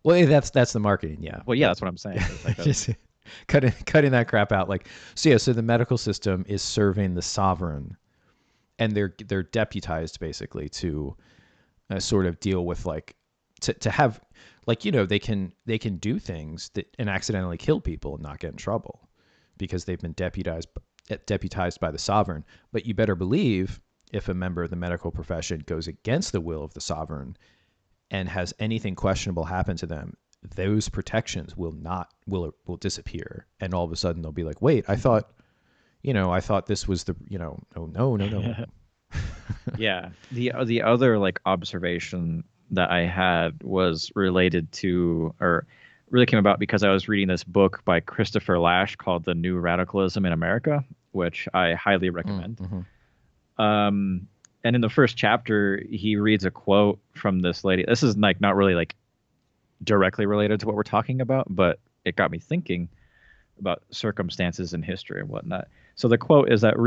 Well, that's the marketing, yeah.
Well, yeah,
But
that's what I'm saying. It's like
just cutting that crap out. Like, so yeah, so the medical system is serving the sovereign, and they're deputized basically to sort of deal with like to have like they can do things that and accidentally kill people and not get in trouble because they've been deputized by the sovereign. But you better believe if a member of the medical profession goes against the will of the sovereign and has anything questionable happen to them, those protections will disappear, and all of a sudden they'll be like, wait, I thought this was the oh no.
yeah. The other like observation that I had was related to, or really came about because I was reading this book by Christopher Lasch called The New Radicalism in America, which I highly recommend. And in the first chapter, he reads a quote from this lady. This is like not really like directly related to what we're talking about, but it got me thinking about circumstances in history and whatnot. So the quote is that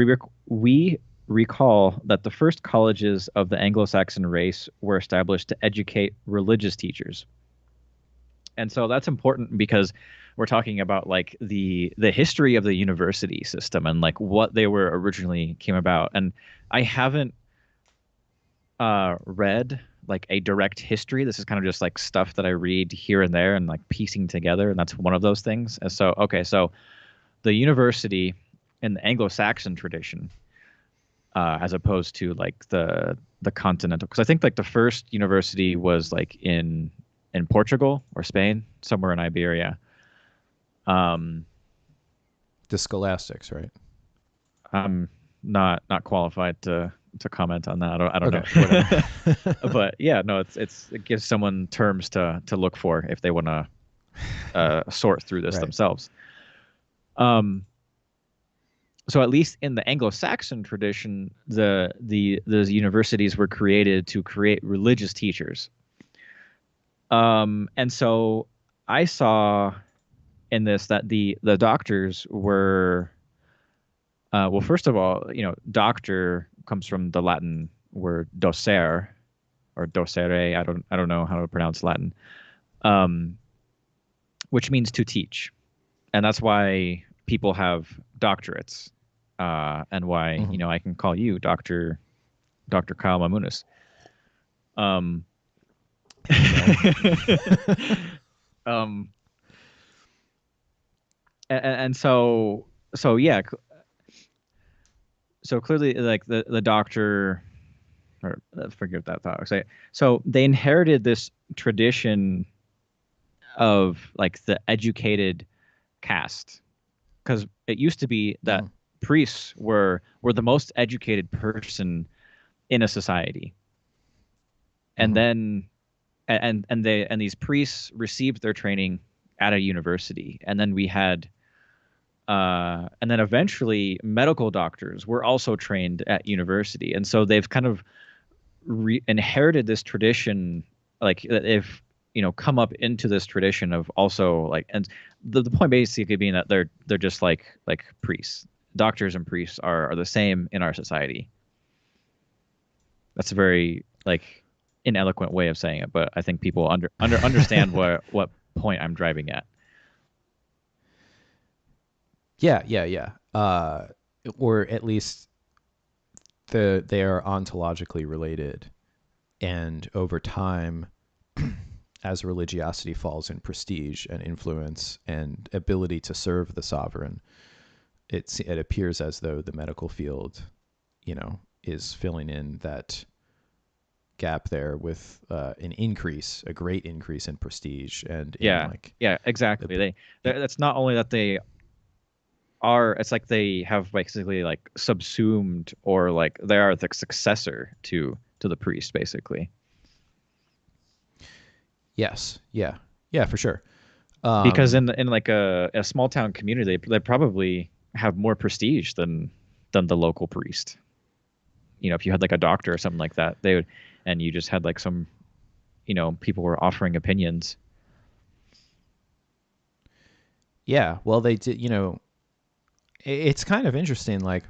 we recall that the first colleges of the Anglo-Saxon race were established to educate religious teachers. And so that's important because we're talking about like the history of the university system and like what they were originally came about. And I haven't read like a direct history. This is kind of just like stuff that I read here and there and like piecing together, and that's one of those things. And so so the university in the Anglo-Saxon tradition, as opposed to like the continental, because I think like the first university was like in Portugal or Spain, somewhere in Iberia.
The scholastics, right?
I'm not qualified to comment on that. I don't
Okay,
know. But yeah, no, it gives someone terms to look for if they want to sort through this
right.
themselves. So at least in the Anglo-Saxon tradition, the universities were created to create religious teachers. And so I saw in this that the doctors were well, first of all, doctor comes from the Latin word docere or docere. I don't know how to pronounce Latin, which means to teach, and that's why people have doctorates, and why I can call you Dr. Kyle Mamunis. And so yeah, so clearly like the doctor, or forget that thought. Okay. So they inherited this tradition of like the educated caste, because it used to be that priests were the most educated person in a society, and then and these priests received their training at a university, and then we had and then eventually medical doctors were also trained at university, and so they've kind of inherited this tradition, like they've come up into this tradition of also like, and the point basically being that they're just like priests. Doctors and priests are the same in our society. That's a very like ineloquent way of saying it, but I think people understand what point I'm driving at.
Yeah. Or at least they are ontologically related, and over time, as religiosity falls in prestige and influence and ability to serve the sovereign, it appears as though the medical field, is filling in that gap there with a great increase in prestige and
yeah, exactly. That's not only that they are, it's like they have basically like subsumed, or like they are the successor to the priest basically.
Yes, yeah, for sure.
Because in like a small town community, they probably have more prestige than the local priest. If you had like a doctor or something like that, they would, and you just had like some, people were offering opinions.
Yeah, well, they did. It's kind of interesting. Like,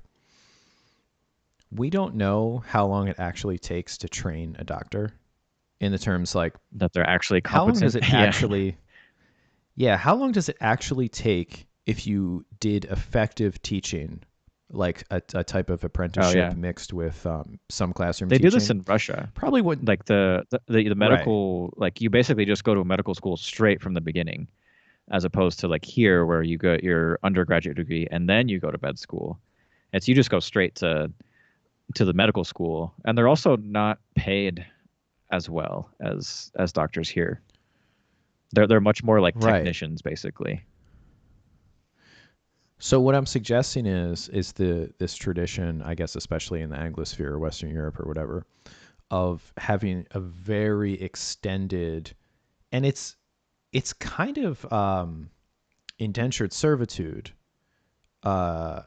we don't know how long it actually takes to train a doctor in the terms like
that they're actually
how long does
competent.
it
Yeah.
actually yeah, how long does it actually take if you did effective teaching, like a type of
Oh
apprenticeship
yeah.
mixed with some classroom
They do this
teaching?
in Russia.
Probably would.
Like the
Right.
medical, like you basically just go to a medical school straight from the beginning, as opposed to like here where you get your undergraduate degree and then you go to med school. It's you just go straight to the medical school, and they're also not paid as well as doctors here. They're much more like
Right.
technicians basically.
So what I'm suggesting is the this tradition, I guess, especially in the Anglosphere or Western Europe or whatever, of having a very extended, and it's kind of indentured servitude. Uh,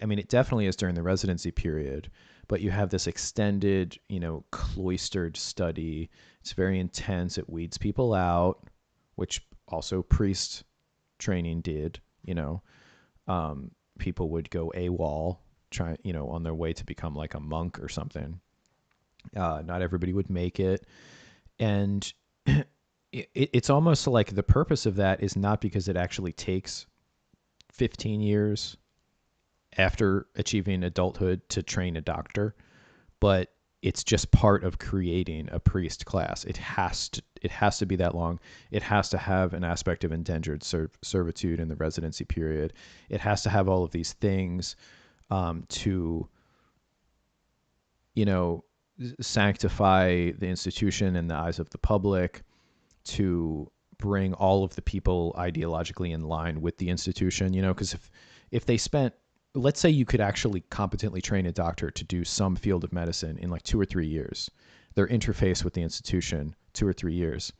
I mean, it definitely is during the residency period, but you have this extended, cloistered study. It's very intense. It weeds people out, which also priest training did. People would go AWOL, on their way to become like a monk or something. Not everybody would make it, and it's almost like the purpose of that is not because it actually takes 15 years after achieving adulthood to train a doctor, but it's just part of creating a priest class. It has to be that long. It has to have an aspect of indentured servitude in the residency period. It has to have all of these things to you know sanctify the institution in the eyes of the public, to bring all of the people ideologically in line with the institution. Because if they spent, let's say you could actually competently train a doctor to do some field of medicine in like 2 or 3 years, their interface with the institution 2 or 3 years,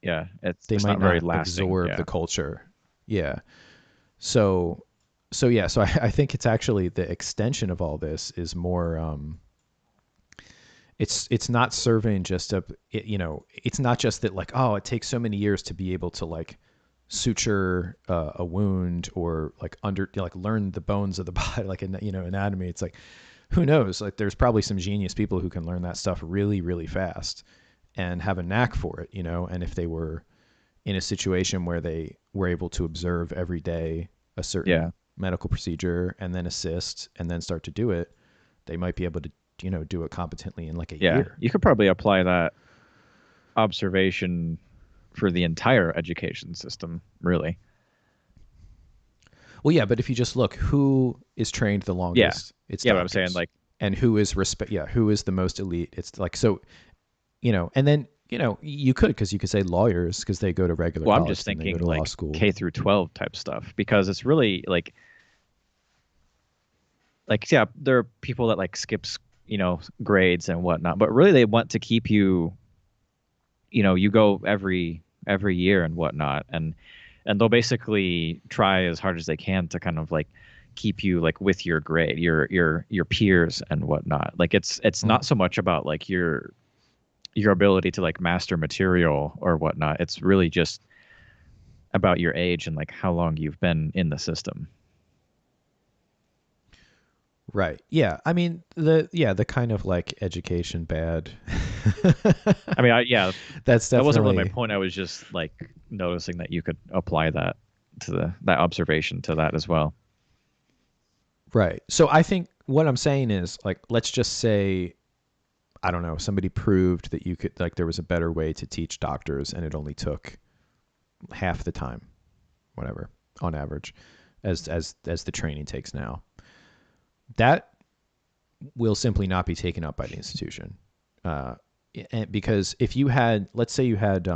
Yeah,
they
it's
might
not very
not
lasting.
absorb
Yeah.
the culture. Yeah. So so yeah so I think it's actually the extension of all this is more it's not serving just it's not just that like, oh, it takes so many years to be able to like suture a wound or like like learn the bones of the body, like anatomy. It's like, who knows, like there's probably some genius people who can learn that stuff really really fast and have a knack for it, and if they were in a situation where they were able to observe every day a certain
Yeah.
medical procedure and then assist and then start to do it, they might be able to do it competently in like a
Yeah.
year.
You could probably apply that observation for the entire education system, really.
Well, yeah, but if you just look, who is trained the
Yeah.
longest? It's
Yeah, but I'm saying
doctors.
like,
And who is who is the most elite? It's like, so, and then, you could, because you could say lawyers, because they go to regular
well, I'm just
college, then they go
thinking
to law
like
school.
K through 12 type stuff because it's really like yeah, there are people that like skips, grades and whatnot, but really they want to keep you, you go every year and whatnot, and they'll basically try as hard as they can to kind of like keep you like with your grade, your peers and whatnot. Like it's
Mm.
not so much about like your ability to like master material or whatnot. It's really just about your age and like how long you've been in the system.
Right. Yeah. I mean, the kind of like education bad.
I mean, yeah,
That's
that wasn't really my
definitely
point. I was just like noticing that you could apply that to that observation to that as well.
right. So I think what I'm saying is like, let's just say, I don't know, somebody proved that you could, like, there was a better way to teach doctors and it only took half the time, whatever, on average, as the training takes now. That will simply not be taken up by the institution. Uh, because if you had, let's say you had,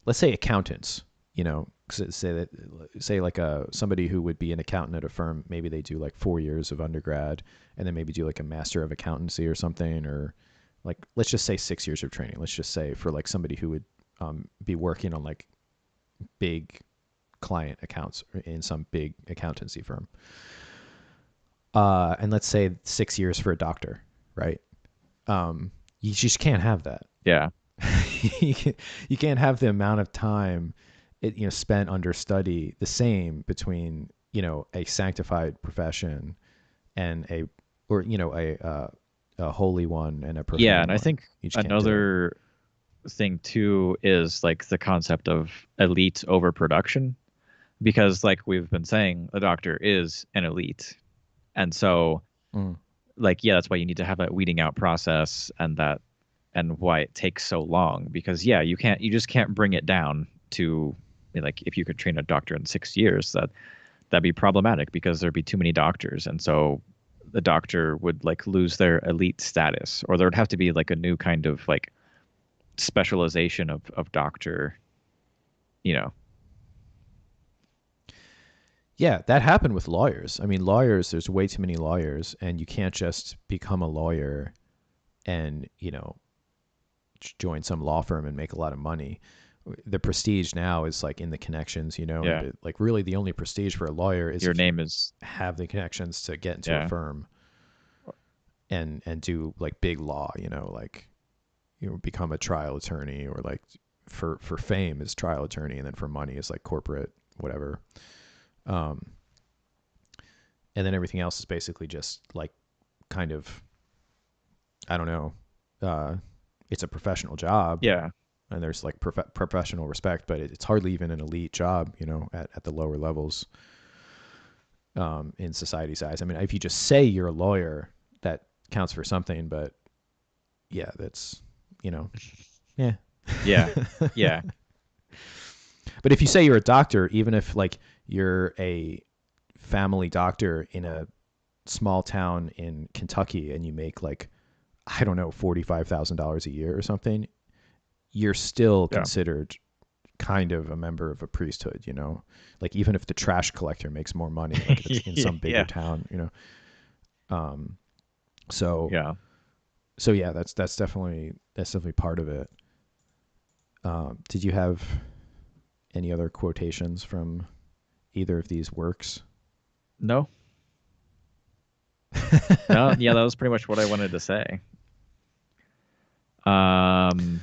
let's say accountants, say that, say like somebody who would be an accountant at a firm, maybe they do like 4 years of undergrad and then maybe do like a master of accountancy or something, or like, let's just say 6 years of training. Let's just say for like somebody who would be working on like big client accounts in some big accountancy firm. And let's say 6 years for a doctor, right? You just can't have that.
Yeah.
You can't have the amount of time spent under study the same between a sanctified profession and a or a holy one and a
Yeah,
profane
and I
one.
think
You just can't do it.
another thing too is like the concept of elite overproduction, because like we've been saying, a doctor is an elite. And so
Mm.
like, yeah, that's why you need to have that weeding out process, and why it takes so long, because yeah, you just can't bring it down to, like, if you could train a doctor in 6 years, that'd be problematic because there'd be too many doctors. And so the doctor would like lose their elite status, or there would have to be like a new kind of like specialization of doctor, you know.
Yeah, that happened with lawyers. I mean, lawyers, there's way too many lawyers, and you can't just become a lawyer and, join some law firm and make a lot of money. The prestige now is like in the connections,
Yeah,
and like really the only prestige for a lawyer is
your
if you
name is.
have the connections to get into a
Yeah.
firm and do like big law, like become a trial attorney, or like for fame is trial attorney, and then for money is like corporate whatever. Um, and then everything else is basically just like kind of, I don't know, it's a professional job,
Yeah.
and there's like professional respect, but it's hardly even an elite job, at the lower levels, in society's eyes. I mean, if you just say you're a lawyer, that counts for something, but yeah, that's, yeah.
Yeah. Yeah.
But if you say you're a doctor, even if like you're a family doctor in a small town in Kentucky and you make like, I don't know, $45,000 a year or something, you're still
Yeah.
considered kind of a member of a priesthood, like even if the trash collector makes more money, like if it's in some bigger
Yeah.
town, um, so,
Yeah.
so yeah, that's definitely part of it. Did you have any other quotations from either of these works?
No. No. Yeah, that was pretty much what I wanted to say. Um,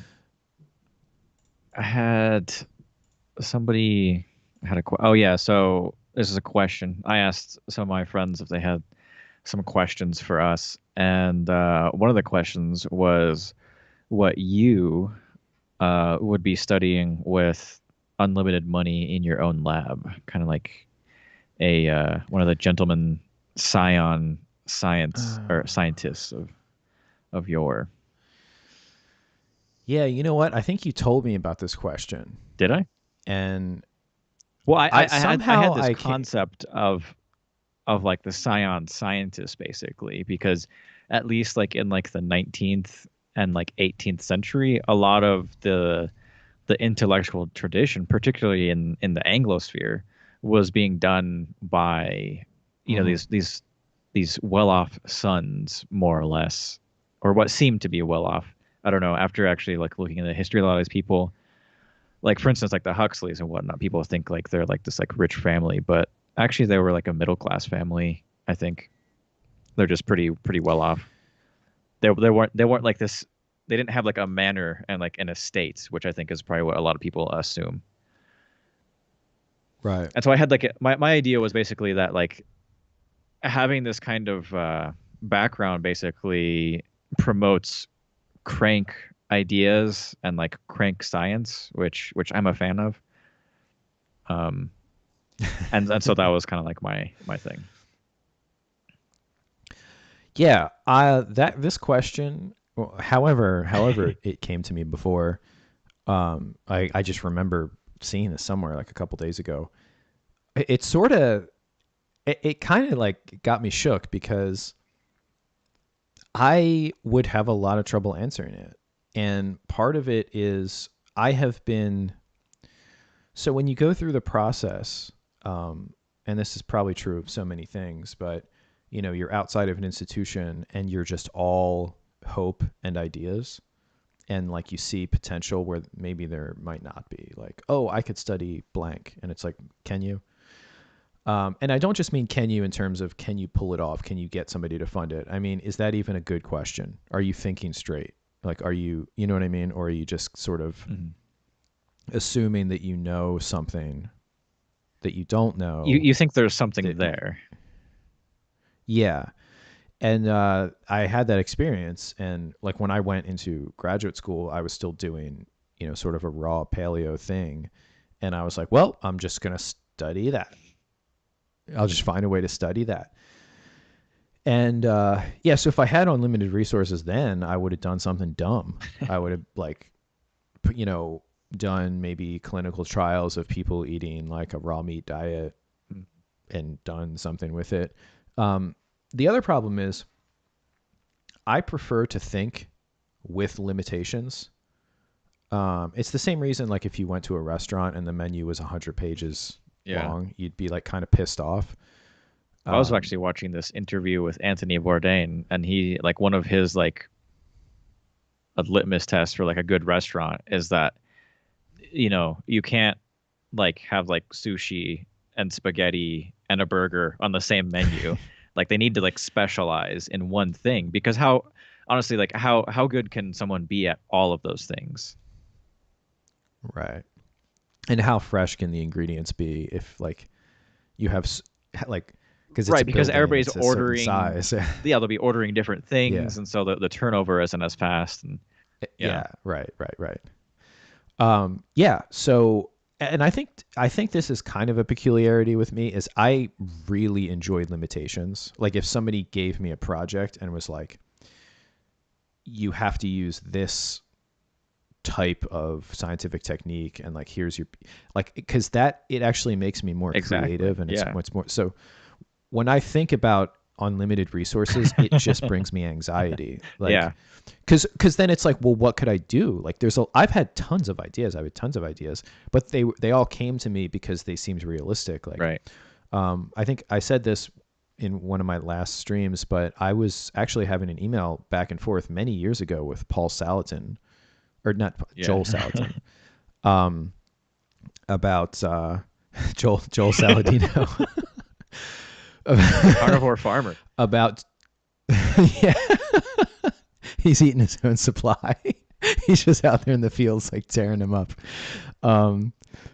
I had somebody had oh yeah, so this is a question. I asked some of my friends if they had some questions for us, and one of the questions was what you would be studying with unlimited money in your own lab, kind of like a one of the gentlemen scion science or scientists of your.
Yeah, you know what? I think you told me about this question,
Did I?
and
Well,
I
I
somehow
had this
I can't.
concept of like the scion scientist basically, because at least like in like the 19th and like 18th century, a lot of the intellectual tradition, particularly in the Anglosphere, was being done by,
Mhm.
these well-off sons, more or less, or what seemed to be well-off. I don't know. After actually like looking at the history of a lot of these people, like for instance, like the Huxleys and whatnot, people think like they're like this like rich family, but actually they were like a middle class family. I think they're just pretty well off. They weren't like this. They didn't have like a manor and like an estate, which I think is probably what a lot of people assume.
Right.
And so I had like my idea was basically that like having this kind of background basically promotes crank ideas and like crank science, which I'm a fan of. Um, and so that was kind of like my thing.
Yeah. That this question, well, however it came to me before, I just remember seeing this somewhere like a couple days ago. It sort of, it kind of like got me shook because I would have a lot of trouble answering it. And part of it is I have been, so when you go through the process, and this is probably true of so many things, but you're outside of an institution and you're just all hope and ideas. And like you see potential where maybe there might not be, like, oh, I could study blank. And it's like, can you? And I don't just mean can you in terms of can you pull it off? Can you get somebody to fund it? I mean, is that even a good question? Are you thinking straight? Like, are you know what I mean? Or are you just sort of
Mhm.
assuming that you know something that you don't
You
know?
you think there's something
That,
there?
yeah. And I had that experience, and like when I went into graduate school, I was still doing, sort of a raw paleo thing, and I was like, well, I'm just gonna study that. I'll just find a way to study that. And yeah, so if I had unlimited resources, then I would have done something dumb. I would have like, you know, done maybe clinical trials of people eating like a raw meat diet and done something with it. The other problem is I prefer to think with limitations. It's the same reason, like if you went to a restaurant and the menu was 100 pages
Yeah.
long, you'd be like kind of pissed off.
I was actually watching this interview with Anthony Bourdain, and he like one of his like a litmus test for like a good restaurant is that you can't like have like sushi and spaghetti and a burger on the same menu. Like they need to like specialize in one thing because how honestly like how good can someone be at all of those things?
Right. And how fresh can the ingredients be if like you have like because it's a
Right, because
building,
everybody's
it's a certain
ordering,
size.
yeah, they'll be ordering different
Yeah.
things, and so the turnover isn't as fast. And yeah,
Yeah. Right. Right. Right. Yeah. So, and I think this is kind of a peculiarity with me is I really enjoy limitations. Like if somebody gave me a project and was like, you have to use this type of scientific technique and like here's your like because that it actually makes me more
exactly.
creative and it's
Yeah,
what's more so when I think about unlimited resources it just brings me anxiety
yeah,
like because then it's like well what could I do like I've had tons of ideas but they all came to me because they seemed realistic like
right.
I think I said this in one of my last streams but I was actually having an email back and forth many years ago with Paul Salatin or not
Yeah,
Joel Salatin, about Joel Saladino
carnivore farmer.
about yeah, he's eating his own supply. He's just out there in the fields like tearing them up,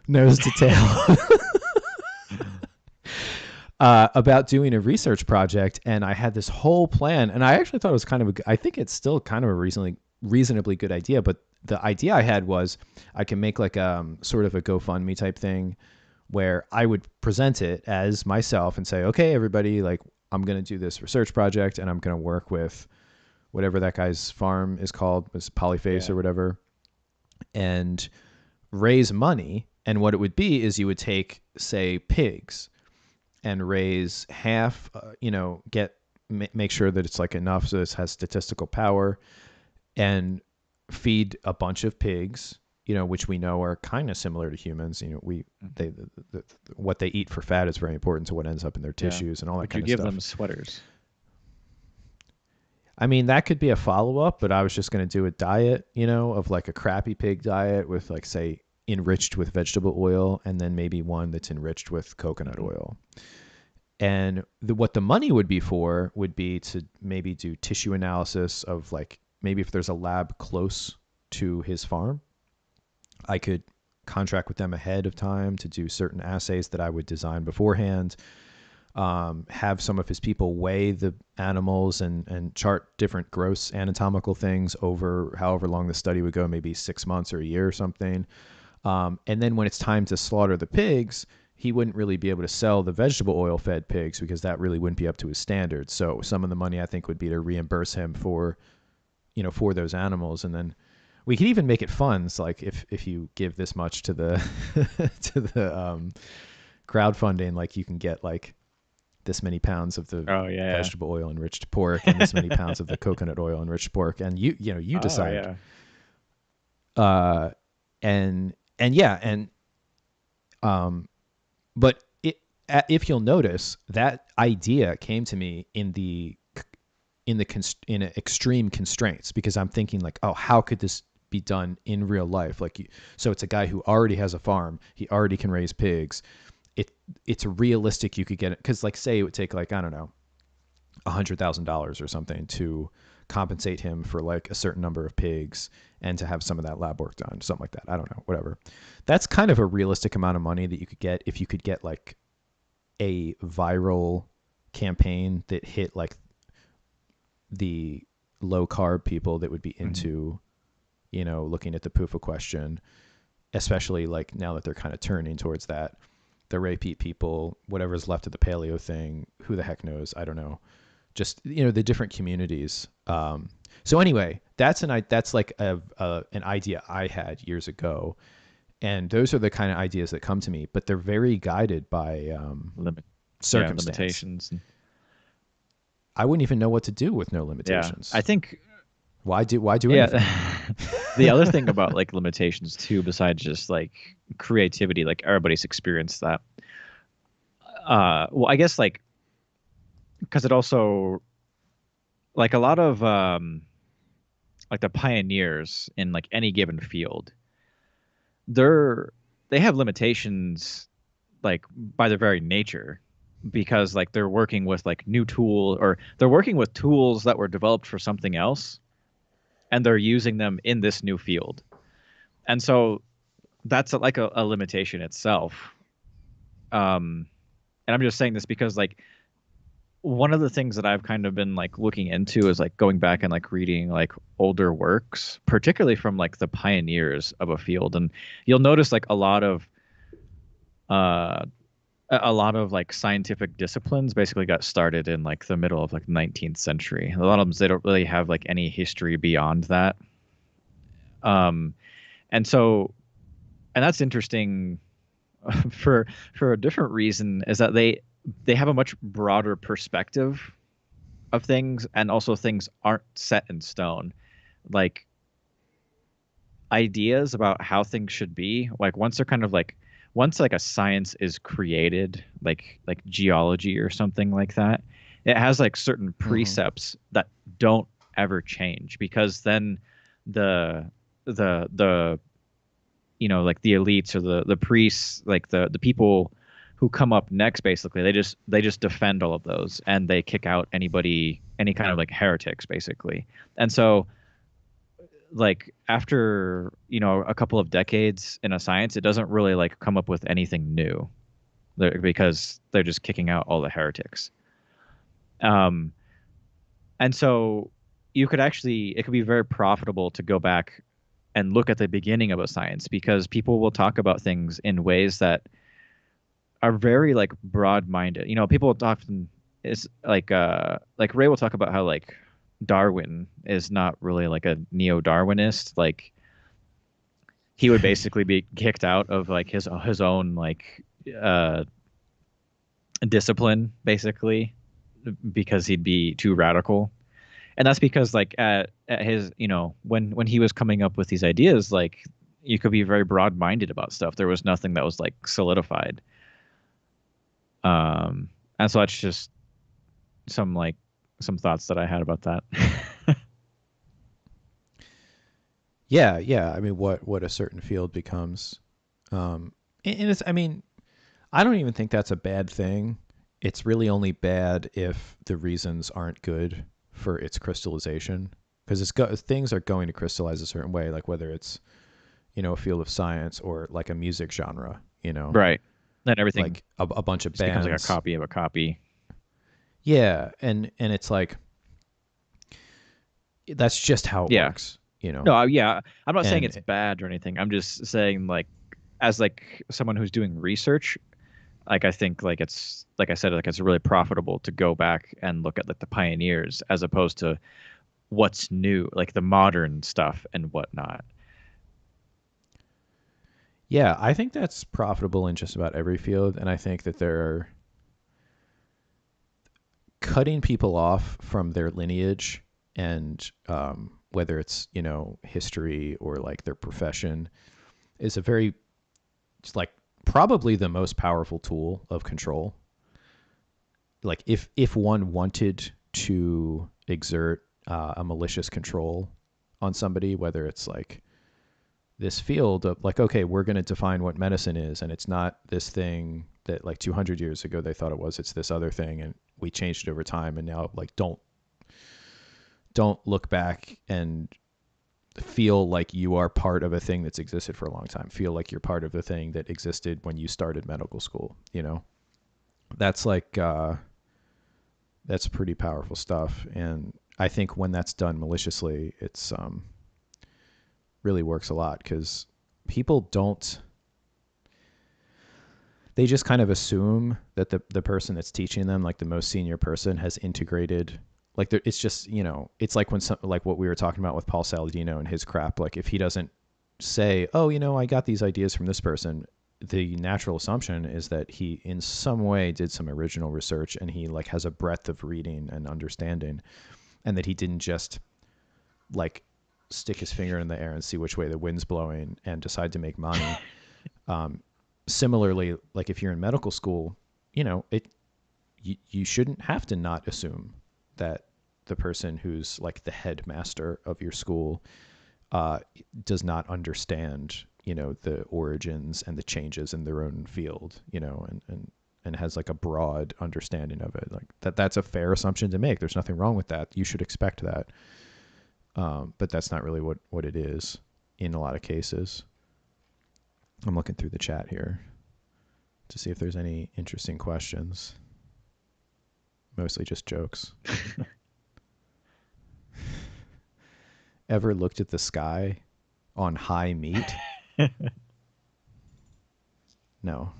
nose to tail. About doing a research project, and I had this whole plan, and I actually thought it was kind of I think it's still kind of a reasonably good idea, but the idea I had was I can make like sort of a GoFundMe type thing where I would present it as myself and say, okay, everybody, like I'm going to do this research project and I'm going to work with whatever that guy's farm is called, was Polyface
Yeah,
or whatever, and raise money. And what it would be is you would take, say, pigs and raise half, make sure that it's like enough so this has statistical power and feed a bunch of pigs, which we know are kind of similar to humans. What they eat for fat is very important to what ends up in their
yeah.
tissues and all that
Would you
kind of
give
stuff.
them sweaters?
I mean, that could be a follow up, but I was just going to do a diet, of like a crappy pig diet with like, say, enriched with vegetable oil, and then maybe one that's enriched with coconut oil. And what the money would be for would be to maybe do tissue analysis of like, maybe if there's a lab close to his farm, I could contract with them ahead of time to do certain assays that I would design beforehand. Have some of his people weigh the animals and chart different gross anatomical things over however long the study would go, maybe 6 months or a year or something. And then when it's time to slaughter the pigs, he wouldn't really be able to sell the vegetable oil fed pigs because that really wouldn't be up to his standards. So some of the money I think would be to reimburse him for those animals. And then we could even make it fun. So like if you give this much to the to the crowdfunding, like you can get like this many pounds of the
Oh yeah.
vegetable oil enriched pork and this many pounds of the coconut oil enriched pork, and you
Oh
decide.
yeah.
Uh, and yeah, and but if you'll notice, that idea came to me in extreme constraints because I'm thinking like, oh, how could this be done in real life? Like, so it's a guy who already has a farm, he already can raise pigs. It's realistic you could get it because, like, say it would take like I don't know, $100,000 or something to compensate him for like a certain number of pigs and to have some of that lab work done, something like that. I don't know, whatever. That's kind of a realistic amount of money that you could get if you could get like a viral campaign that hit like the low carb people that would be
Mm-hmm.
into, looking at the PUFA question, especially like now that they're kind of turning towards that. The repeat people, whatever's left of the paleo thing, who the heck knows? I don't know. Just the different communities. So anyway, that's like an idea I had years ago, and those are the kind of ideas that come to me. But they're very guided by circumstance.
Limitations.
I wouldn't even know what to do with no
Yeah,
limitations.
I think.
Why do
Yeah,
anything?
the other thing about like limitations too, besides just like creativity, like everybody's experienced that. Well, I guess like because it also like a lot of like the pioneers in like any given field, they're they have limitations like by their very nature because like they're working with like new tool or they're working with tools that were developed for something else and they're using them in this new field. And so that's like a limitation itself. And I'm just saying this because like one of the things that I've kind of been like looking into is like going back and like reading like older works, particularly from like the pioneers of a field. And you'll notice like uh a lot of like scientific disciplines basically got started in like the middle of like 19th century. A lot of them they don't really have like any history beyond that. Um and so and that's interesting for a different reason is that they have a much broader perspective of things and also things aren't set in stone. Like ideas about how things should be, like once they're kind of like once like a science is created, like geology or something like that, it has like certain
Mm-hmm.
precepts that don't ever change because then the the like the elites or the priests, like the people who come up next, basically they just defend all of those and they kick out any kind of like heretics basically. And so like after a couple of decades in a science, it doesn't really like come up with anything new because they're just kicking out all the heretics. um and so it could be very profitable to go back and look at the beginning of a science because people will talk about things in ways that are very like broad-minded. People often is like Ray will talk about how like Darwin is not really like a neo-Darwinist. Like he would basically be kicked out of like his own like uh discipline basically because he'd be too radical. And that's because like at his when he was coming up with these ideas, like you could be very broad-minded about stuff. There was nothing that was like solidified. And so that's just some like some thoughts that I had about that.
Yeah. I mean, what a certain field becomes, and it's. I mean, I don't even think that's a bad thing. It's really only bad if the reasons aren't good for its crystallization, because things are going to crystallize a certain way, like whether it's a field of science or like a music genre.
Right. Then everything
Like a bunch of
just becomes like a
bands.
copy of a copy.
Yeah, and it's like that's just how it
Yeah.
works.
No, yeah. I'm not saying it's
And
bad or anything. I'm just saying like as like someone who's doing research, like I think like it's like I said, like it's really profitable to go back and look at like the pioneers as opposed to what's new, like the modern stuff and whatnot.
yeah, I think that's profitable in just about every field, and I think that there are cutting people off from their lineage and whether it's history or like their profession is a very it's like probably the most powerful tool of control. Like if one wanted to exert a malicious control on somebody, whether it's like this field of like, okay, we're going to define what medicine is, and it's not this thing that like 200 years ago they thought it was. It's this other thing, and we changed it over time. And now like don't look back and feel like you are part of a thing that's existed for a long time. Feel like you're part of the thing that existed when you started medical school. That's like that's pretty powerful stuff. And I think when that's done maliciously, it's really works a lot, because people don't, they just kind of assume that the person that's teaching them, like the most senior person, has integrated, like it's just, it's like when like what we were talking about with Paul Saladino and his crap. Like if he doesn't say, oh, I got these ideas from this person, the natural assumption is that he in some way did some original research, and he like has a breadth of reading and understanding, and that he didn't just like stick his finger in the air and see which way the wind's blowing and decide to make money. Similarly, like if you're in medical school, you shouldn't have to not assume that the person who's like the headmaster of your school does not understand, the origins and the changes in their own field, and has like a broad understanding of it. Like that's a fair assumption to make. There's nothing wrong with that. You should expect that. But that's not really what it is in a lot of cases. I'm looking through the chat here to see if there's any interesting questions. Mostly just jokes. Ever looked at the sky on high meat? No.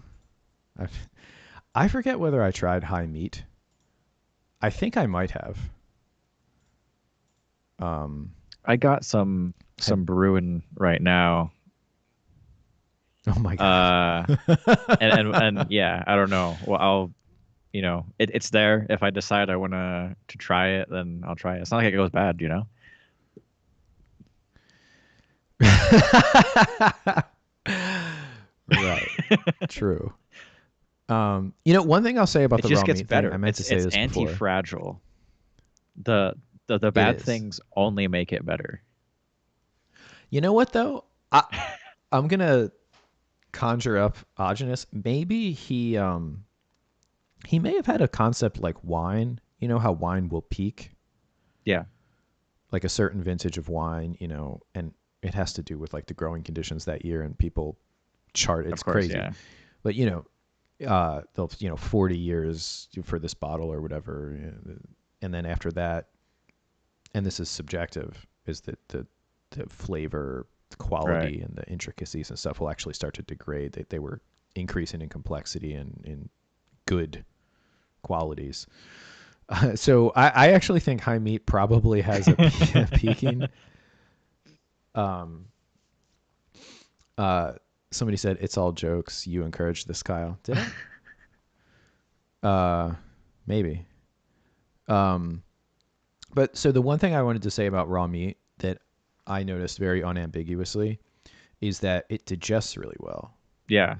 I forget whether I tried high meat. I think I might have.
I got some brewing right now.
Oh my god.
And yeah, I don't know. Well, I'll, it's there. If I decide I want to try it, then I'll try it. It's not like it goes bad,
Right. True. One thing I'll say about
it
the
just
raw
gets
meat
better.
thing, I meant to say
it's
this before.
Anti-fragile. The bad things only make it better.
You know what though? I'm gonna conjure up Augenis. Maybe he may have had a concept like wine. You know how wine will peak?
Yeah.
Like a certain vintage of wine, and it has to do with like the growing conditions that year, and people chart. It's crazy. Yeah. But they'll 40 years for this bottle or whatever, and then after that, and this is subjective, is that the flavor quality and the intricacies and stuff will actually start to degrade. They were increasing in complexity and in good qualities. So I actually think high meat probably has a peaking. Somebody said it's all jokes. You encouraged this, Kyle. Did I? Maybe. But so the one thing I wanted to say about raw meat that I noticed very unambiguously is that it digests really well.
Yeah.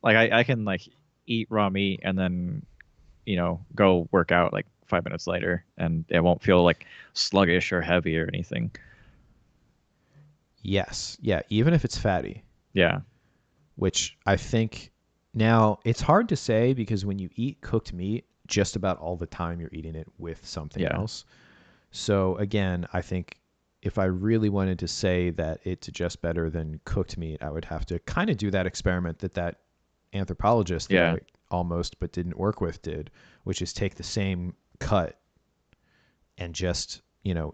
Like I can like eat raw meat and then, go work out like 5 minutes later, and it won't feel like sluggish or heavy or anything.
Yes. Yeah. Even if it's fatty.
Yeah.
Which I think now it's hard to say, because when you eat cooked meat, just about all the time you're eating it with something else. So again, I think if I really wanted to say that it digests better than cooked meat, I would have to kind of do that experiment that anthropologist that I almost but didn't work with did, which is take the same cut and just,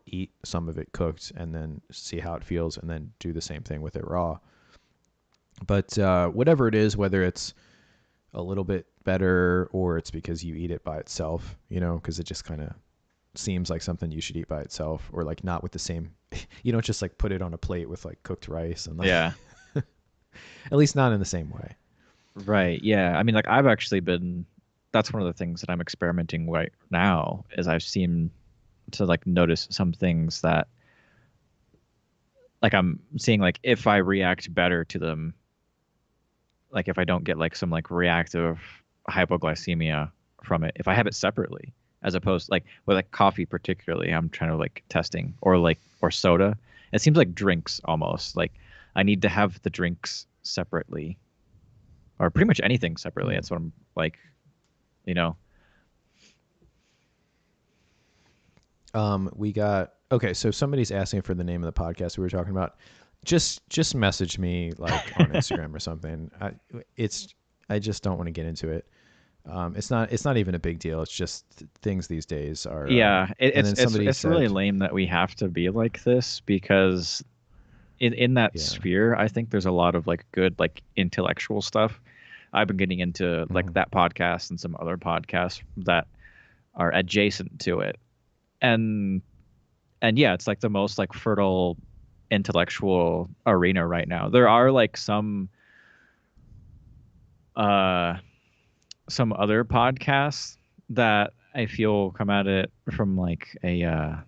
eat some of it cooked and then see how it feels, and then do the same thing with it raw. But whatever it is, whether it's a little bit better or it's because you eat it by itself, because it just kind of seems like something you should eat by itself, or like not with the same, you don't just like put it on a plate with like cooked rice and like, at least not in the same way.
Right. Yeah. I mean, like I've actually been, that's one of the things that I'm experimenting right now, is I've seen to like notice some things that like I'm seeing, like if I react better to them, like if I don't get like some like reactive hypoglycemia from it, if I have it separately, as opposed like with like coffee particularly, I'm trying to like testing, or soda. It seems like drinks almost, like I need to have the drinks separately, or pretty much anything separately. That's what I'm like,
We got, okay. So somebody's asking for the name of the podcast we were talking about. Just message me like on Instagram or something. I just don't want to get into it. It's not even a big deal. It's just things these days are.
Yeah,
And then somebody
it's really
said,
lame that we have to be like this, because in that
yeah,
sphere, I think there's a lot of like good like intellectual stuff. I've been getting into like
mhm,
that podcast and some other podcasts that are adjacent to it. And yeah, it's like the most like fertile intellectual arena right now. There are like uh some other podcasts that I feel come at it from like a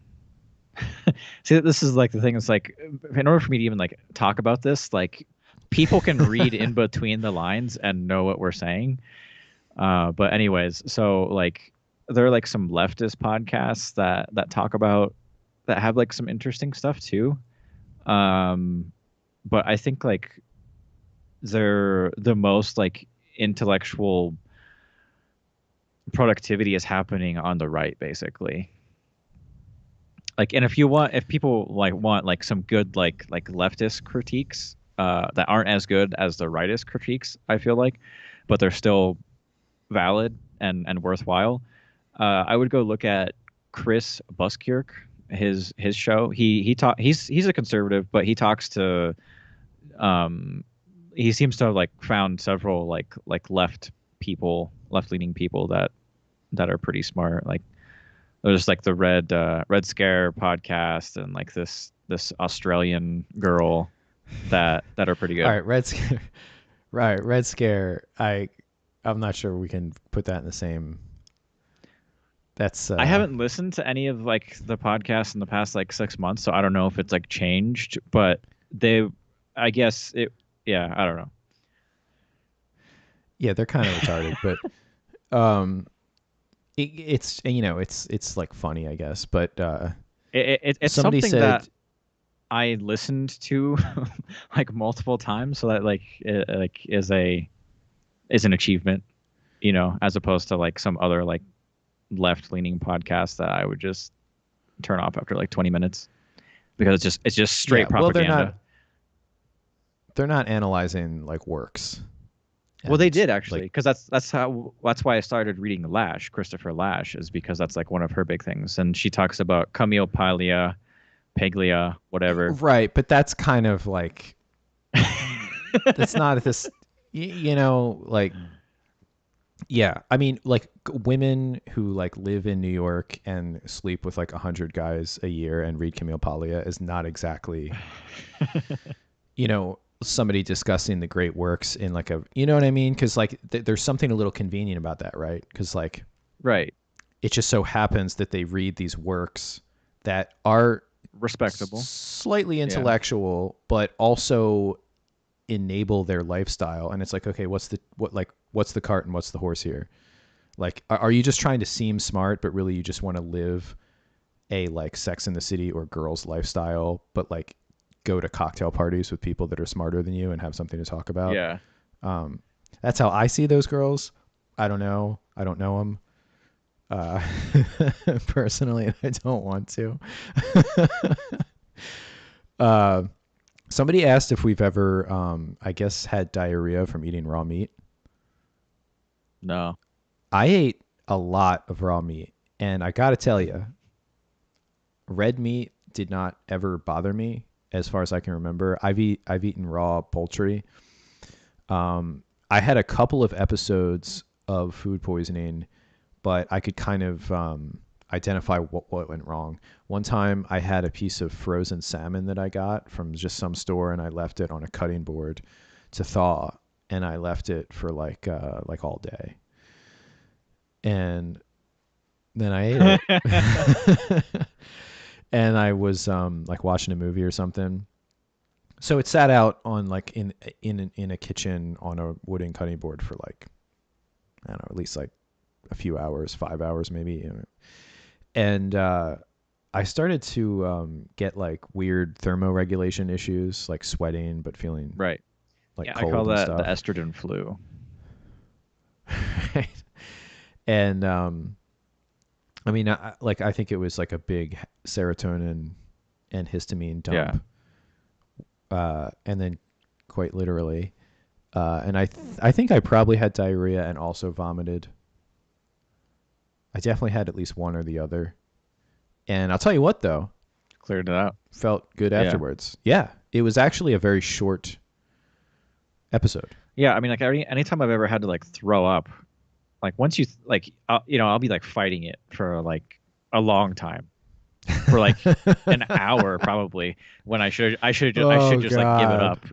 see, this is like the thing. It's like, in order for me to even like talk about this, like people can read in between the lines and know what we're saying. But anyways, so like there are like some leftist podcasts that talk about, that have like some interesting stuff too. Um, but I think like they're the most like intellectual productivity is happening on the right, basically. Like, and if people like want like some good like leftist critiques that aren't as good as the rightist critiques, I feel like, but they're still valid and worthwhile, I would go look at Chris Buskirk, his show. He's a conservative, but he talks to um he seems to have like found several like left leaning people that are pretty smart. Like there's like the Red Scare podcast, and like this Australian girl that are pretty
all
good.
right, Red Scare, right, Red Scare. I'm not sure we can put that in the same. That's
I haven't listened to any of like the podcasts in the past like 6 months, so I don't know if it's like changed, but they, I guess it, yeah, I don't know.
yeah, they're kind of retarded, but um, it's it's like funny, I guess. But
It's
somebody
something that
said,
I listened to like multiple times, so that like like is an achievement, as opposed to like some other like left leaning podcast that I would just turn off after like 20 minutes, because it's just
yeah,
straight
well,
propaganda.
they're not analyzing like works
Well, they
and
did actually,
like
because that's why I started reading Lash, Christopher Lash, is because that's like one of her big things, and she talks about Camille Paglia, whatever.
right, but that's kind of like that's not this, like yeah, I mean, like women who like live in New York and sleep with like 100 guys a year and read Camille Paglia is not exactly, somebody discussing the great works in like a, you know what I mean? Because like there's something a little convenient about that, right? Because like
Right.
it just so happens that they read these works that are
Respectable.
slightly
Yeah.
intellectual, but also enable their lifestyle. And it's like, okay, what's the cart and what's the horse here? Like, are you just trying to seem smart, but really you just want to live a like Sex in the City or Girls lifestyle, but like go to cocktail parties with people that are smarter than you and have something to talk about?
Yeah.
Um, that's how I see those girls. I don't know. I don't know them uh, personally, and I don't want to. uh, Somebody asked if we've ever, I guess, had diarrhea from eating raw meat.
No.
I ate a lot of raw meat, and I got to tell you, red meat did not ever bother me as far as I can remember. I've eaten raw poultry. I had a couple of episodes of food poisoning, but I could kind of identify what went wrong. One time I had a piece of frozen salmon that I got from just some store, and I left it on a cutting board to thaw, and I left it for like all day, and then I ate it. And I was like watching a movie or something. So it sat out on like in a kitchen on a wooden cutting board for like, I don't know, at least like a few hours, 5 hours maybe. And I started to get like weird thermoregulation issues, like sweating but feeling
Right.
like
Yeah, I call
cold and
that the
stuff.
estrogen flu.
Right. And I mean, I think it was like a big serotonin and histamine
Yeah.
dump, and then quite literally, and I think I probably had diarrhea and also vomited I definitely had at least one or the other. And I'll tell you what, though,
Cleared it out.
felt good
Yeah.
afterwards. Yeah, it was actually a very short episode.
Yeah, I mean, like anytime I've ever had to like throw up, like once you like, I'll be like fighting it for like a long time, for like an hour probably. When I should just like give it
God.
up,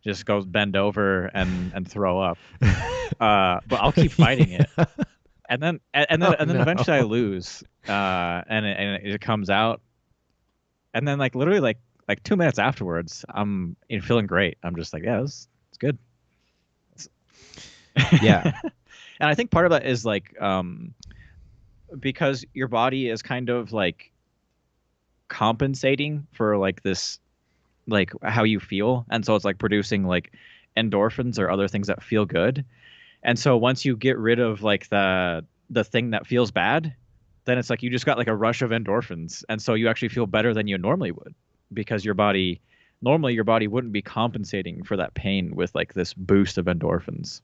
just go bend over and throw up. But I'll keep fighting it, and then
No.
eventually I lose, and it comes out, and then like literally like 2 minutes afterwards, I'm feeling great. I'm just like, yeah, it's good.
Yeah.
And I think part of that is like because your body is kind of like compensating for like this, like how you feel, and so it's like producing like endorphins or other things that feel good. And so once you get rid of like the thing that feels bad, then it's like you just got like a rush of endorphins, and so you actually feel better than you normally would, because normally your body wouldn't be compensating for that pain with like this boost of endorphins.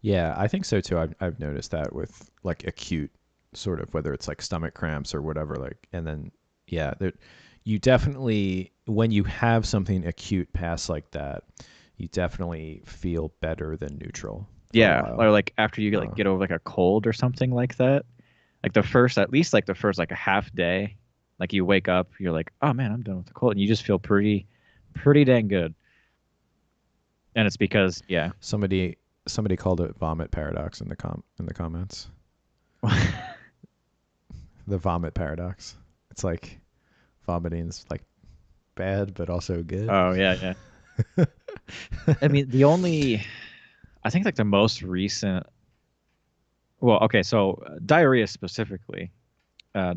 Yeah, I think so too. I've noticed that with like acute sort of, whether it's like stomach cramps or whatever, like, and then yeah, there, you definitely, when you have something acute past like that, you definitely feel better than neutral for a
Yeah,
while.
or like after you get over like a cold or something like that, like at least like the first like a half day, like you wake up, you're like, oh man, I'm done with the cold, and you just feel pretty dang good. And it's because, yeah.
Somebody called it vomit paradox in the comments. The vomit paradox. It's like vomiting is like bad but also good.
Oh yeah, yeah. I mean, I think like the most recent, well, okay, so diarrhea specifically, uh,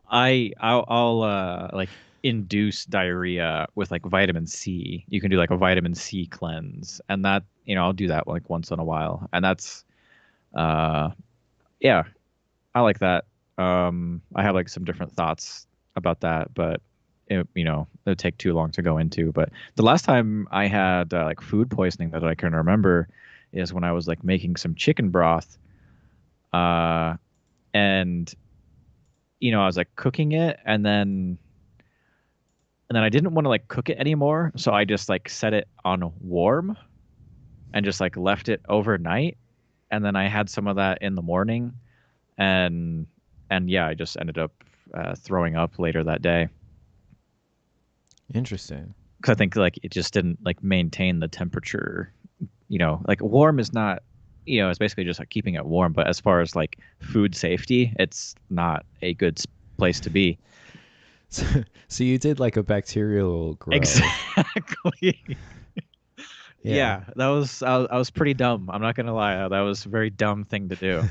I'll like induce diarrhea with like vitamin C. You can do like a vitamin C cleanse, and that, I'll do that like once in a while, and that's uh yeah, I like that. I have like some different thoughts about that, but it'd take too long to go into. But the last time I had like food poisoning that I can remember is when I was like making some chicken broth, uh, and I was like cooking it, and then I didn't want to like cook it anymore, so I just like set it on warm and just like left it overnight, and then I had some of that in the morning, and yeah, I just ended up throwing up later that day,
Interesting.
because I think like it just didn't like maintain the temperature. Like warm is not, it's basically just like keeping it warm, but as far as like food safety, it's not a good place to be.
So you did like a bacterial grow.
Exactly.
Yeah.
Yeah, I was pretty dumb. I'm not gonna lie, that was a very dumb thing to do.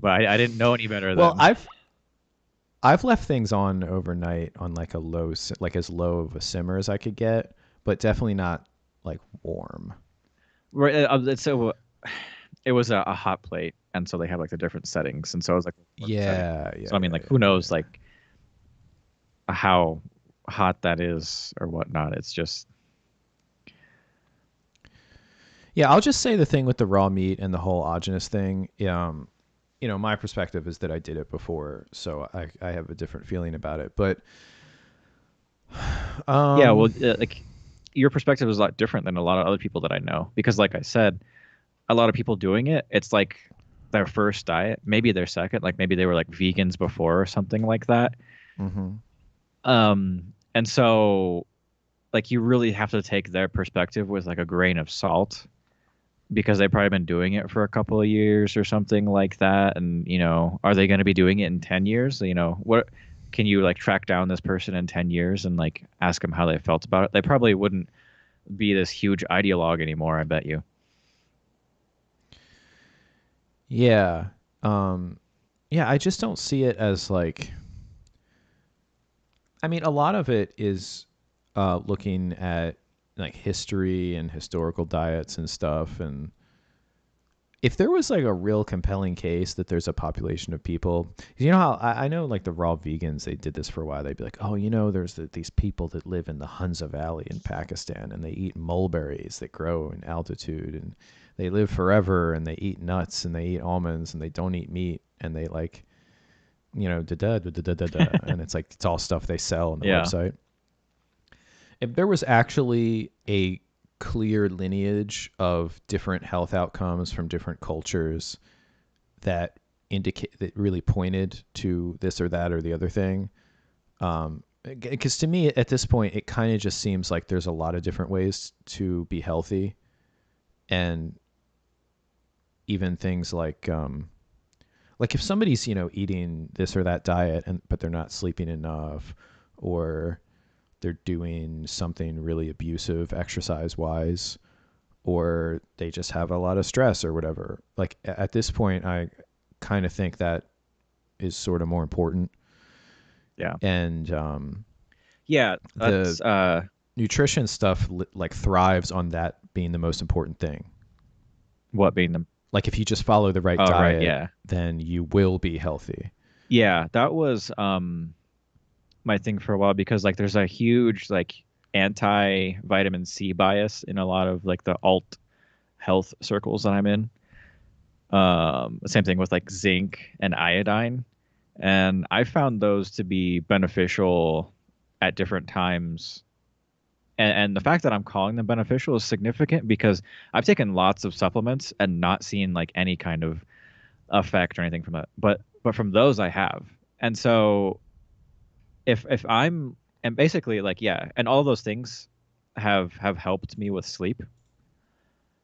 But I didn't know any better
Well,
then.
I've left things on overnight on like a like as low of a simmer as I could get, but definitely not like warm.
Right, so it was a hot plate, and so they have like the different settings, and so it was like a warm setting.
Yeah,
So I mean, like,
yeah.
who knows like how hot that is or whatnot. It's just
Yeah, I'll just say the thing with the raw meat and the whole ogenous thing. My perspective is that I did it before, so I have a different feeling about it. But
yeah. Well,
um,
like your perspective is a lot different than a lot of other people that I know, because, like I said, a lot of people doing it, it's like their first diet, maybe their second, like maybe they were like vegans before or something like that.
mhm.
And so like you really have to take their perspective with like a grain of salt, because they've probably been doing it for a couple of years or something like that. And are they going to be doing it in 10 years? What can you like track down this person in 10 years and like ask them how they felt about it? They probably wouldn't be this huge ideologue anymore, I bet you.
Yeah. Um, yeah, I just don't see it as like. I mean, a lot of it is looking at like history and historical diets and stuff. And if there was like a real compelling case that there's a population of people, you know how I know like the raw vegans, they did this for a while. They'd be like, oh, there's these people that live in the Hunza Valley in Pakistan, and they eat mulberries that grow in altitude, and they live forever and they eat nuts and they eat almonds and they don't eat meat and they like, da da da da da da, and it's like it's all stuff they sell on the
Yeah.
website. If there was actually a clear lineage of different health outcomes from different cultures that really pointed to this or that or the other thing, because to me at this point it kind of just seems like there's a lot of different ways to be healthy, and even things like if somebody's eating this or that diet but they're not sleeping enough, or they're doing something really abusive exercise wise, or they just have a lot of stress or whatever, like at this point I kind of think that is sort of more important.
Yeah.
And
Yeah, that's
the nutrition stuff like thrives on that being the most important thing.
what being the
Like if you just follow the right
oh
diet,
right, yeah.
then you will be healthy.
Yeah, that was my thing for a while, because like there's a huge like anti vitamin C bias in a lot of like the alt health circles that I'm in. Same thing with like zinc and iodine, and I found those to be beneficial at different times. And the fact that I'm calling them beneficial is significant, because I've taken lots of supplements and not seen like any kind of effect or anything from that. But from those I have. And so if I'm, and basically like yeah, and all those things have helped me with sleep.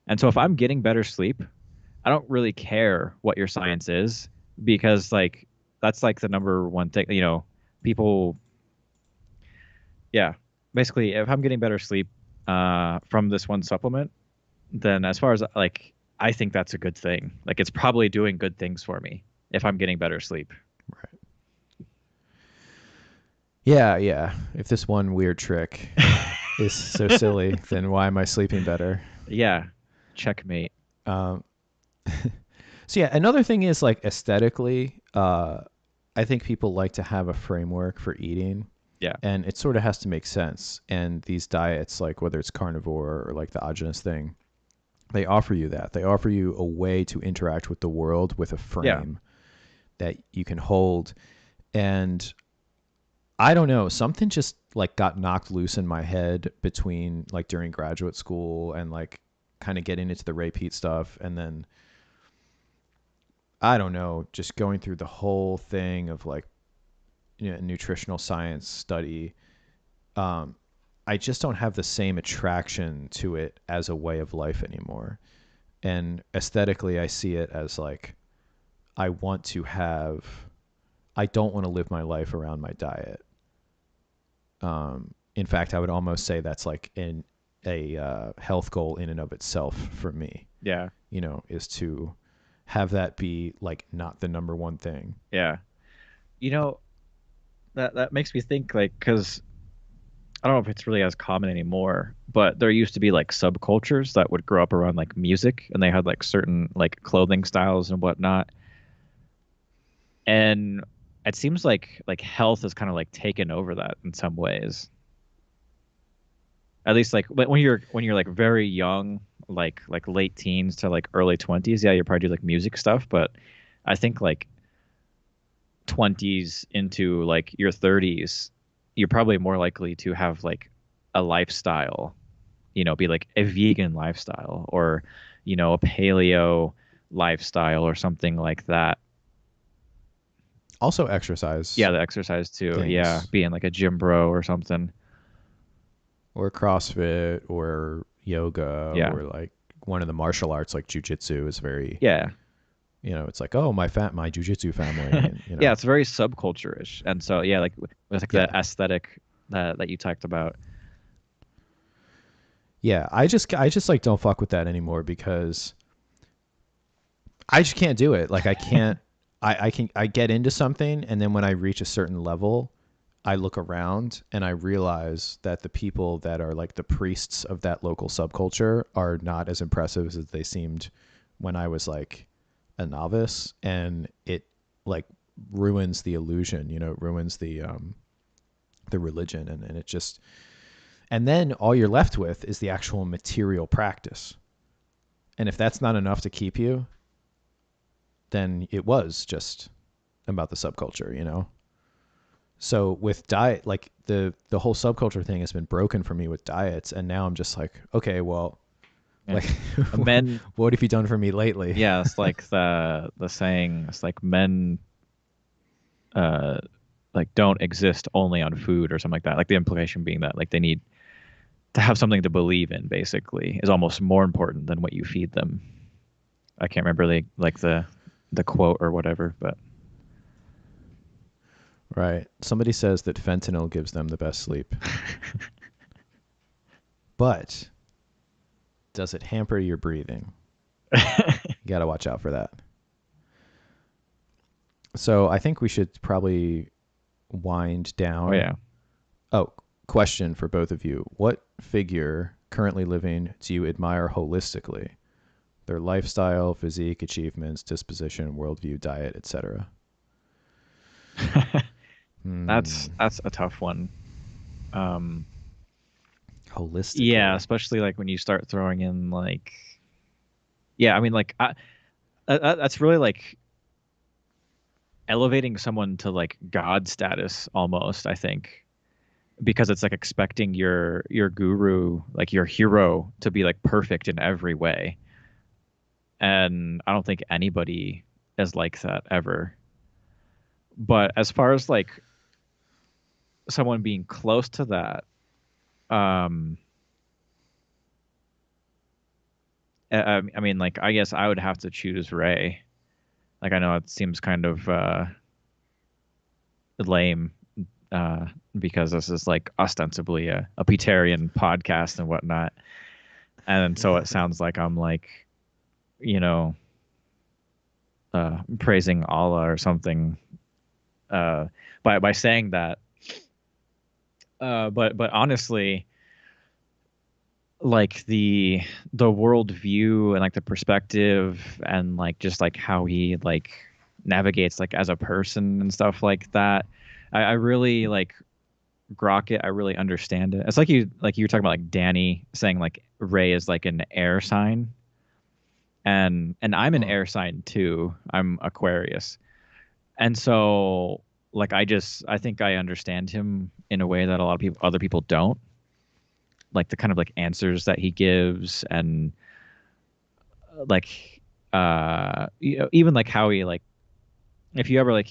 And so if I'm getting better sleep, I don't really care what your science is, because like that's like the number one thing, people. Yeah, basically if I'm getting better sleep from this one supplement, then as far as like I think that's a good thing. Like it's probably doing good things for me if I'm getting better sleep.
Right. Yeah. If this one weird trick is so silly, then why am I sleeping better?
Yeah, checkmate.
Um, so yeah, another thing is like aesthetically, I think people like to have a framework for eating.
Yeah.
And it sort of has to make sense. And these diets, like whether it's carnivore or like the Ajonus thing, they offer you that. They offer you a way to interact with the world with a frame that you can hold. And I don't know, something just like got knocked loose in my head between like during graduate school and like kind of getting into the Ray Peat stuff. And then I don't know, just going through the whole thing of like, nutritional science study. I just don't have the same attraction to it as a way of life anymore. And aesthetically, I see it as like, I don't want to live my life around my diet. In fact, I would almost say that's like a health goal in and of itself for me.
Yeah.
Is to have that be like not the number one thing.
Yeah. That makes me think, like, because I don't know if it's really as common anymore, but there used to be like subcultures that would grow up around like music, and they had like certain like clothing styles and whatnot. And it seems like health has kind of like taken over that in some ways. At least like when you're like very young, like late teens to like early 20s, yeah, you're probably do like music stuff, but I think like 20s into like your 30s, you're probably more likely to have like a lifestyle, be like a vegan lifestyle, or a paleo lifestyle or something like that.
Also exercise.
Yeah, the exercise too.
Things.
Yeah, being like a gym bro or something.
Or CrossFit or yoga, or like one of the martial arts like jiu-jitsu is very it's like, oh, my jiu-jitsu family. And,
Yeah, it's very subculture-ish. And so yeah, like with like the aesthetic that you talked about.
Yeah, I just like don't fuck with that anymore, because I just can't do it. Like I can't I get into something, and then when I reach a certain level, I look around and I realize that the people that are like the priests of that local subculture are not as impressive as they seemed when I was like a novice, and it like ruins the illusion, it ruins the religion, and it just, and then all you're left with is the actual material practice. And if that's not enough to keep you, then it was just about the subculture, you know? So with diet, like the whole subculture thing has been broken for me with diets. And now I'm just like, okay, well,
Yeah.
like,
Men,
what have you done for me lately?
yeah, it's like the saying, it's like men uh like don't exist only on food or something like that. Like the implication being that like they need to have something to believe in basically is almost more important than what you feed them. I can't remember the quote or whatever, but
Right. Somebody says that fentanyl gives them the best sleep. But does it hamper your breathing? You got to watch out for that. So I think we should probably wind
oh
down.
yeah.
Oh, question for both of you. What figure currently living do you admire holistically? Their lifestyle, physique, achievements, disposition, worldview, diet, etc.
That's a tough one. Um yeah,
Holistically.
especially like when you start throwing in like yeah, I mean like that's really like elevating someone to like god status almost, I think, because it's like expecting your guru, like your hero to be like perfect in every way. And I don't think anybody is like that ever. But as far as like someone being close to that, um I mean like I guess I would have to choose Ray. Like I know it seems kind of lame uh, because this is like ostensibly a Petarian podcast and whatnot. And so it sounds like I'm like, you know, praising Allah or something by saying that. But honestly, like the worldview and like the perspective and like just like how he like navigates like as a person and stuff like that, I really like grok it. I really understand it. It's like you were talking about like Danny saying like Ray is like an air sign, and I'm an
Hmm.
air sign too. I'm Aquarius, and so like I think I understand him in a way that a lot of people other people don't. Like the kind of like answers that he gives and like you know, even like how he like if you ever like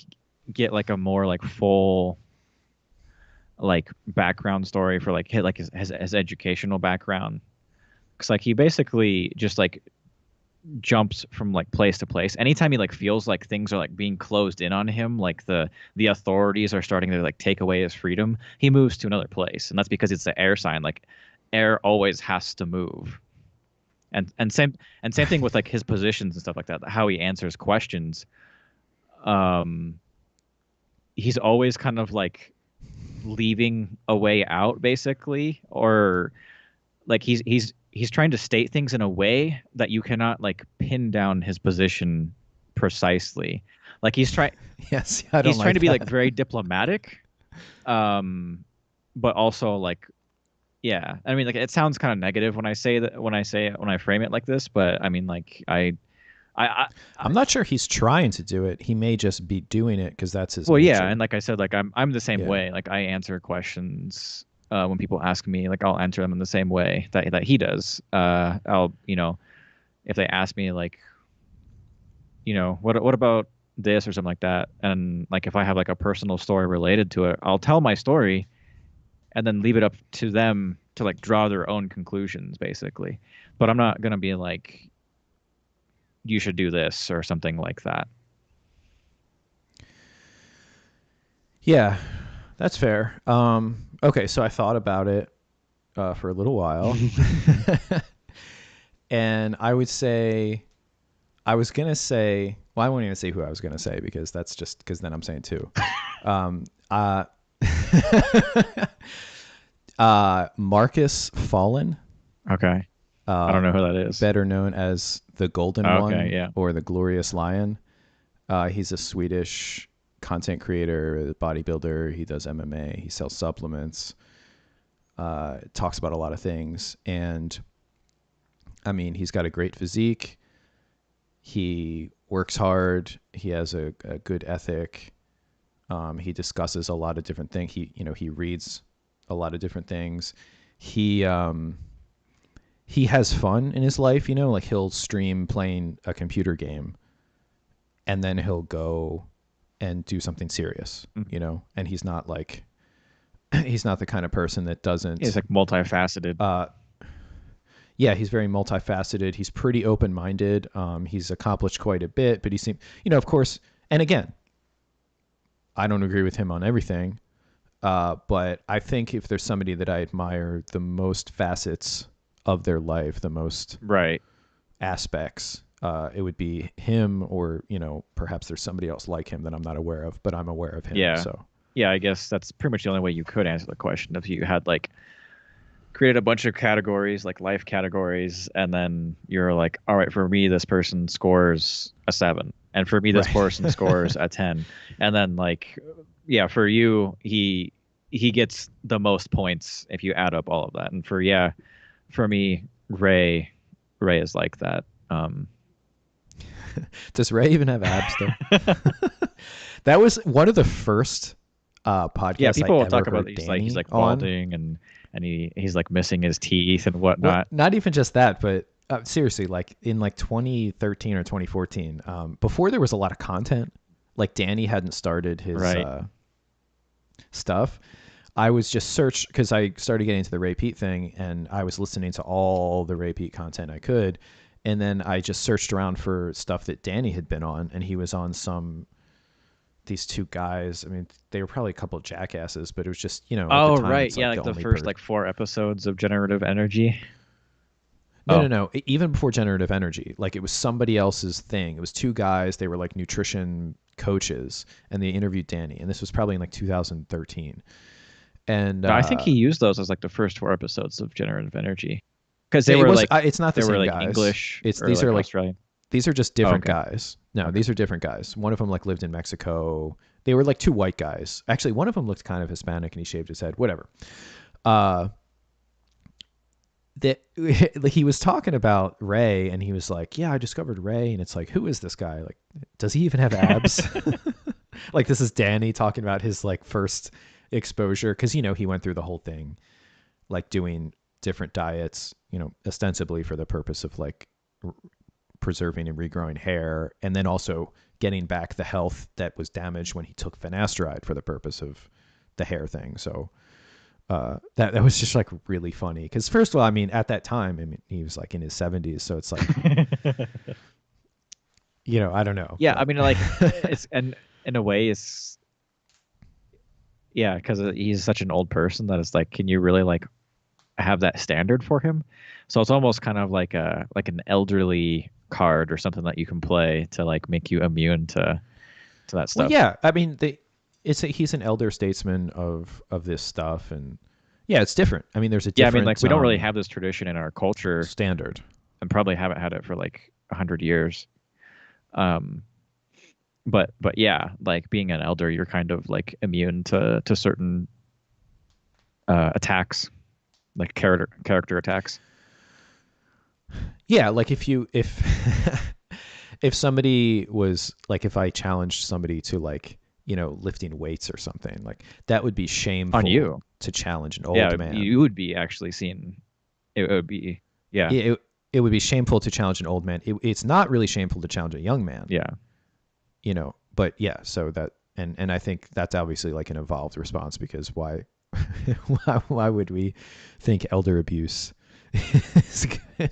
get like a more like full like background story for like his educational background, because like he basically just like jumps from like place to place anytime he like feels like things are like being closed in on him, like the authorities are starting to like take away his freedom. He moves to another place, and that's because it's the air sign. Like air always has to move. And same thing with like his positions and stuff like that, how he answers questions. um he's always kind of like leaving a way out basically, or like he's trying to state things in a way that you cannot like pin down his position precisely. Like
Yes, I don't
he's trying
like
to be like
that.
very diplomatic, um but also like yeah, I mean like it sounds kind of negative when I say that, when I frame it like this, but I mean like I, I, I
I'm not sure he's trying to do it. He may just be doing it because that's his
well yeah, and
nature.
like I said, like I'm the same
Yeah.
way. Like I answer questions when people ask me, like I'll answer them in the same way that he does. I'll you know, if they ask me like, you know, what about this or something like that, and like if I have like a personal story related to it, I'll tell my story and then leave it up to them to like draw their own conclusions basically. But I'm not gonna be like, you should do this or something like that.
Yeah, that's fair. Okay, so I thought about it for a little while. And I would say, I was going to say, well, I won't even say who I was going to say because that's just because then I'm saying two. Um, uh, Marcus Fallen,
Okay, I don't
uh,
know who that is.
better known as the Golden
Okay,
One
yeah.
or the Glorious Lion. He's a Swedish content creator, bodybuilder. He does MMA. He sells supplements. Talks about a lot of things, and I mean, he's got a great physique. He works hard. He has a good ethic. He discusses a lot of different things. He reads a lot of different things. He he has fun in his life. Like he'll stream playing a computer game, and then he'll go and do something serious. And he's not like he's not the kind of person that doesn't.
He's like multifaceted.
Yeah, he's very multifaceted. He's pretty open-minded. He's accomplished quite a bit, but he seems, of course, and again, I don't agree with him on everything, but I think if there's somebody that I admire the most facets of their life, the most aspects, it would be him, or perhaps there's somebody else like him that I'm not aware of, but I'm aware of him.
Yeah.
So
yeah, I guess that's pretty much the only way you could answer the question. If you had like created a bunch of categories, like life categories, and then you're like, all right, for me, this person scores a 7, and for me, this person scores a 10, and then like, yeah, for you, he gets the most points if you add up all of that, and for me, Ray is like that.
Does Ray even have abs though? That was one of the first podcasts.
Yeah, people will talk about
he's
like balding and he's like missing his teeth and whatnot.
Well, not even just that, but seriously, like in like 2013 or 2014, before there was a lot of content, like Danny hadn't started his stuff. I was just because I started getting into the Ray Pete thing, and I was listening to all the Ray Pete content I could, and then I just searched around for stuff that Danny had been on, and he was on these two guys. I mean, they were probably a couple of jackasses, but it was just, at the time,
right. Yeah, like the first like 4 episodes of Generative Energy.
No. Even before Generative Energy, like it was somebody else's thing. It was 2 guys. They were like nutrition coaches, and they interviewed Danny. And this was probably in like 2013. And
I think he used those as like the first 4 episodes of Generative Energy, because they were like,
it's not the
they
same
were like
guys.
English.
These are like
Australian.
These are just different guys. No, these are different guys. One of them like lived in Mexico. They were like 2 white guys. Actually, one of them looked kind of Hispanic, and he shaved his head. Whatever. He was talking about Ray, and he was like, "Yeah, I discovered Ray," and it's like, who is this guy? Like, does he even have abs? Like, this is Danny talking about his like first exposure, because he went through the whole thing, like doing different diets, ostensibly for the purpose of like preserving and regrowing hair, and then also getting back the health that was damaged when he took finasteride for the purpose of the hair thing. So that was just like really funny, because first of all, I mean, at that time, I mean, he was like in his 70s, so it's like I don't know.
Yeah, but I mean, like it's, and in a way it's, yeah, because he's such an old person that it's like, can you really like have that standard for him? So it's almost kind of like an elderly card or something that you can play to like make you immune to that stuff.
Well, yeah, I mean, he's an elder statesman of this stuff, and yeah, it's different. I mean, there's a different.
Yeah, I mean, like we don't really have this tradition in our culture
standard,
and probably haven't had it for like 100 years. But yeah, like being an elder, you're kind of like immune to certain attacks, like character attacks.
Yeah, like if if somebody was like, if I challenged somebody to like, lifting weights or something, like that would be shameful
on you
to challenge an old man.
You would be actually seen. It would be, yeah.
It would be shameful to challenge an old man. It's not really shameful to challenge a young man.
Yeah.
But yeah, so that, and I think that's obviously like an evolved response, because why would we think elder abuse is good?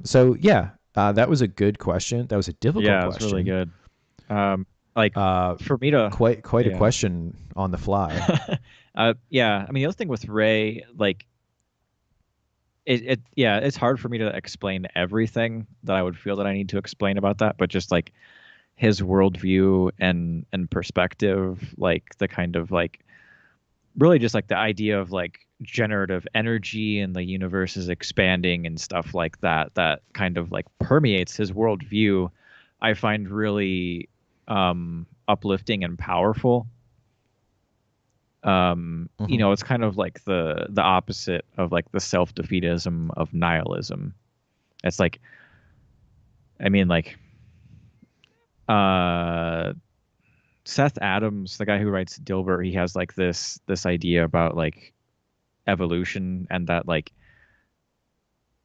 So yeah, that was a good question. That was a difficult question.
Yeah, it's really good. For me to
quite a question on the fly.
Yeah, I mean, the other thing with Ray, like it's hard for me to explain everything that I would feel that I need to explain about that, but just like his worldview and perspective, like the kind of like really just like the idea of like generative energy and the universe is expanding and stuff like that, that kind of like permeates his worldview, I find really uplifting and powerful. You
Hmm.
know, it's kind of like the opposite of like the self-defeatism of nihilism. It's like, I mean, like, uh Seth Adams, the guy who writes Dilbert, he has like this idea about like evolution, and that like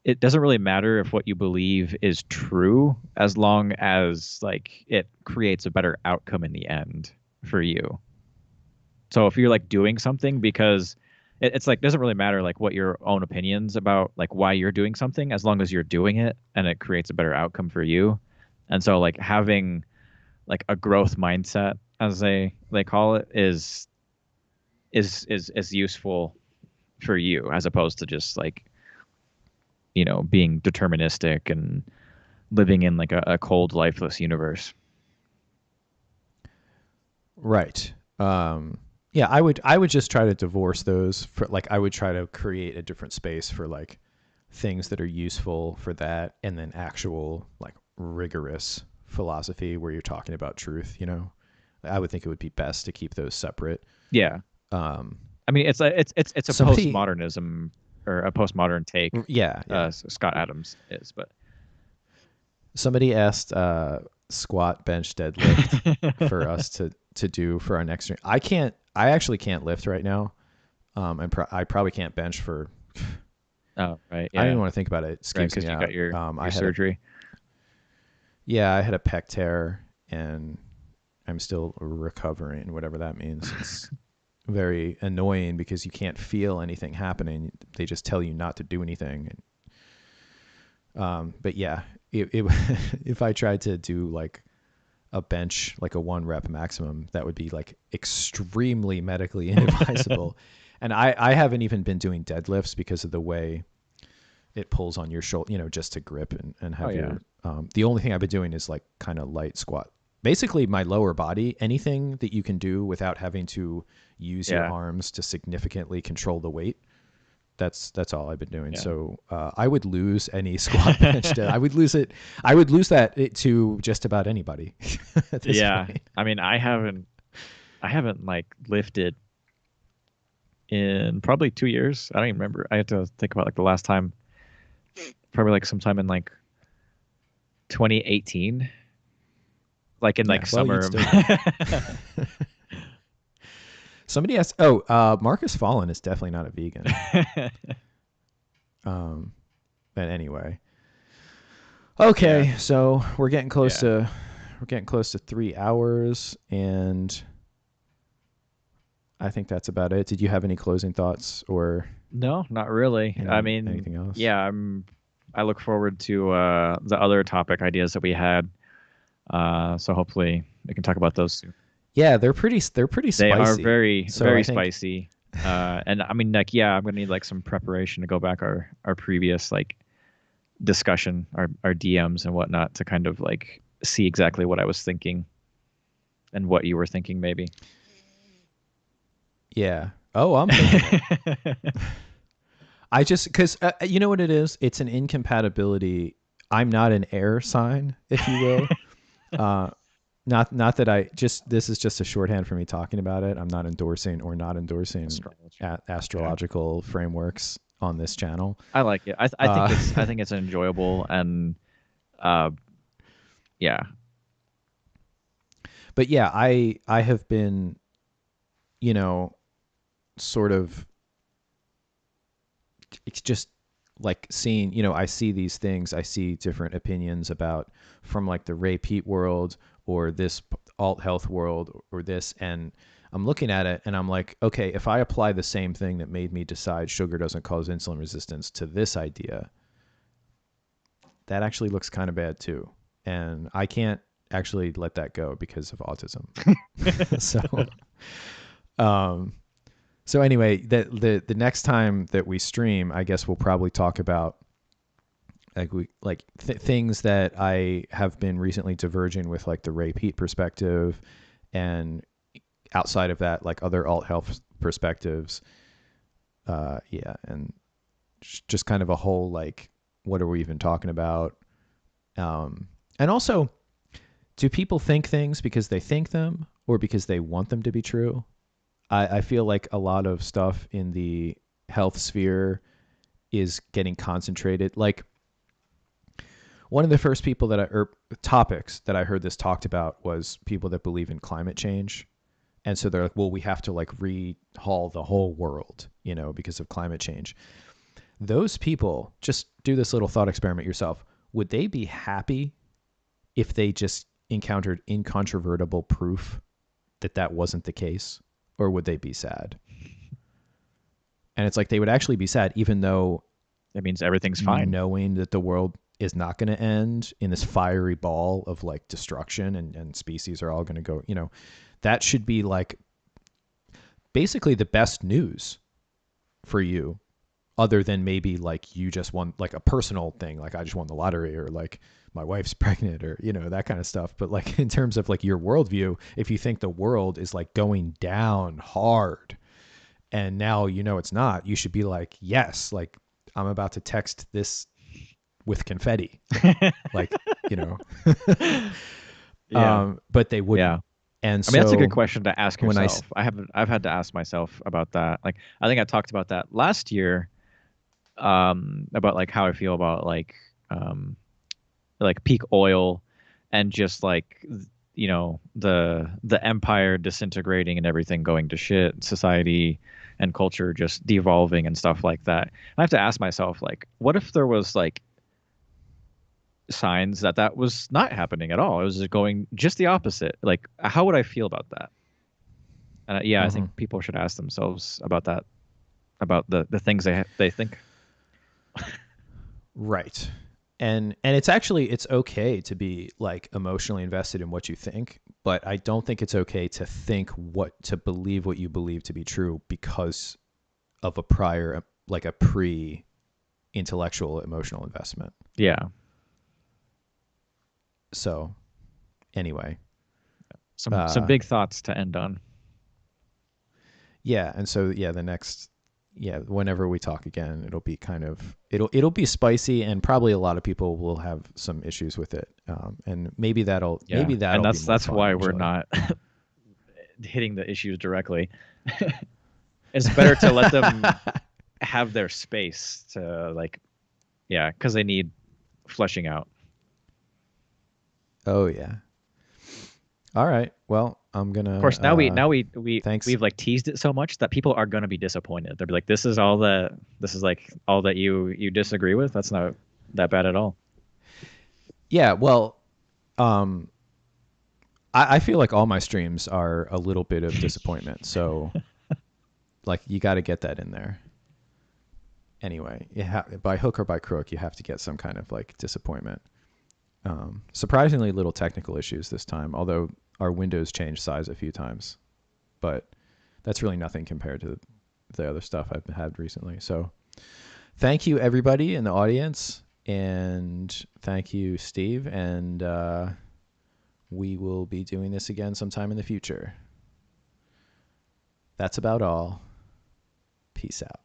it doesn't really matter if what you believe is true as long as like it creates a better outcome in the end for you. So if you're like doing something because it's like doesn't really matter like what your own opinions about like why you're doing something, as long as you're doing it and it creates a better outcome for you. And so like having like a growth mindset, as they call it, is useful for you, as opposed to just like, you know, being deterministic and living in like a cold, lifeless universe.
Right. Yeah, I would just try to divorce those for like I would try to create a different space for like things that are useful for that, and then actual like rigorous philosophy where you're talking about truth, you know. I would think it would be best to keep those separate.
Yeah,
Um
I mean, it's a
somebody
postmodernism or a postmodern take.
yeah, yeah.
Scott Adams is, but
Somebody asked squat, bench, deadlift for us to do for our next stream. I actually can't lift right now. I probably can't bench for.
oh right,
I don't
yeah,
even want to think about it. It
right,
skeeves
because
me
you got
out.
your surgery.
I had a pec tear, and I'm still recovering, whatever that means. It's very annoying because you can't feel anything happening. They just tell you not to do anything. But yeah, it if I tried to do like a bench, like a 1 rep maximum, that would be like extremely medically inadvisable. And I haven't even been doing deadlifts because of the way it pulls on your shoulder, you know, just to grip and
Oh
have
yeah,
your, the only thing I've been doing is like kind of light squat. Basically my lower body, anything that you can do without having to use your
yeah,
arms to significantly control the weight. That's all I've been doing.
yeah.
So I would lose any squat bench. I would lose it. I would lose that to just about anybody at this
Yeah,
point.
I mean, I haven't like lifted in probably 2 years. I don't even remember. I have to think about like the last time, probably like sometime in like 2018, like in
Yeah.
like
Well, you'd
summer.
still be. Somebody asked. Oh, Marcus Fallen is definitely not a vegan. Um, but anyway.
Yeah,
Okay, so
yeah.
we're getting close to 3 hours, and I think that's about it. Did you have any closing thoughts or
No, not really. I mean,
anything else?
yeah, I look forward to the other topic ideas that we had. So hopefully we can talk about those soon.
Yeah, they're pretty
They are
spicy.
very,
So I
very
think
spicy. And I mean, like, yeah, I'm gonna need like some preparation to go back our previous like discussion, our DMs and whatnot, to kind of like see exactly what I was thinking and what you were thinking, maybe.
yeah. Oh, I'm thinking it. I just because you know what it is. It's an incompatibility. I'm not an air sign, if you will. Uh, not that I just this is just a shorthand for me talking about it. I'm not endorsing or not endorsing
Astrology. Yeah,
astrological frameworks on this channel.
I like it.
Uh,
I think it's enjoyable, and uh, yeah,
but yeah, I have been, you know, sort of it's just like seeing, you know, I see these things, I see different opinions about from like the Ray Peat world or this alt health world or this, and I'm looking at it and I'm like, okay, if I apply the same thing that made me decide sugar doesn't cause insulin resistance to this idea, that actually looks kind of bad too. And I can't actually let that go because of autism. so, um, so anyway, the next time that we stream, I guess we'll probably talk about things that I have been recently diverging with, like the Ray Peat perspective, and outside of that, like other alt health perspectives. Yeah, and just kind of a whole like, what are we even talking about? And also, do people think things because they think them or because they want them to be true? I feel like a lot of stuff in the health sphere is getting concentrated. Like one of the first people or topics that I heard this talked about was people that believe in climate change. And so they're like, well, we have to like rehaul the whole world, you know, because of climate change. Those people, just do this little thought experiment yourself. Would they be happy if they just encountered incontrovertible proof that that wasn't the case? Or would they be sad? And it's like they would actually be sad, even though
That means everything's fine.
knowing that the world is not going to end in this fiery ball of like destruction and species are all going to go, you know, that should be like basically the best news for you, other than maybe like you just won like a personal thing, like I just won the lottery, or like my wife's pregnant, or, you know, that kind of stuff. But like in terms of like your worldview, if you think the world is like going down hard and now, you know, it's not, you should be like, yes, like I'm about to text this with confetti, like, you know.
Yeah.
But they wouldn't.
Yeah.
And
I mean, that's a
so
good question to ask
when
yourself. I've had to ask myself about that. Like, I think I talked about that last year, about like how I feel about like peak oil and just like, you know, the empire disintegrating and everything going to shit, society and culture just devolving and stuff like that. I have to ask myself, like, what if there was like signs that that was not happening at all? It was just going just the opposite. Like, how would I feel about that? And yeah, I
Mhm.
think people should ask themselves about that, about the things they think.
Right. And it's actually, it's okay to be like emotionally invested in what you think, but I don't think it's okay to think to believe what you believe to be true because of a prior, like a pre intellectual emotional investment.
Yeah.
So anyway,
Some
uh
big thoughts to end on.
yeah, and so yeah, whenever we talk again, it'll be it'll be spicy, and probably a lot of people will have some issues with it, and maybe
Yeah. And
that'll be more
that's
fun
why we're
actually.
not hitting the issues directly. It's better to let them have their space to like, yeah, because they need fleshing out.
Oh yeah. All right. Well, I'm
Of
gonna
course,
thanks.
we've like teased it so much that people are gonna be disappointed. They'll be like, this is like all that you disagree with. That's not that bad at all.
Yeah, well, um I feel like all my streams are a little bit of disappointment. So like you got to get that in there. Anyway, by hook or by crook, you have to get some kind of like disappointment. Surprisingly little technical issues this time, although our windows changed size a few times. But that's really nothing compared to the other stuff I've had recently. So thank you, everybody in the audience. And thank you, Steve. And we will be doing this again sometime in the future. That's about all. Peace out.